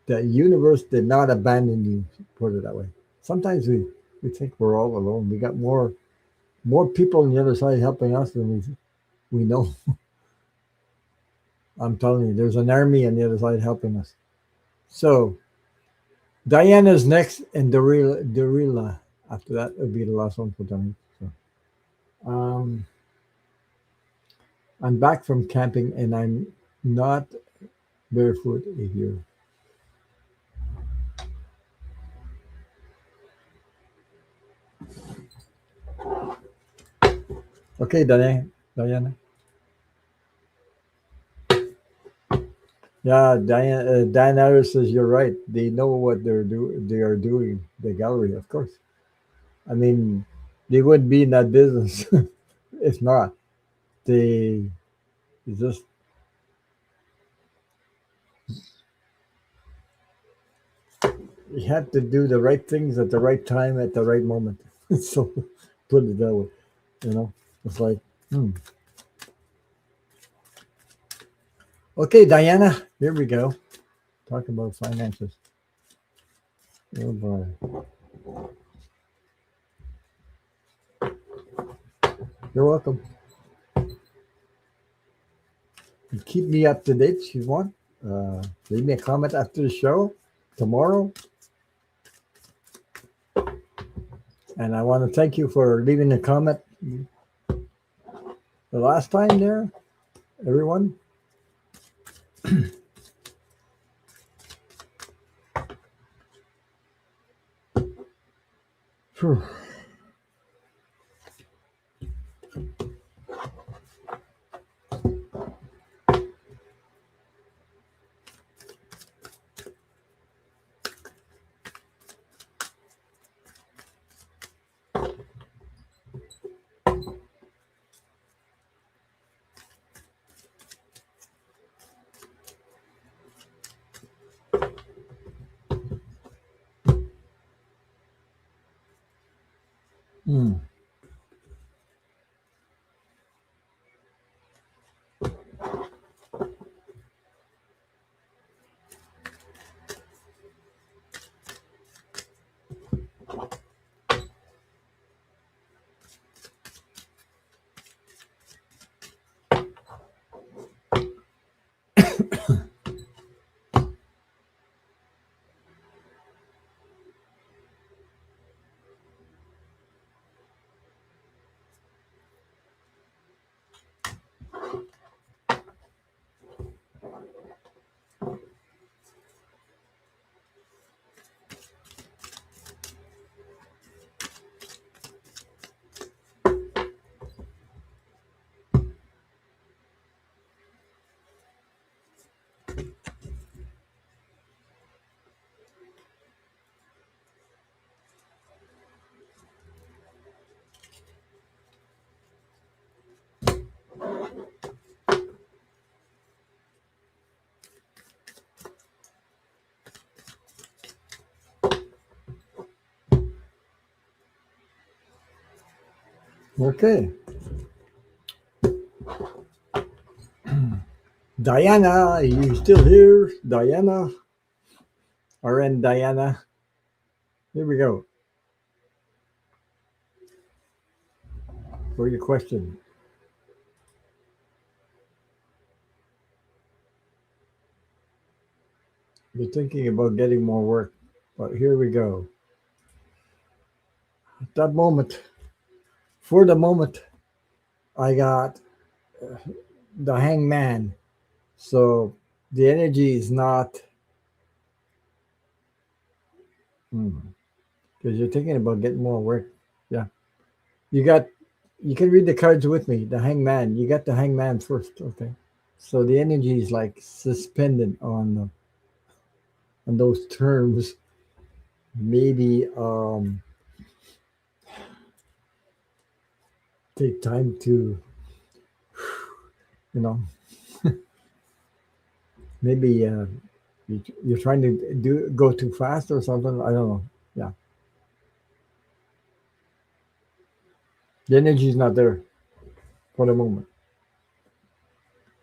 the universe did not abandon you. Put it that way. Sometimes we think we're all alone. We got more people on the other side helping us than we know. I'm telling you, there's an army on the other side helping us. So Diana's next, and Darila after that would be the last one for tonight. So um, I'm back from camping, and I'm not barefoot here. Okay, Diana. Yeah, Diana says you're right. They know what They are doing. The gallery, of course. I mean, they would be in that business if not. They just you have to do the right things at the right time at the right moment. So put it that way. It's like, okay, Diana, here we go. Talking about finances. Oh boy. You're welcome. Keep me up to date if you want. Leave me a comment after the show tomorrow. And I want to thank you for leaving a comment the last time there, everyone. Phew. Hmm. Okay. Diana, are you still here? Diana? RN Diana? Here we go. For your question. You're thinking about getting more work, but here we go. At that moment, for the moment, I got the hangman. So the energy is not, because you're thinking about getting more work. Yeah. You got, you can read the cards with me. The hangman. You got the hangman first. Okay. So the energy is like suspended on those terms. Maybe take time to, you know, maybe you're trying to go too fast or something. I don't know. Yeah, the energy is not there for the moment.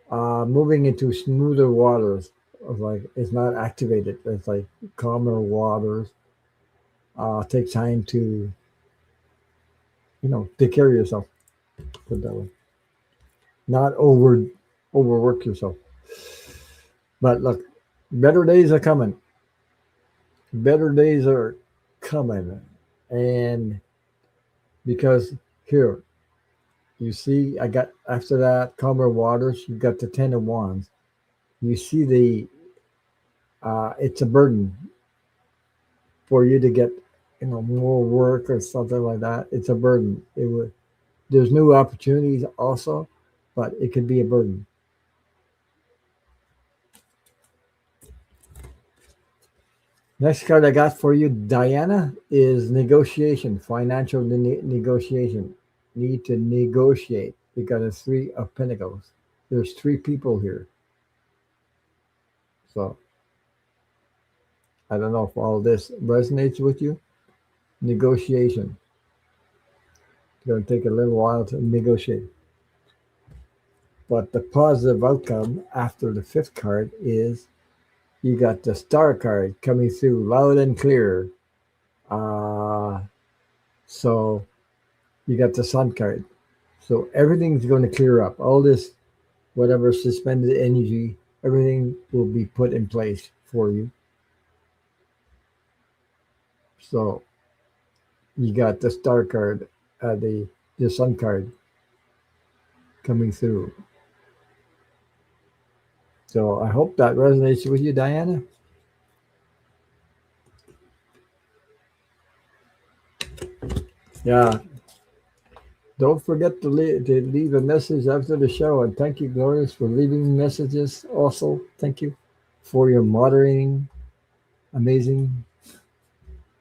Moving into smoother waters, like it's not activated. It's like calmer waters. Take time to take care of yourself. Put it that way. Not overwork yourself. But look, better days are coming. Better days are coming, and because here you see, I got after that calmer waters. You got the 10 of Wands. You see it's a burden for you to get more work or something like that. It's a burden. There's new opportunities also, but it could be a burden. Next card I got for you, Diana, is negotiation, financial negotiation. Need to negotiate because it's 3 of Pentacles. There's 3 people here. So I don't know if all this resonates with you. Negotiation. It's going to take a little while to negotiate. But the positive outcome after the fifth card is you got the star card coming through loud and clear. Uh, so you got the sun card. So everything's going to clear up. All this, whatever suspended energy, everything will be put in place for you. So you got the star card, the sun card coming through. So I hope that resonates with you, Diana. Yeah. Don't forget to leave a message after the show. And thank you, Glorious, for leaving messages. Also, thank you for your moderating. Amazing.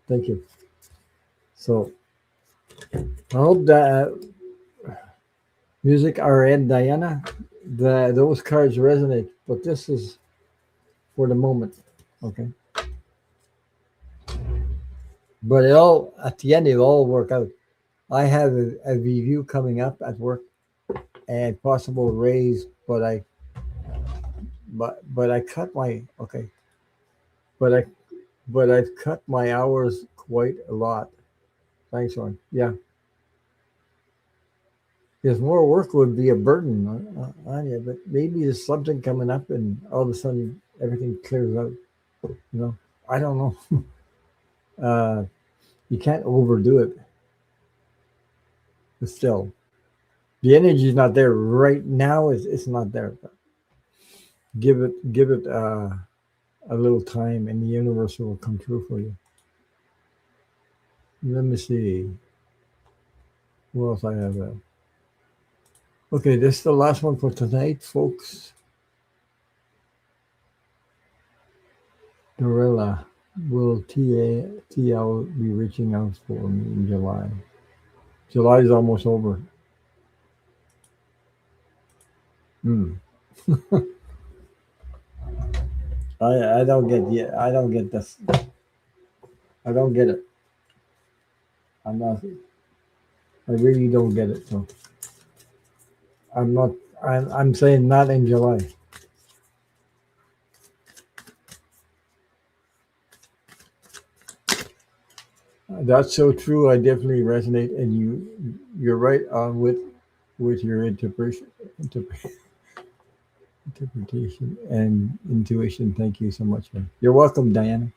Thank you. So I hope that music RN Diana, those cards resonate. But this is for the moment. Okay. But it all at the end it'll all work out. I have a review coming up at work and possible raise, but I cut my okay. But I've cut my hours quite a lot. Thanks, Ron. Yeah. Because more work would be a burden on you, but maybe there's something coming up and all of a sudden everything clears out. You know, I don't know. You can't overdo it. But still, the energy is not there right now. It's not there. But give it a little time, and the universe will come true for you. Let me see. What else I have? Okay, this is the last one for tonight, folks. Dorella, will TL be reaching out for me in July? July is almost over. I don't get I don't get this. I don't get it. I'm not. I really don't get it. So I'm not. I'm saying not in July. That's so true. I definitely resonate, and you're right on with your interpretation and intuition. Thank you so much, man. You're welcome, Diana.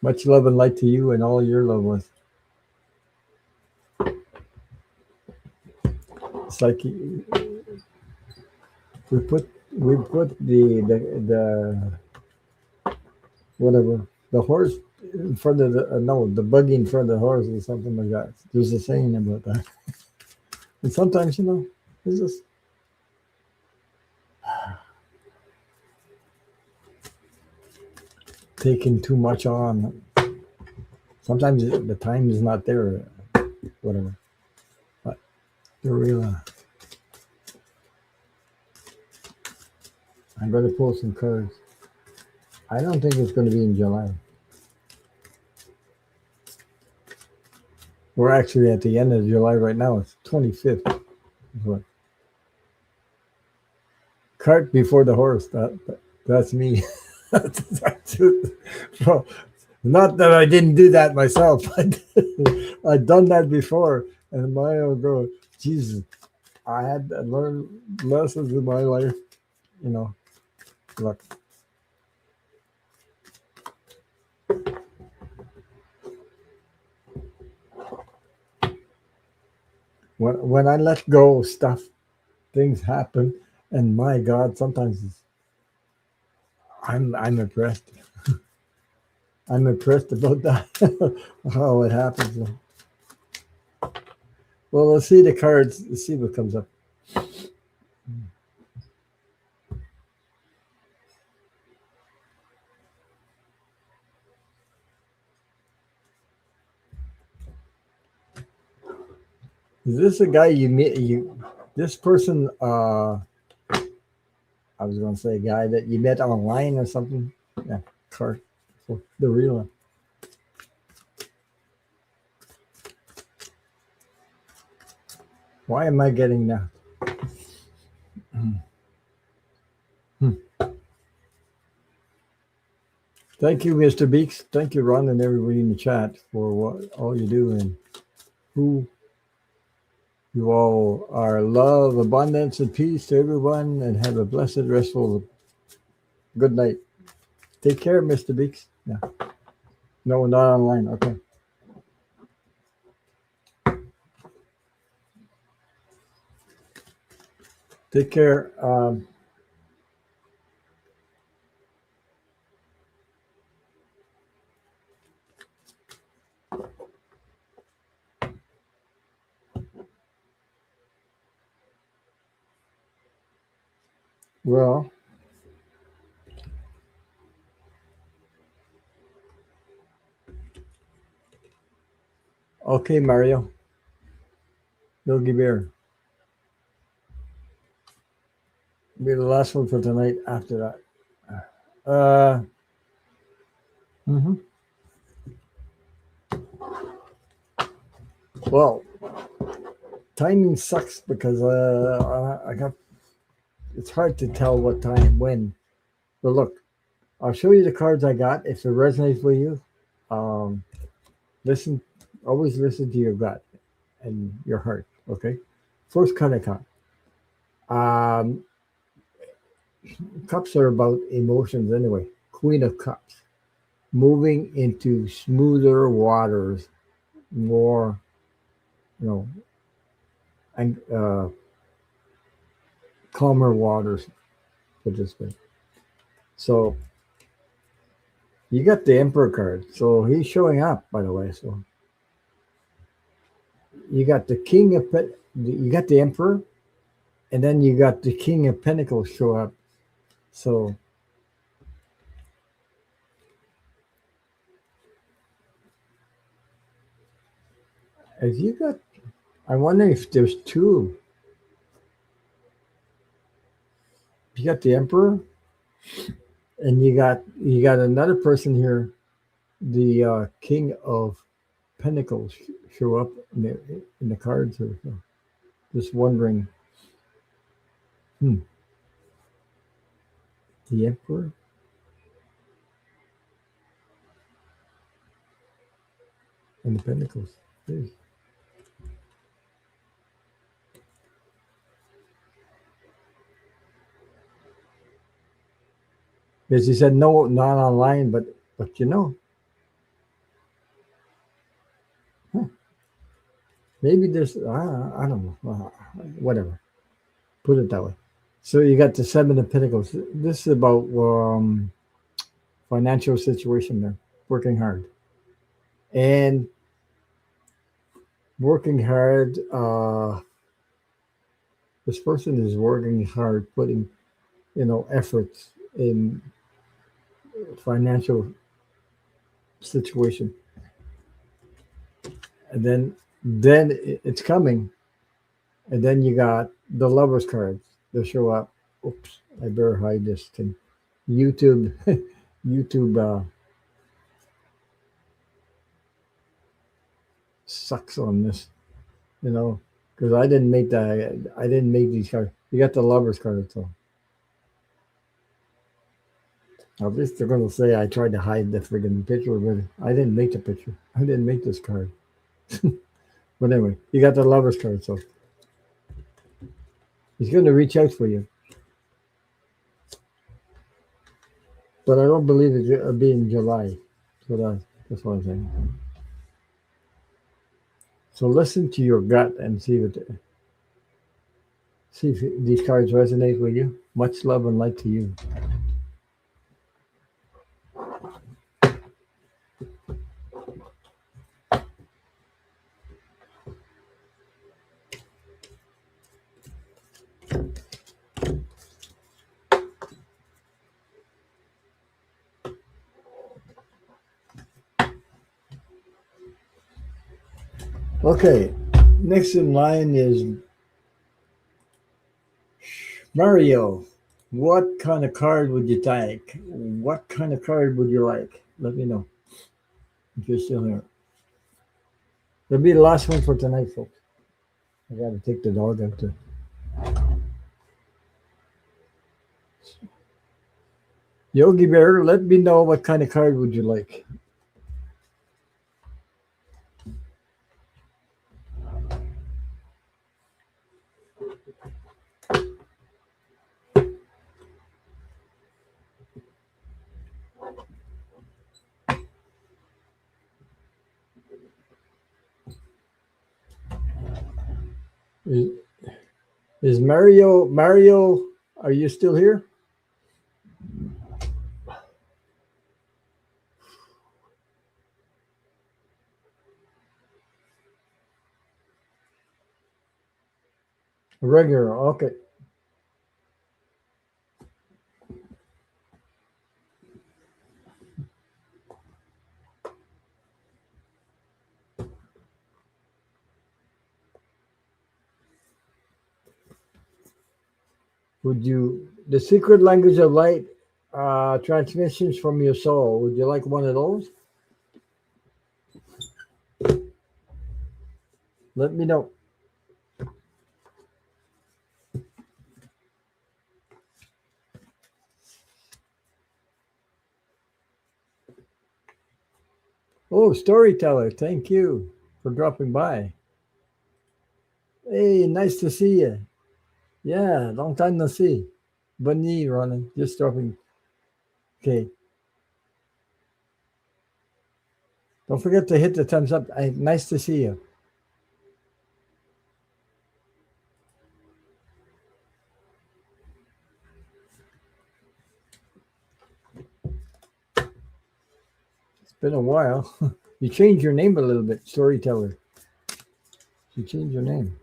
Much love and light to you and all your loved ones. It's like we put the whatever the horse in front of the buggy in front of the horse or something like that. There's a saying about that. And sometimes it's just taking too much on. Sometimes the time is not there, whatever. But the real. I'm going to pull some cards. I don't think it's going to be in July. We're actually at the end of July right now. It's 25th. Cart before the horse. That's me. That's well, not that I didn't do that myself. I'd done that before. And my old girl, Jesus, I had to learn lessons in my life. Look. When I let go of stuff, things happen, and my God, sometimes I'm impressed. I'm impressed about that, how it happens. Well, let's see the cards. Let's see what comes up. Is this a guy you met? This person? I was going to say a guy that you met online or something. Yeah, card. So the real one. Why am I getting that? Thank you, Mr. Beeks. Thank you, Ron, and everybody in the chat for what all you do and who you all are. Love, abundance, and peace to everyone, and have a blessed, restful, good night. Take care, Mr. Beeks. Yeah. No, not online. Okay. Take care. Well, okay, Mario. Yogi Bear. Be the last one for tonight after that. Mhm. Well, timing sucks because I got. It's hard to tell what time when. But look, I'll show you the cards I got. If it resonates with you, um, listen. Always listen to your gut and your heart. Okay. First card I got. Um, Cups are about emotions anyway. Queen of Cups, moving into smoother waters, more, you know, and calmer waters. Put this way. So you got the Emperor card. So he's showing up, by the way. So you got the King of you got the Emperor, and then you got the King of Pentacles show up. So if you got, I wonder if there's two. You got the Emperor, and you got another person here, the King of Pentacles show up in the cards here. So just wondering, the Emperor and the Pentacles. Jeez. Because he said no, not online, but maybe there's I don't know, whatever. Put it that way. So you got the Seven of Pentacles. This is about financial situation there, working hard and working hard. This person is working hard, putting efforts in financial situation, and then it's coming, and then you got the Lovers cards. They'll show up. Oops, I better hide this thing. YouTube, YouTube sucks on this, because I didn't make these cards. You got the Lovers card, so at least they're gonna say I tried to hide the friggin' picture, but I didn't make the picture. I didn't make this card. But anyway, you got the Lovers card, so he's gonna reach out for you. But I don't believe it'll be in July. So that's what I'm saying. So listen to your gut and see if these cards resonate with you. Much love and light to you. Okay, next in line is Mario. What kind of card would you take? What kind of card would you like? Let me know if you're still here. That'll be the last one for tonight, folks. I got to take the dog out to. Yogi Bear, let me know what kind of card would you like. Is, is Mario? Are you still here? Regular. Okay. Would you the secret language of light transmissions from your soul? Would you like one of those? Let me know. Oh, storyteller, thank you for dropping by. Hey, nice to see you. Yeah, long time no see. Bunny, Ronan, just dropping. Okay, don't forget to hit the thumbs up. Nice to see you. It's been a while. You changed your name a little bit, storyteller. You changed your name.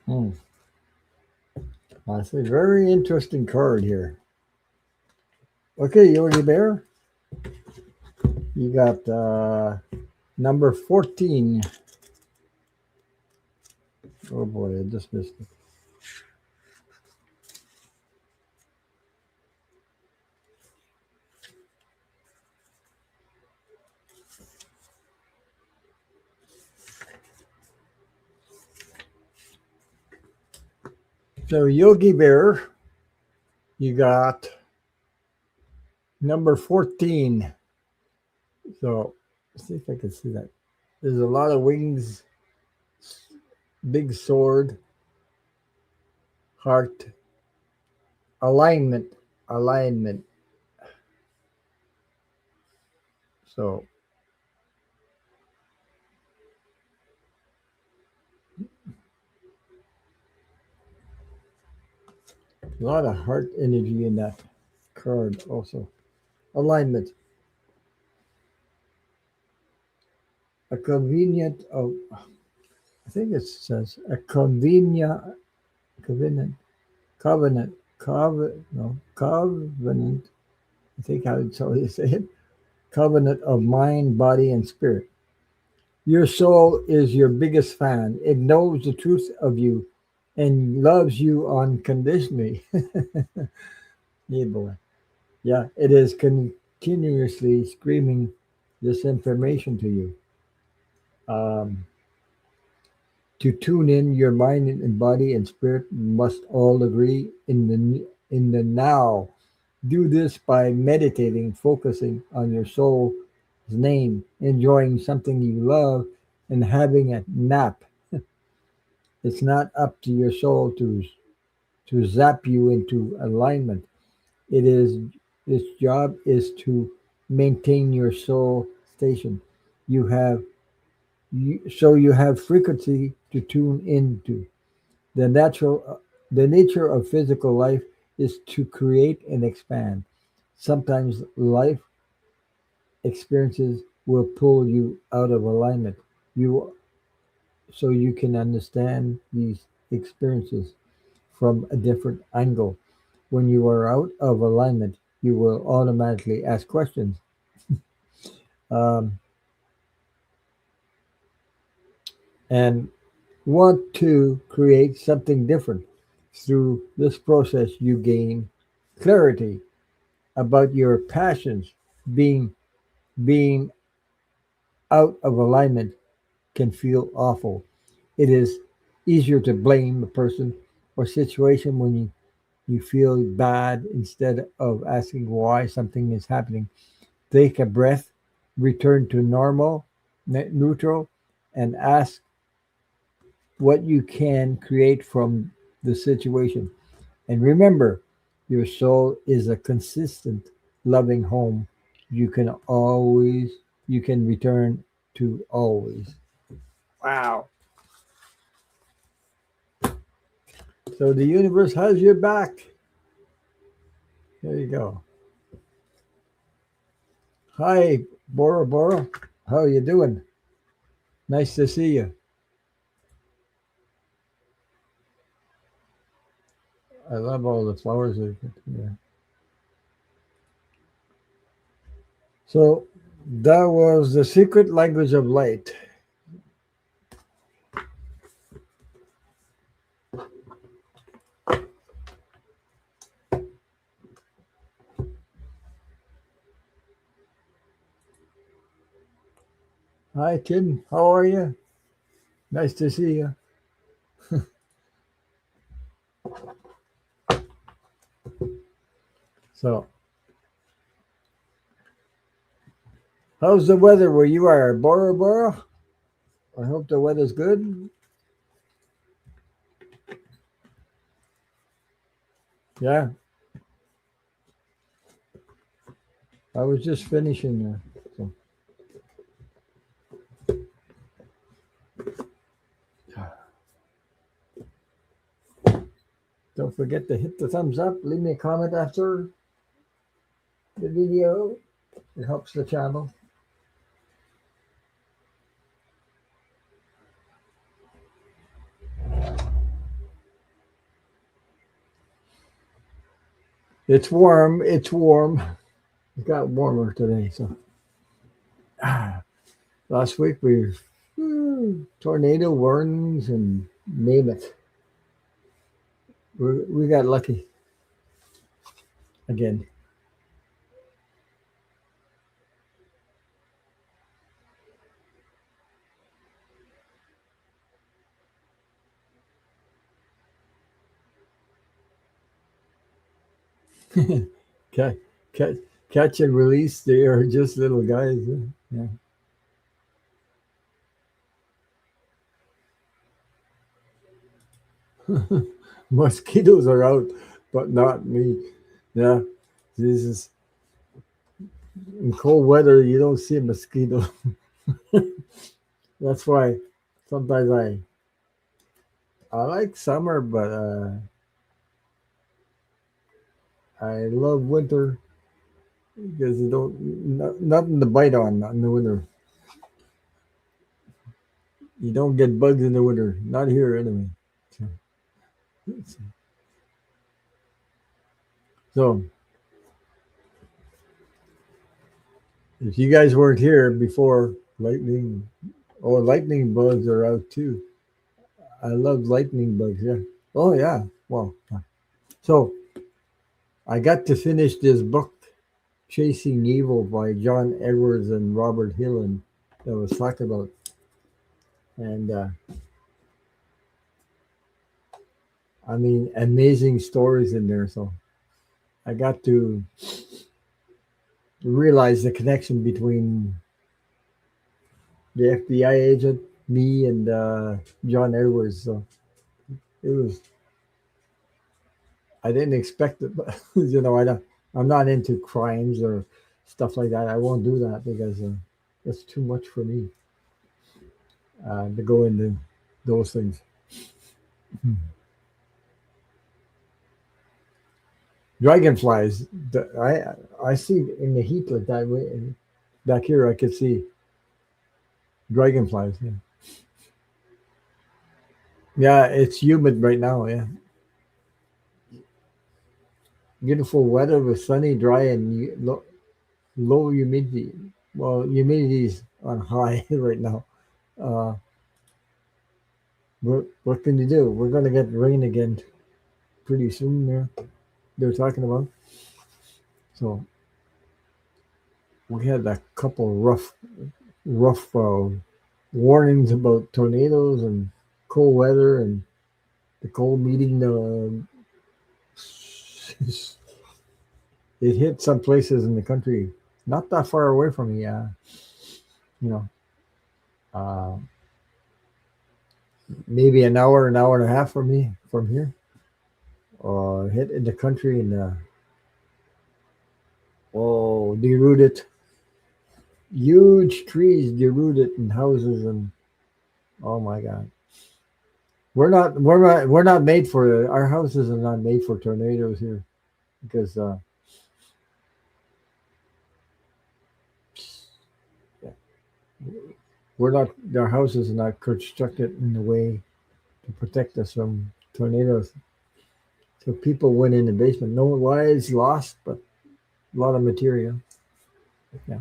Hmm. That's a very interesting card here. Okay, Yogi Bear, you got number 14. Oh boy, I just missed it. So, Yogi Bear, you got number 14. So, let's see if I can see that. There's a lot of wings, big sword, heart, alignment. So, a lot of heart energy in that card also. Alignment. A convenient of I think it says a covenant, covenant. I think how it's how you say it. Covenant of mind, body, and spirit. Your soul is your biggest fan. It knows the truth of you and loves you unconditionally. Yeah, boy. Yeah, it is continuously screaming this information to you. Um, to tune in, your mind and body and spirit must all agree in the now. Do this by meditating, focusing on your soul's name, enjoying something you love, and having a nap. It's not up to your soul to zap you into alignment. It is its job is to maintain your soul station. You have so you have frequency to tune into. The natural the nature of physical life is to create and expand. Sometimes life experiences will pull you out of alignment. You so you can understand these experiences from a different angle. When you are out of alignment, you will automatically ask questions. Um, and want to create something different. Through this process, you gain clarity about your passions. Being out of alignment can feel awful. It is easier to blame a person or situation when you feel bad instead of asking why something is happening. Take a breath, return to normal, neutral, and ask what you can create from the situation. And remember, your soul is a consistent, loving home. You can always, you can return to always. Wow. So the universe has your back. There you go. Hi, Bora Bora. How you doing? Nice to see you. I love all the flowers. Yeah. So that was the secret language of light. Hi, Tim. How are you? Nice to see you. So, how's the weather where you are, Bora Bora? I hope the weather's good. Yeah, I was just finishing. So. Don't forget to hit the thumbs up. Leave me a comment after the video. It helps the channel. It's warm. It's warm. It got warmer today. So last week we tornado warnings and name it. We got lucky again. catch, catch, catch and release. They are just little guys. Yeah. Mosquitoes are out, but not me. Yeah, this is in cold weather. You don't see a mosquito. That's why sometimes I like summer, but I love winter because you don't nothing to bite on in the winter. You don't get bugs in the winter. Not here anyway. So, so if you guys weren't here before, lightning bugs are out too. I love lightning bugs. Yeah. Oh yeah. Well, so I got to finish this book, Chasing Evil by John Edwards and Robert Hillen, that was talked about, and I mean, amazing stories in there. So I got to realize the connection between the FBI agent, me, and John Edwards. So it was. I didn't expect it, but I don't. I'm not into crimes or stuff like that. I won't do that because that's too much for me to go into those things. Dragonflies. I see in the heat like that way back here. I could see dragonflies. Yeah. Yeah, it's humid right now. Yeah, beautiful weather with sunny, dry, and low humidity. Well, humidity is on high right now. Uh, what can you do? We're gonna get rain again pretty soon. There, they're talking about. So we had a couple rough warnings about tornadoes and cold weather and the cold meeting. It hit some places in the country, not that far away from me. You know, uh, maybe an hour and a half from me from here. Hit in the country and derooted huge trees, derooted in houses, and oh my god, we're not made for our houses are not made for tornadoes here because we're not our houses are not constructed in a way to protect us from tornadoes. So people went in the basement. No lives lost, but a lot of material. Yeah.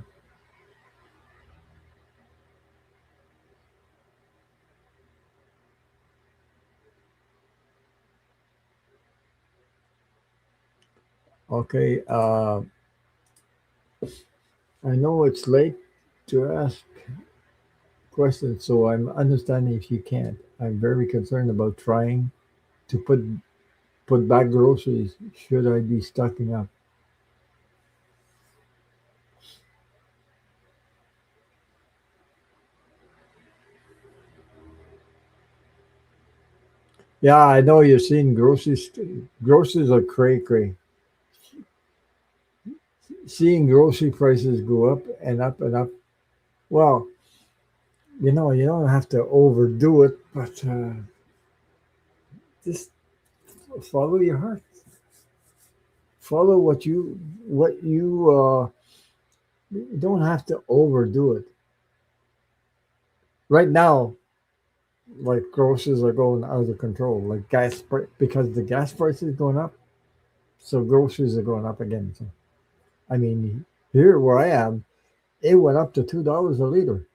Okay. I know it's late to ask questions, so I'm understanding if you can't. I'm very concerned about trying to put back groceries. Should I be stocking up? Yeah, I know you're seeing groceries. Groceries are cray cray. Seeing grocery prices go up and up and up. Well, you don't have to overdo it, but just follow your heart. Follow you don't have to overdo it. Right now, like groceries are going out of control. Like because the gas price is going up, so groceries are going up again. So I mean, here where I am, it went up to $2 a liter.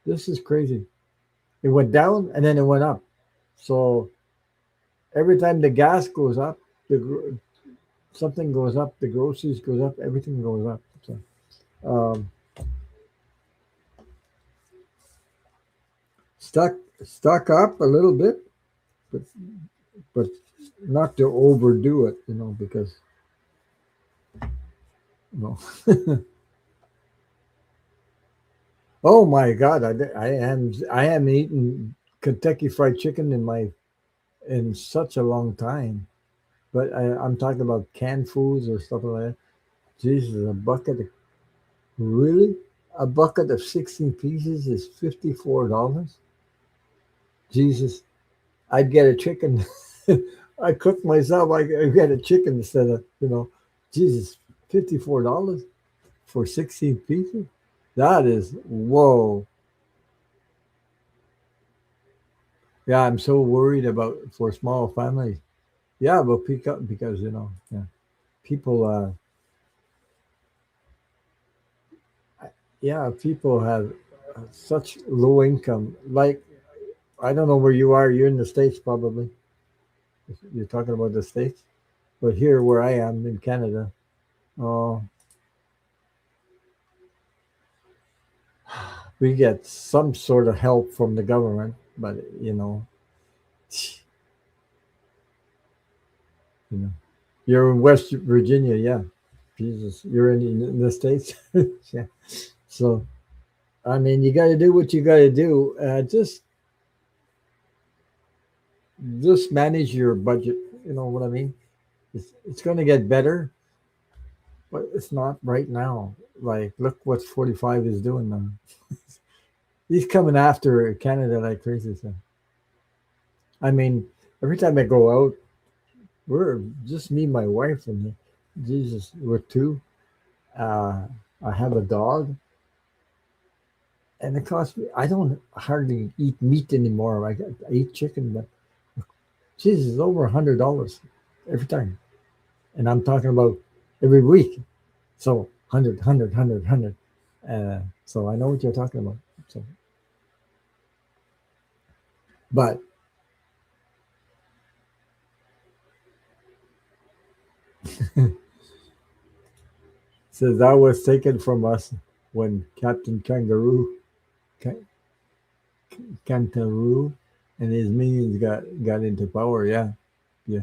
This is crazy. It went down and then it went up. So every time the gas goes up, something goes up. The groceries goes up. Everything goes up. So um, stock stock up a little bit, but but not to overdo it. Because you know. Oh my God, I am eating Kentucky Fried Chicken in such a long time. But I'm talking about canned foods or stuff like that. Jesus, really? A bucket of 16 pieces is $54. Jesus, I'd get a chicken. I cook myself. I get a chicken instead of Jesus, $54 for 16 pieces. That is whoa. Yeah, I'm so worried about for small families. Yeah, but because yeah, people yeah, people have such low income. Like I don't know where you are. You're in the States probably. You're talking about the States, but here where I am in Canada, uh, we get some sort of help from the government, but you know, you're in West Virginia, yeah. Jesus, you're in the States, yeah. So I mean, you got to do what you got to do. Just manage your budget. You know what I mean? It's going to get better, but it's not right now. Like, look what 45 is doing now. He's coming after Canada like crazy. So, I mean, every time I go out, we're just me, my wife, and Jesus, we're two. Uh, I have a dog, and it costs me. I don't hardly eat meat anymore. I eat chicken, but Jesus, over $100 every time. And I'm talking about every week. So 100. So I know what you're talking about. So, but so that was taken from us when Captain Ca- Kangaroo, and his minions got into power. Yeah, yeah,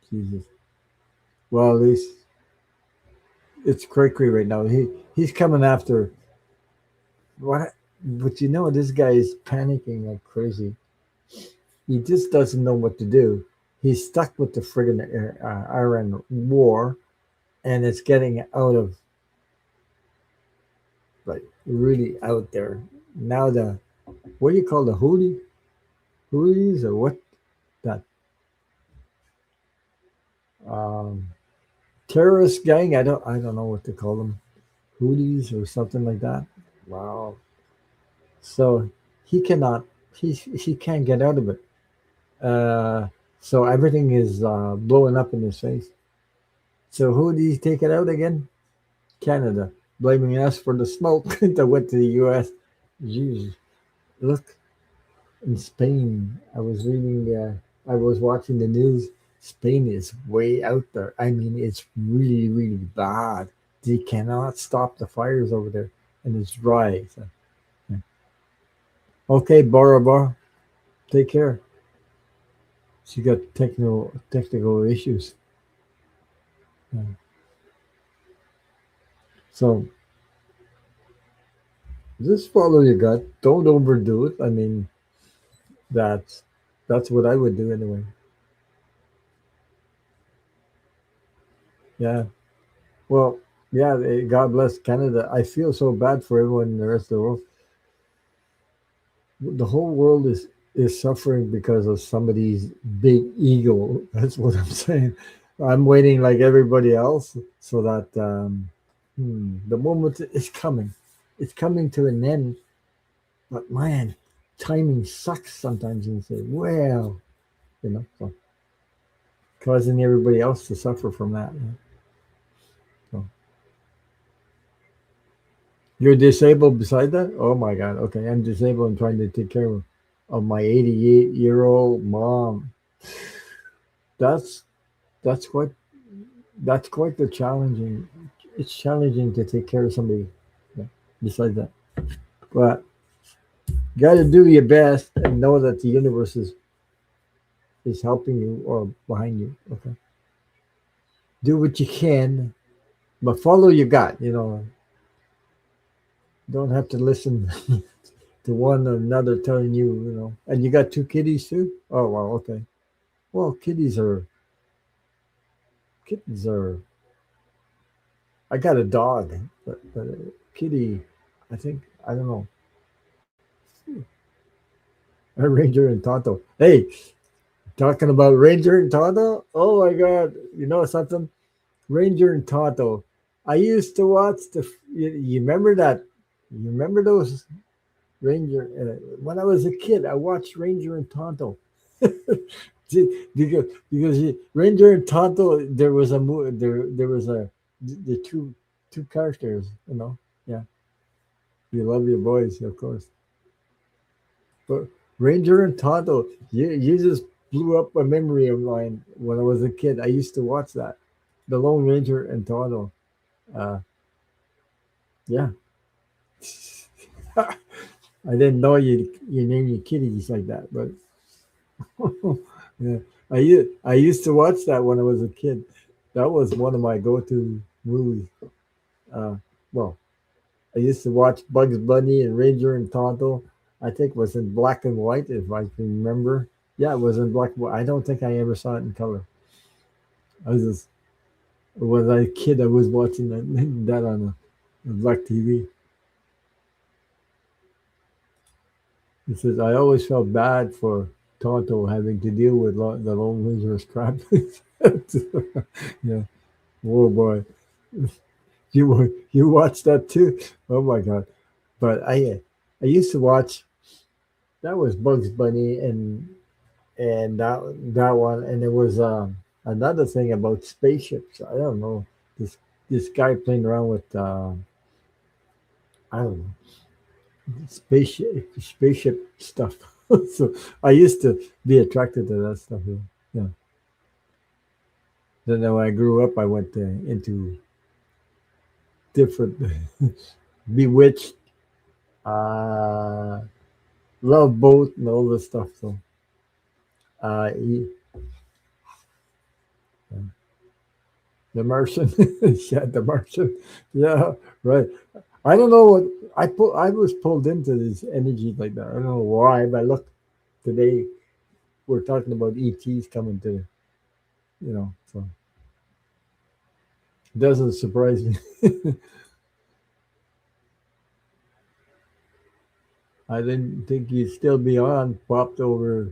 Jesus. Well, at least it's cray right now. He's coming after what? But you know, this guy is panicking like crazy. He just doesn't know what to do. He's stuck with the friggin' Iran war, and it's getting out of like really out there now. The what do you call the Houthis or what that um, terrorist gang? I don't know what to call them, Houthis or something like that. Wow. So he cannot he can't get out of it. Uh, so everything is blowing up in his face. So who did he take it out again? Canada, blaming us for the smoke that went to the U.S. Jeez, look in Spain. I was watching the news. Spain is way out there. I mean, it's really, really bad. They cannot stop the fires over there, and it's dry. So, yeah. Okay, Bora Bora, take care. She got technical issues. Yeah. So just follow your gut. Don't overdo it. I mean, that's that's what I would do anyway. Yeah. Well, yeah. God bless Canada. I feel so bad for everyone in the rest of the world. The whole world is suffering because of somebody's big ego. That's what I'm saying. I'm waiting like everybody else so that the moment is coming. It's coming to an end. But man, timing sucks sometimes. And you say, well, so causing everybody else to suffer from that. So you're disabled beside that? Oh my God. Okay. I'm disabled and trying to take care of my 88-year-old mom. That's that's quite that's quite the challenging. It's challenging to take care of somebody, yeah, besides that. But you got to do your best and know that the universe is helping you or behind you. Okay. Do what you can, but follow your gut. Don't have to listen to one or another telling you. And you got two kitties too. Oh wow. Okay. Well, kittens are. I got a dog, but a kitty. I think I don't know. A Ranger and Tonto. Hey, talking about Ranger and Tonto. Oh my God! You know something? Ranger and Tonto. I used to watch the. You remember that? You remember those Ranger? When I was a kid, I watched Ranger and Tonto. because Ranger and Tonto, there was a there was a the two characters. Yeah, you love your boys, of course. But Ranger and Tonto, you just blew up a memory of mine when I was a kid. I used to watch that, the Lone Ranger and Tonto. Uh, yeah, I didn't know you name your kitties like that, but yeah, I used to watch that when I was a kid. That was one of my go-to movies. Uh, well, I used to watch Bugs Bunny and Ranger and Tonto. I think it was in black and white, if I can remember. Yeah, it was in black and white. I don't think I ever saw it in color. I was just when I was a kid, I was watching that on a black TV. He says I always felt bad for Tonto having to deal with the Lone Ranger's crap. Yeah. Oh boy, you watched that too? Oh my God! But I used to watch. That was Bugs Bunny and and that one, and it was another thing about spaceships. I don't know, this this guy playing around with I don't know, spaceship stuff. So I used to be attracted to that stuff. Yeah. Yeah. Then when I grew up, I went into different Bewitched, uh, Love Boat, and all this stuff. So uh, he, the Martian, yeah, the Martian, yeah, right. I don't know what I was pulled into this energy like that. I don't know why, but look, today we're talking about ETs coming to, so it doesn't surprise me. I didn't think you'd still be on. Popped over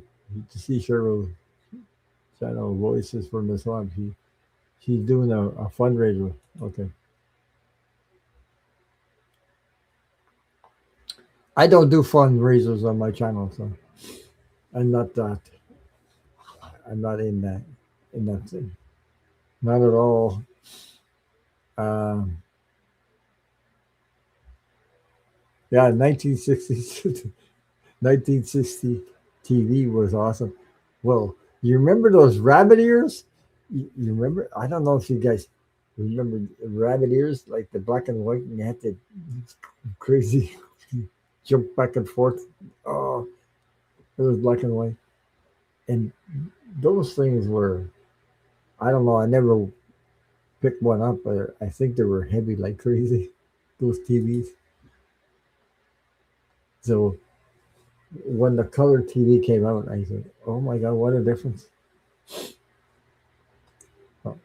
to see Cheryl Channel Voices from the Swamp. She's doing a fundraiser. Okay. I don't do fundraisers on my channel, so I'm not that. I'm not in that thing. Not at all. Um, yeah, 1960s, 1960 TV was awesome. Well, you remember those rabbit ears? You remember? I don't know if you guys remember rabbit ears, like the black and white, and you had to crazy jump back and forth. Oh, it was black and white, and those things were. I don't know. I never picked one up, but I think they were heavy like crazy. Those TVs. So when the color TV came out, I said, "Oh my god, what a difference!" Oh,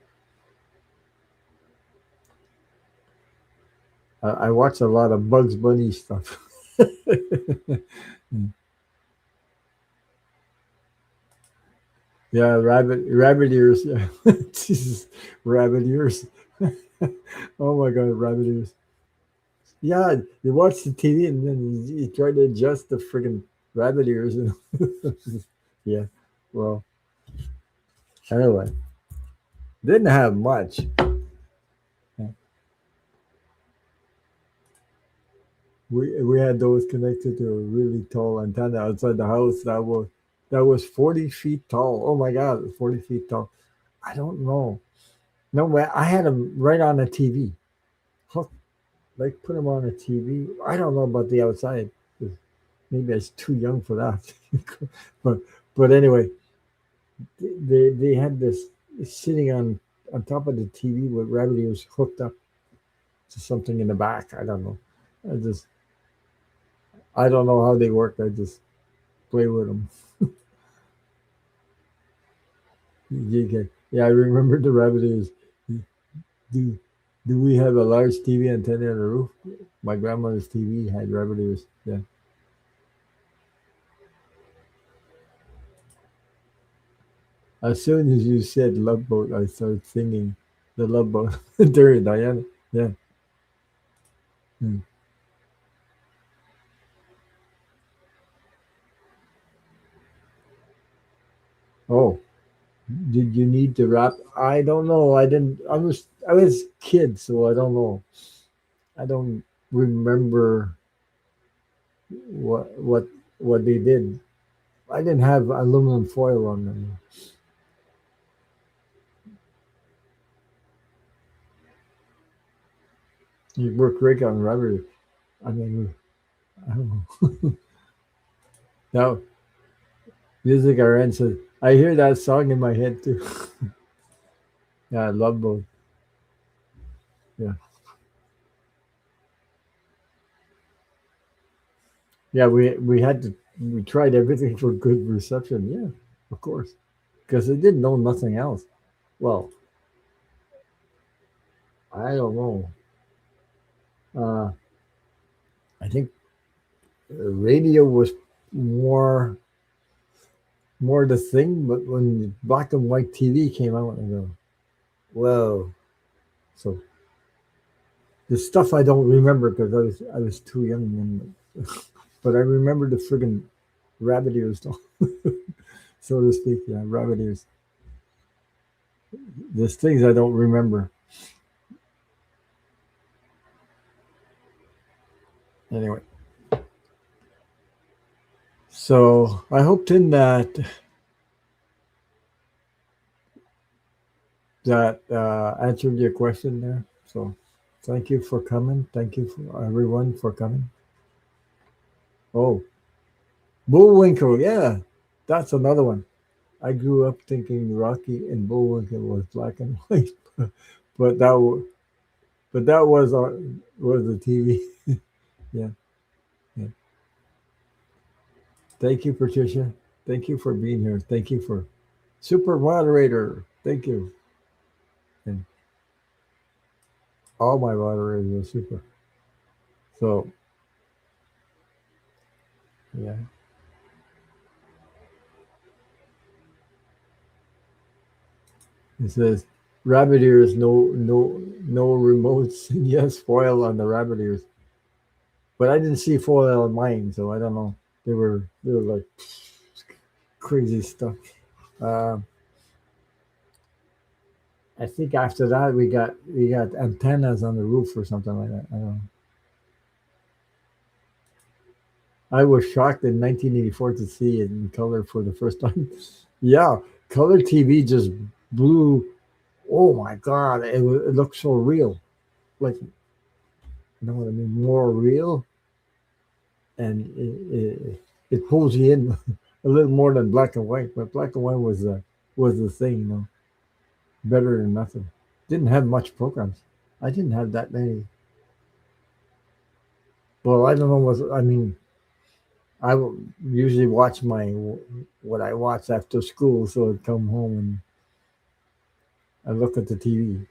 I watched a lot of Bugs Bunny stuff. Yeah, rabbit ears. Yeah, Jesus, rabbit ears. Oh my god, rabbit ears. Yeah, you watch the TV and then you try to adjust the friggin' rabbit ears. Yeah, well, anyway, didn't have much. We had those connected to a really tall antenna outside the house that was 40 feet tall. Oh my god, 40 feet tall. I don't know. No way. I had them right on the TV. Hook, like put them on a TV. I don't know about the outside. Maybe I was too young for that. but but anyway, they had this sitting on top of the TV with rabbit ears hooked up to something in the back. I don't know. I just I don't know how they work. I just play with them. Yeah, I remember the rabbit ears. Do do we have a large TV antenna on the roof? My grandmother's TV had rabbit ears. Yeah. As soon as you said Love Boat, I started singing the Love Boat during Diana. Yeah. Mm. Oh, did you need to rap? I don't know. I didn't. I was kid, so I don't know. I don't remember what what they did. I didn't have aluminum foil on them. You work great on rubber. I mean, I don't know. Now, music I says, I hear that song in my head too. Yeah, I love both. Yeah. Yeah, we tried everything for good reception. Yeah, of course. Because they didn't know nothing else. Well, I don't know. Uh, I think radio was more more the thing, but when black and white TV came out, I go, whoa. So the stuff I don't remember because I was too young, but I remember the friggin' rabbit ears though. so to speak. Yeah, rabbit ears. There's things I don't remember. Anyway, so I hope Tim that answered your question there. So thank you for coming. Thank you for everyone for coming. Oh, Bullwinkle, yeah, that's another one. I grew up thinking Rocky and Bullwinkle was black and white, but that was the TV. Yeah, yeah. Thank you, Patricia. Thank you for being here. Thank you for super moderator. Thank you, and all my moderators are super. So yeah, it says rabbit ears. No remotes. Yes, foil on the rabbit ears. But I didn't see foil on mine, so I don't know. They were like crazy stuff. Um, I think after that we got antennas on the roof or something like that. I don't know. I was shocked in 1984 to see it in color for the first time. Yeah, color TV just blew. Oh my god, it looked so real. Like, you know what I mean? More real, and it pulls you in a little more than black and white. But black and white was the thing, better than nothing. Didn't have much programs. I didn't have that many. Well, I don't know. I mean, I usually watch what I watch after school, so I'd come home and I look at the TV,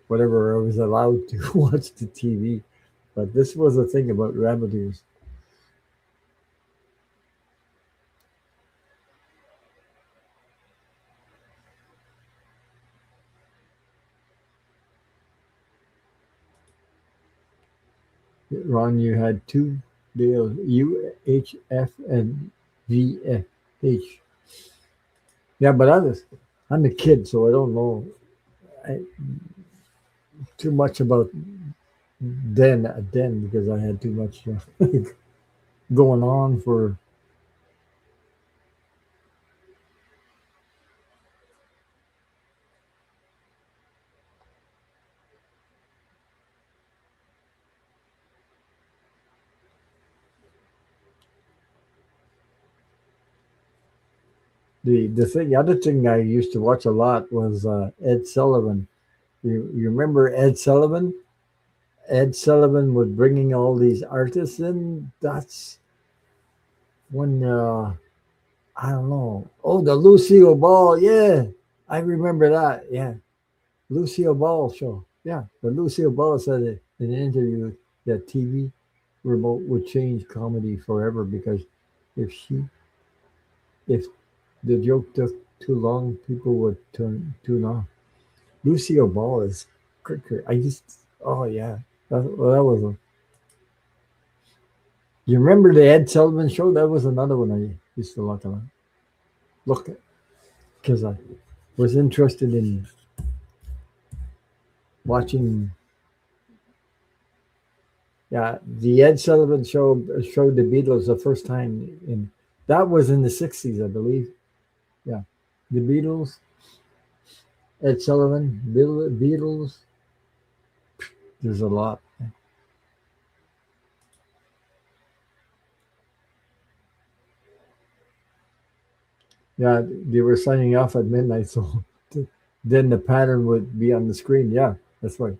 whatever I was allowed to watch the TV. But this was the thing about rabbit ears. Ron, you had two deals: UHF and VFH. Yeah, but I'm a kid, so I don't know I, too much about then because I had too much going on for the thing. The other thing I used to watch a lot was Ed Sullivan. You remember Ed Sullivan? Ed Sullivan was bringing all these artists in. That's when I don't know. Oh, the Lucille Ball. Yeah, I remember that. Yeah, Lucille Ball show. Yeah, the Lucille Ball said it in an interview that TV remote would change comedy forever because if she if the joke took too long, people would tune off. Lucille Ball is cricket. I just oh yeah, that was a. You remember the Ed Sullivan show? That was another one I used to look at because I was interested in watching. Yeah, the Ed Sullivan show showed the Beatles the first time in that was in the '60s, I believe. Yeah, the Beatles, Ed Sullivan, Beatles. There's a lot. Yeah, they were signing off at midnight, so then the pattern would be on the screen. Yeah, that's right.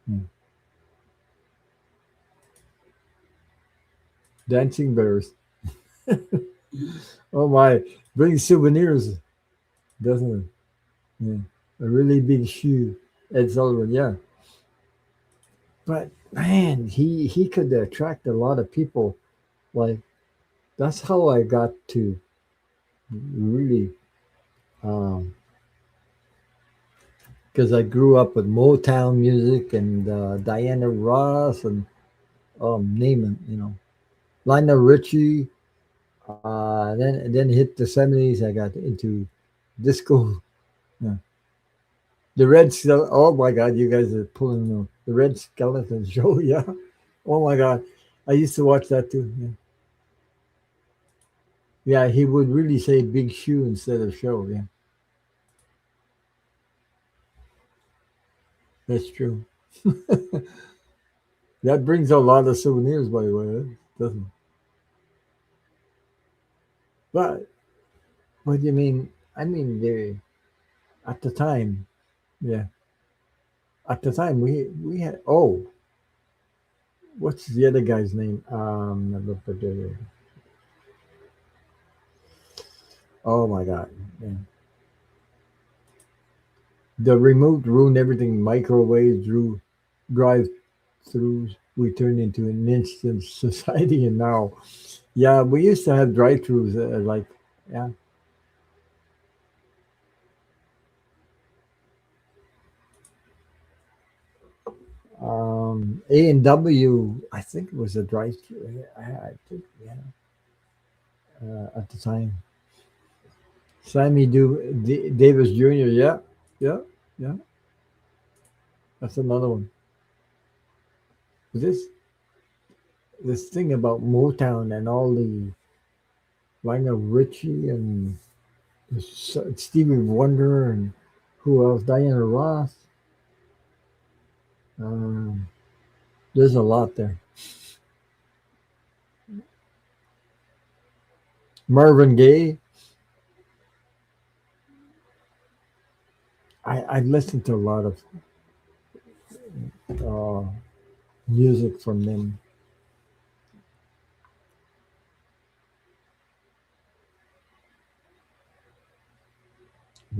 Hmm. Dancing bears. Oh my, bring souvenirs, doesn't it? Yeah. A really big shoe. Ed Sullivan, yeah. But man, he could attract a lot of people. Like that's how I got to really um because I grew up with Motown music and Diana Ross and name it, Lionel Richie. Then hit the 70s. I got into disco. Yeah. The Red Skeleton. Oh my God, you guys are pulling the Red Skeleton show. Yeah. Oh my God, I used to watch that too. Yeah. Yeah, he would really say big shoe instead of show. Yeah, that's true. That brings a lot of souvenirs, by the way, doesn't it? But what do you mean? I mean, they at the time, yeah, at the time we had. Oh, what's the other guy's name? Oh my God, yeah. The remote ruined everything. Microwaves, drew drive-throughs. We turned into an instant society, and now, yeah, we used to have drive-throughs. Like, yeah, A and W. I think it was a drive-through. I think, yeah, at the time. Davis Jr. Yeah, yeah, yeah. That's another one. This thing about Motown and all the Lionel Richie and Stevie Wonder and who else? Diana Ross. Um, there's a lot there. Marvin Gaye. I listened to a lot of uh, music from them.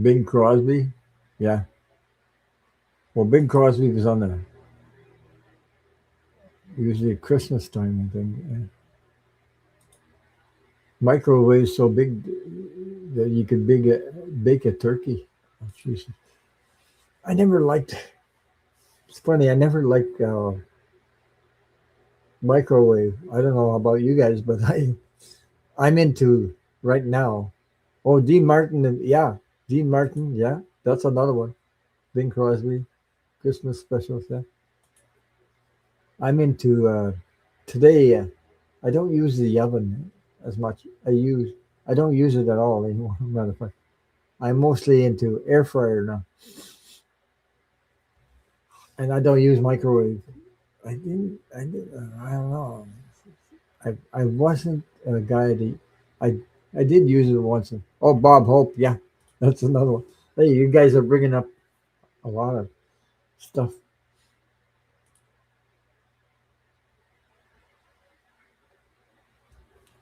Bing Crosby. Yeah. Well, Bing Crosby was on the usually at Christmas time, I think. Yeah. Microwave so big that you could bake a turkey. Oh, Jesus. I never liked. It's funny. I never liked microwave. I don't know about you guys, but I'm into right now. Oh, Dean Martin. Yeah, Dean Martin. Yeah, that's another one. Bing Crosby, Christmas specials. Yeah, I'm into today. I don't use the oven as much. I don't use it at all anymore. Matter of fact, I'm mostly into air fryer now, and I don't use microwave. I did. I don't know. I wasn't a guy that I I did use it once. Oh, Bob Hope. Yeah, that's another one. Hey, you guys are bringing up a lot of stuff.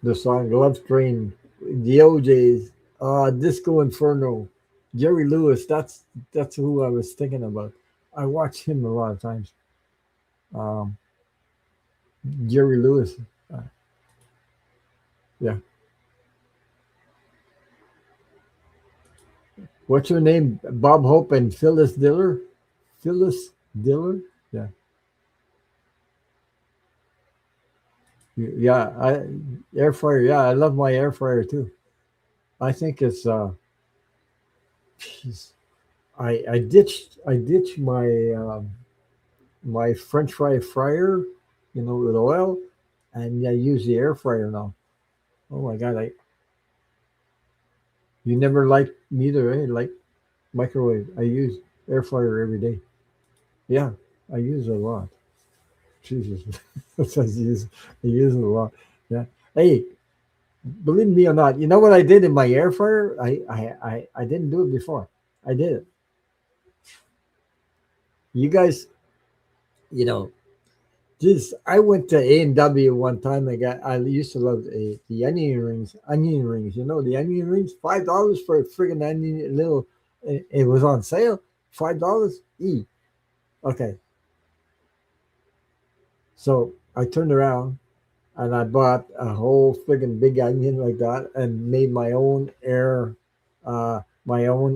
The song Love Train, the OJ's, Disco Inferno, Jerry Lewis. That's who I was thinking about. I watched him a lot of times. Um, Jerry Lewis. Uh, yeah. What's your name? Bob Hope and Phyllis Diller. Phyllis Diller. Yeah. Yeah. Air fryer. Yeah, I love my air fryer too. I think it's. Jeez. I ditched my French fry fryer, with oil, and I use the air fryer now. Oh my God, you never liked neither, eh? Like microwave. I use air fryer every day. Yeah, I use it a lot. Jesus, I use it a lot. Yeah. Hey, believe me or not, you know what I did in my air fryer? I didn't do it before. I did it. You guys, you know, Just I went to A&W one time. I used to love the onion rings. Onion rings, the onion rings. $5 for a friggin' onion little. It was on sale. $5. Okay, so I turned around and I bought a whole friggin' big onion like that and made my own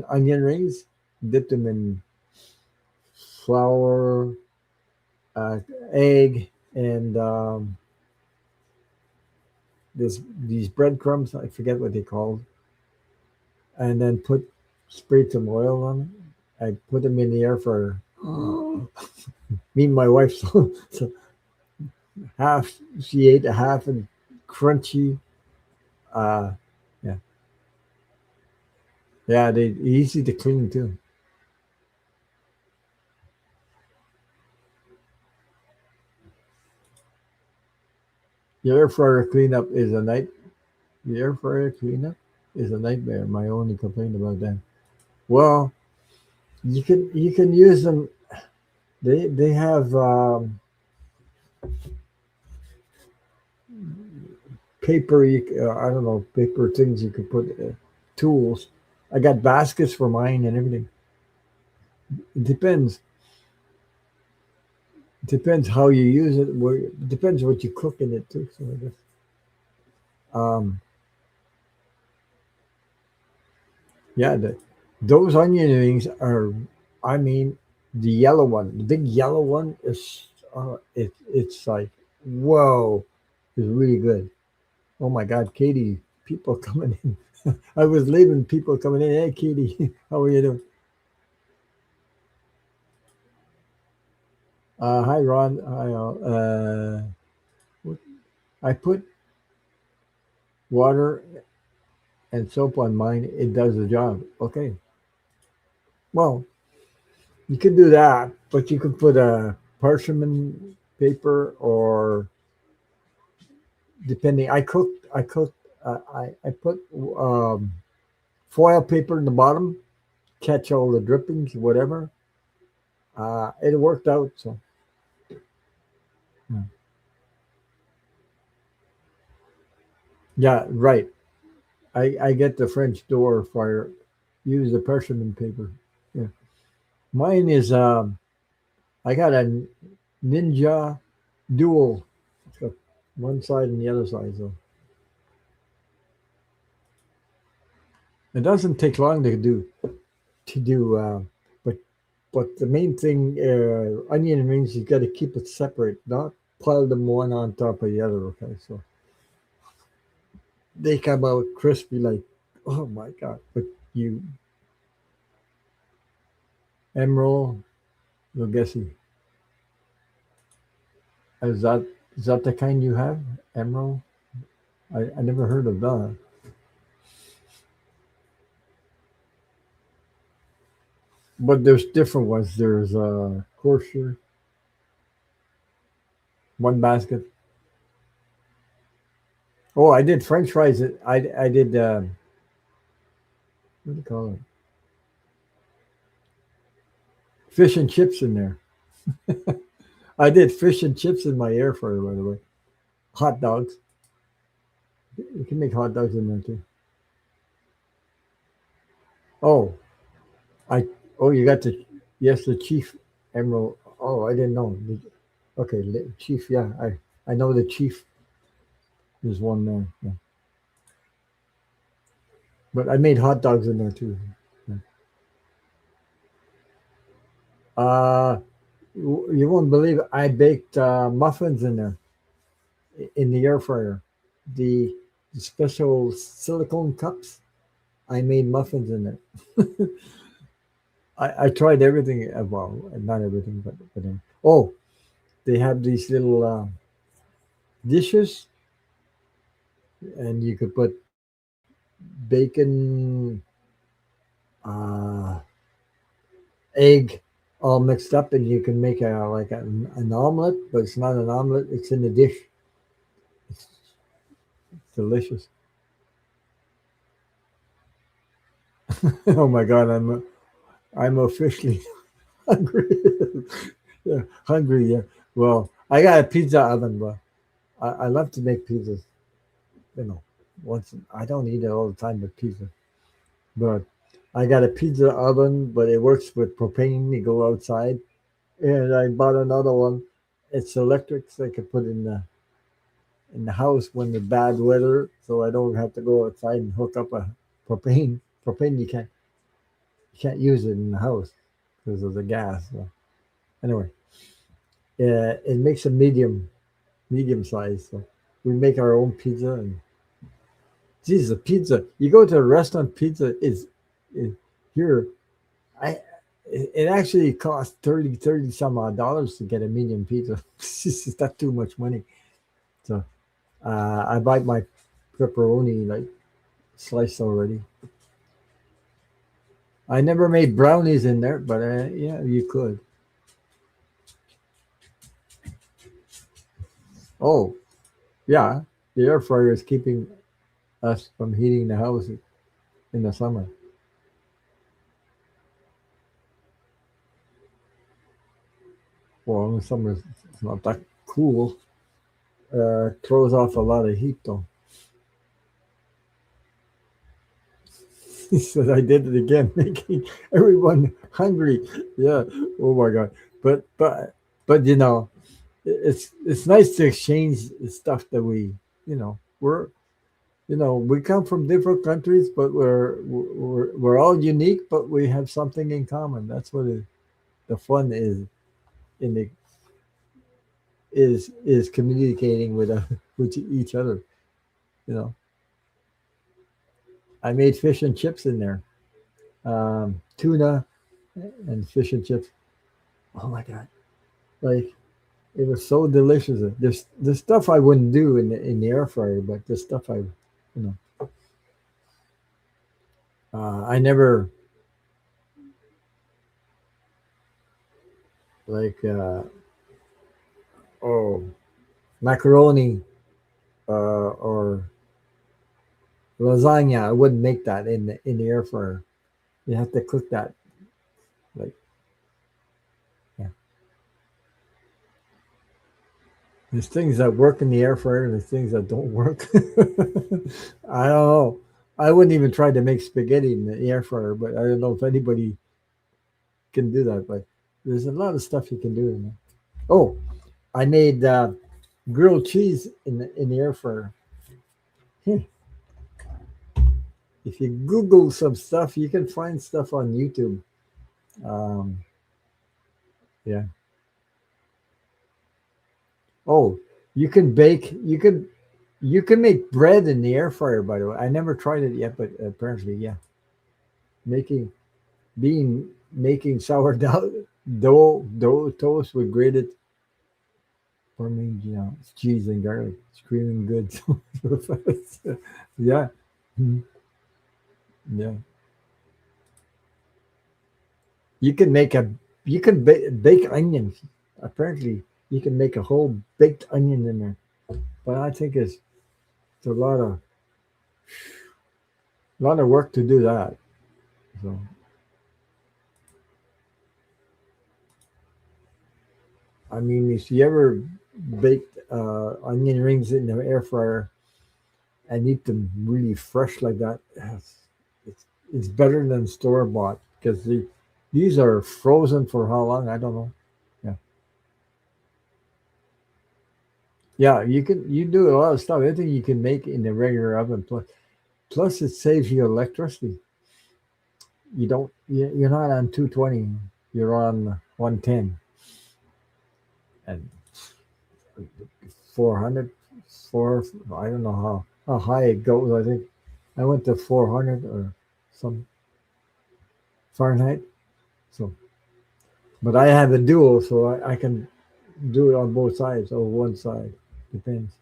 onion rings. Dipped them in flour, uh, egg, and these breadcrumbs. I forget what they called, and then sprayed some oil on them. I put them in the air for me and my wife. So half she ate a half and crunchy. Uh, yeah, yeah. They easy to clean too. The air fryer cleanup is a night. The air fryer cleanup is a nightmare. My only complaint about that. Well, you can use them. They have paper. I don't know, paper things you could put tools. I got baskets for mine and everything. It depends how you use it. It depends what you cook in it too. So I guess. Um, yeah, those onion rings are. I mean, the yellow one, the big yellow one is. It's like whoa, it's really good. Oh my God, Katie, people coming in. I was leaving, people coming in. Hey, Katie, how are you doing? Hi, Ron. Hi, all. I put water and soap on mine. It does the job. Okay. Well, you could do that, but you could put a parchment paper or depending. I cooked. I put foil paper in the bottom, catch all the drippings, whatever. It worked out. So yeah, yeah, right. I get the French door fire. Use the parchment paper. Yeah, mine is I got a Ninja Dual. It's got one side and the other side, so it doesn't take long to do. But the main thing, onion rings, you got to keep it separate, not pile them one on top of the other. Okay, so they come out crispy like, oh my God! But you emerald, you'll guess it. Is that is that the kind you have? Emerald? I never heard of that. But there's different ones. There's kosher, one basket. Oh, I did French fries. I did what do you call it? Fish and chips in there. I did fish and chips in my air fryer, by the way. Hot dogs. You can make hot dogs in there too. Oh, I oh you got the yes the chief emerald. Oh, I didn't know. Okay, chief. Yeah, I know the chief. There's one there. Yeah. But I made hot dogs in there too. Yeah. Uh, you won't believe it. I baked muffins in there in the air fryer. The, the special silicone cups. I made muffins in there. I tried everything. Well, not everything, but oh, they have these little dishes, and you could put bacon, uh, egg, all mixed up, and you can make an omelet, but it's not an omelet. It's in the dish. It's delicious. Oh my God, I'm officially hungry. Yeah, hungry. Yeah. Well, I got a pizza oven, but I love to make pizzas. You know, once I don't eat it all the time with pizza, but I got a pizza oven, but it works with propane. You go outside, and I bought another one. It's electric, so I can put in the house when the bad weather, so I don't have to go outside and hook up a propane. Propane you can't use it in the house because of the gas. So anyway, it makes a medium size. So. we make our own pizza. And Jesus, pizza. You go to a restaurant, pizza is here. I it actually costs 30 some odd dollars to get a medium pizza. That's too much money. So I buy my pepperoni like sliced already. I never made brownies in there, but yeah, you could. Oh, yeah, the air fryer is keeping us from heating the house in the summer. Well, in the summer it's not that cool. Throws off a lot of heat though. He said I did it again, making everyone hungry. Yeah. Oh my god. But it's nice to exchange the stuff that we come from different countries, but we're all unique, but we have something in common. That's what the fun is in the is communicating with with each other. You know, I made fish and chips in there, tuna and fish and chips. Oh my god! Like it was so delicious. There's stuff I wouldn't do in the air fryer, but the stuff know, I never like oh macaroni or lasagna. I wouldn't make that in the air fryer. You have to cook that. Like yeah, there's things that work in the air fryer and there's things that don't work. I don't know. I wouldn't even try to make spaghetti in the air fryer, but I don't know if anybody can do that. But there's a lot of stuff you can do in there. Oh, I made grilled cheese in the air fryer. Hmm. If you Google some stuff, you can find stuff on YouTube. Um, yeah. Oh, you can bake. You can make bread in the air fryer. By the way, I never tried it yet, but apparently, yeah, making making sourdough dough toast with grated Parmesan cheese and garlic. Screaming good. Yeah. Mhm. Yeah. You can make a you can bake onions. Apparently, you can make a whole baked onion in there. But I think it's a lot of work to do that. So I mean, if you ever baked onion rings in the air fryer and eat them really fresh like that, it's, it's better than store bought because these are frozen for how long? I don't know. Yeah, yeah. You do a lot of stuff. Anything you can make in the regular oven. Plus it saves you electricity. You don't. You're not on 220. You're on 110 and 400. Four. I don't know how high it goes. I think I went to 400 or some Fahrenheit. So, but I have a dual, so I can do it on both sides or one side. Depends.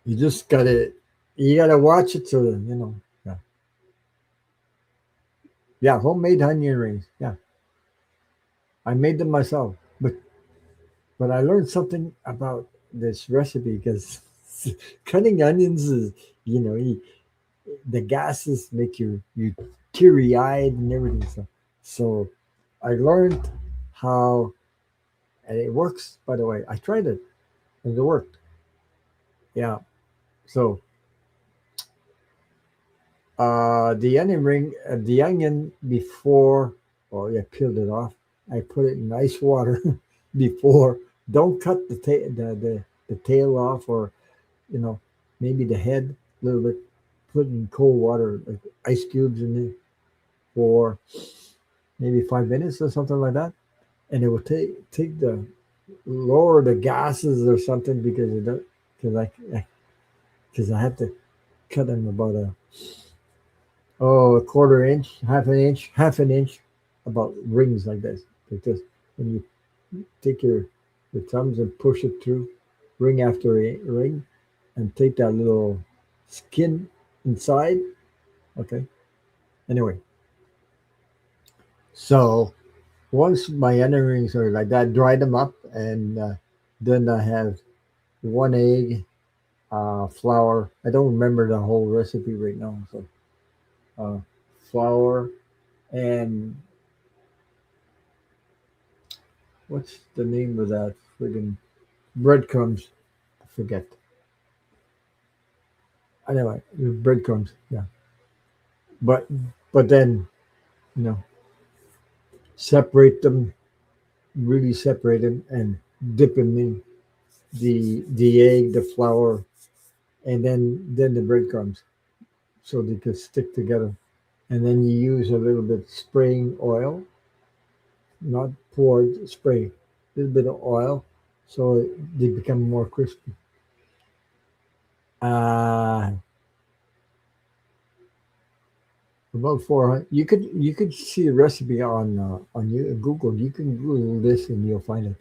You just you gotta watch it so that Yeah, yeah. Homemade onion rings. Yeah, I made them myself. But I learned something about this recipe because cutting onions is you know you, the gases make you teary eyed and everything. So I learned how and it works. By the way, I tried it and it worked. Yeah. So the onion before, oh yeah, peeled it off. I put it in ice water before. Don't cut the tail off or you know maybe the head a little bit. Put in cold water, like ice cubes in it for maybe 5 minutes or something like that, and it will take the lower the gases or something because it don't, because I have to cut them about a quarter inch, half an inch, about rings like this. Because when you take your thumbs and push it through ring after ring, and take that little skin inside. Okay. Anyway, so once my onion rings are like that, dry them up, and then I have one egg, flour. I don't remember the whole recipe right now. So uh, flour and what's the name of that friggin' breadcrumbs? I forget. Anyway, breadcrumbs. Yeah, but then you know separate them, really separate them, and dip them in the egg, the flour, and then the breadcrumbs, so they could stick together. And then you use a little bit spraying oil, not poured, spray a little bit of oil, so they become more crispy. Uh, about 400. You could see a recipe on Google. You can Google this and you'll find it.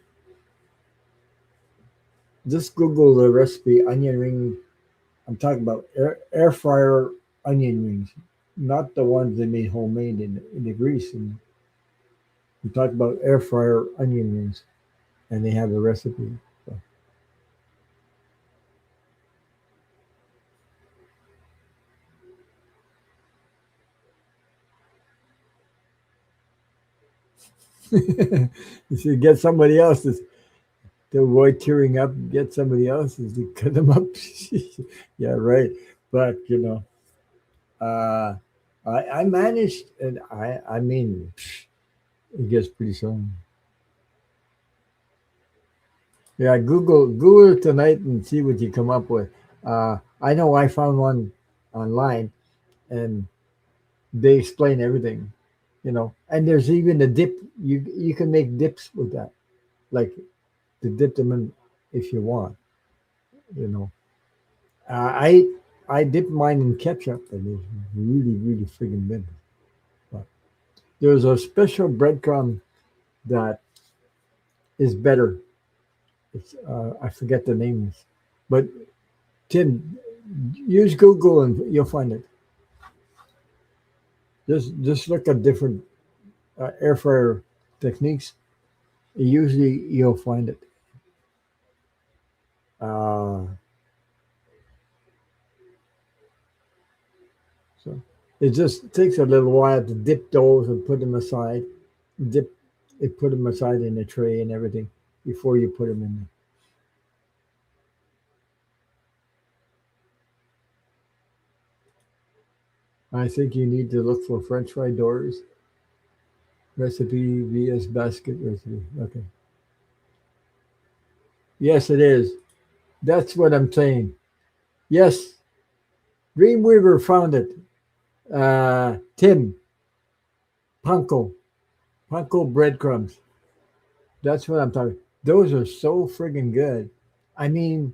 Just Google the recipe onion ring. I'm talking about air fryer onion rings, not the ones they made homemade in the grease. And we talk about air fryer onion rings, and they have a recipe. So you should get somebody else's to avoid tearing up. Get somebody else's to cut them up. Yeah, right. But uh, I managed, and I mean, it gets pretty soon. Yeah, Google it tonight and see what you come up with. I know I found one online, and they explain everything. And there's even a dip. You can make dips with that, like to dip them in if you want. You know, uh, I I dip mine in ketchup, and it's really really friggin' good. But there's a special breadcrumb that is better. It's I forget the names, but Tim, use Google and you'll find it. Just look at different air fryer techniques. Usually you'll find it. Uh, so it just takes a little while to dip those and put them aside. Dip put them aside in a tray and everything before you put them in. I think you need to look for French fry doors recipe vs basket recipe. Okay. Yes, it is. That's what I'm saying. Yes, Dreamweaver found it. Tim, Punko, Punko breadcrumbs. That's what I'm talking. Those are so friggin' good. I mean,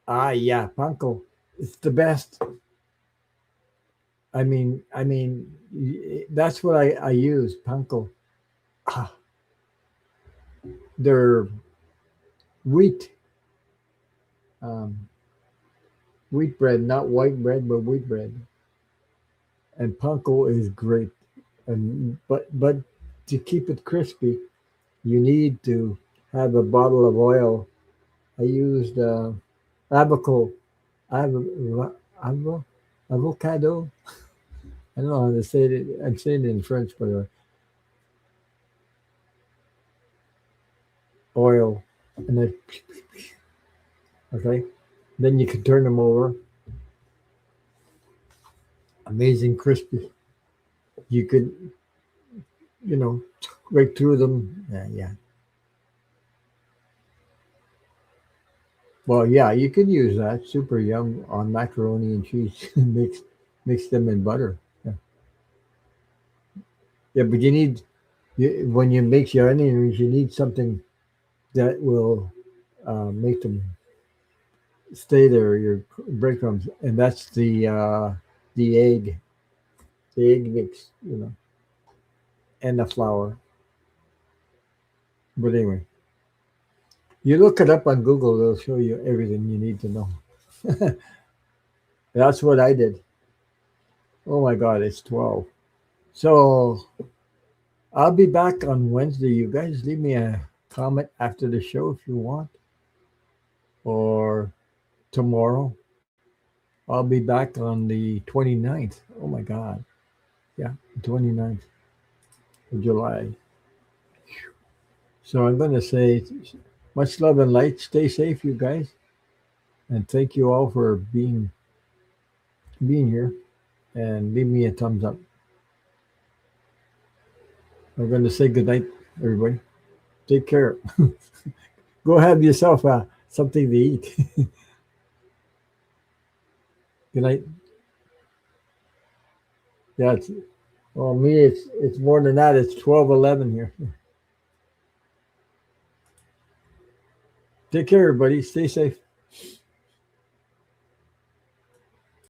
yeah, Punko. It's the best. That's what I use, Punko. Ah, they're wheat, um, wheat bread, not white bread, but wheat bread. And Punko is great. And but to keep it crispy, you need to have a bottle of oil. I used Abaco, avo, avo, avocado. I don't know how to say it. I'm saying it in French, but oil, and then okay, then you can turn them over. Amazing crispy. You could, you know, right through them. Yeah, yeah. Well, yeah, you could use that. Super yum on macaroni and cheese. Mix them in butter. Yeah, yeah, but when you mix your onion rings, you need something that will make them stay there, your breadcrumbs, and that's the egg mix, and the flour. But anyway, you look it up on Google; it'll show you everything you need to know. That's what I did. Oh my God, it's 12. So I'll be back on Wednesday. You guys leave me a comment after the show if you want, or tomorrow. I'll be back on the 29th. Oh my God. Yeah, 29th of July. So I'm going to say much love and light. Stay safe, you guys. And thank you all for being here. And leave me a thumbs up. I'm going to say good night, everybody. Take care. Go have yourself something to eat. Good night. Yeah, well, me, it's more than that. It's 12:11 here. Take care, everybody. Stay safe.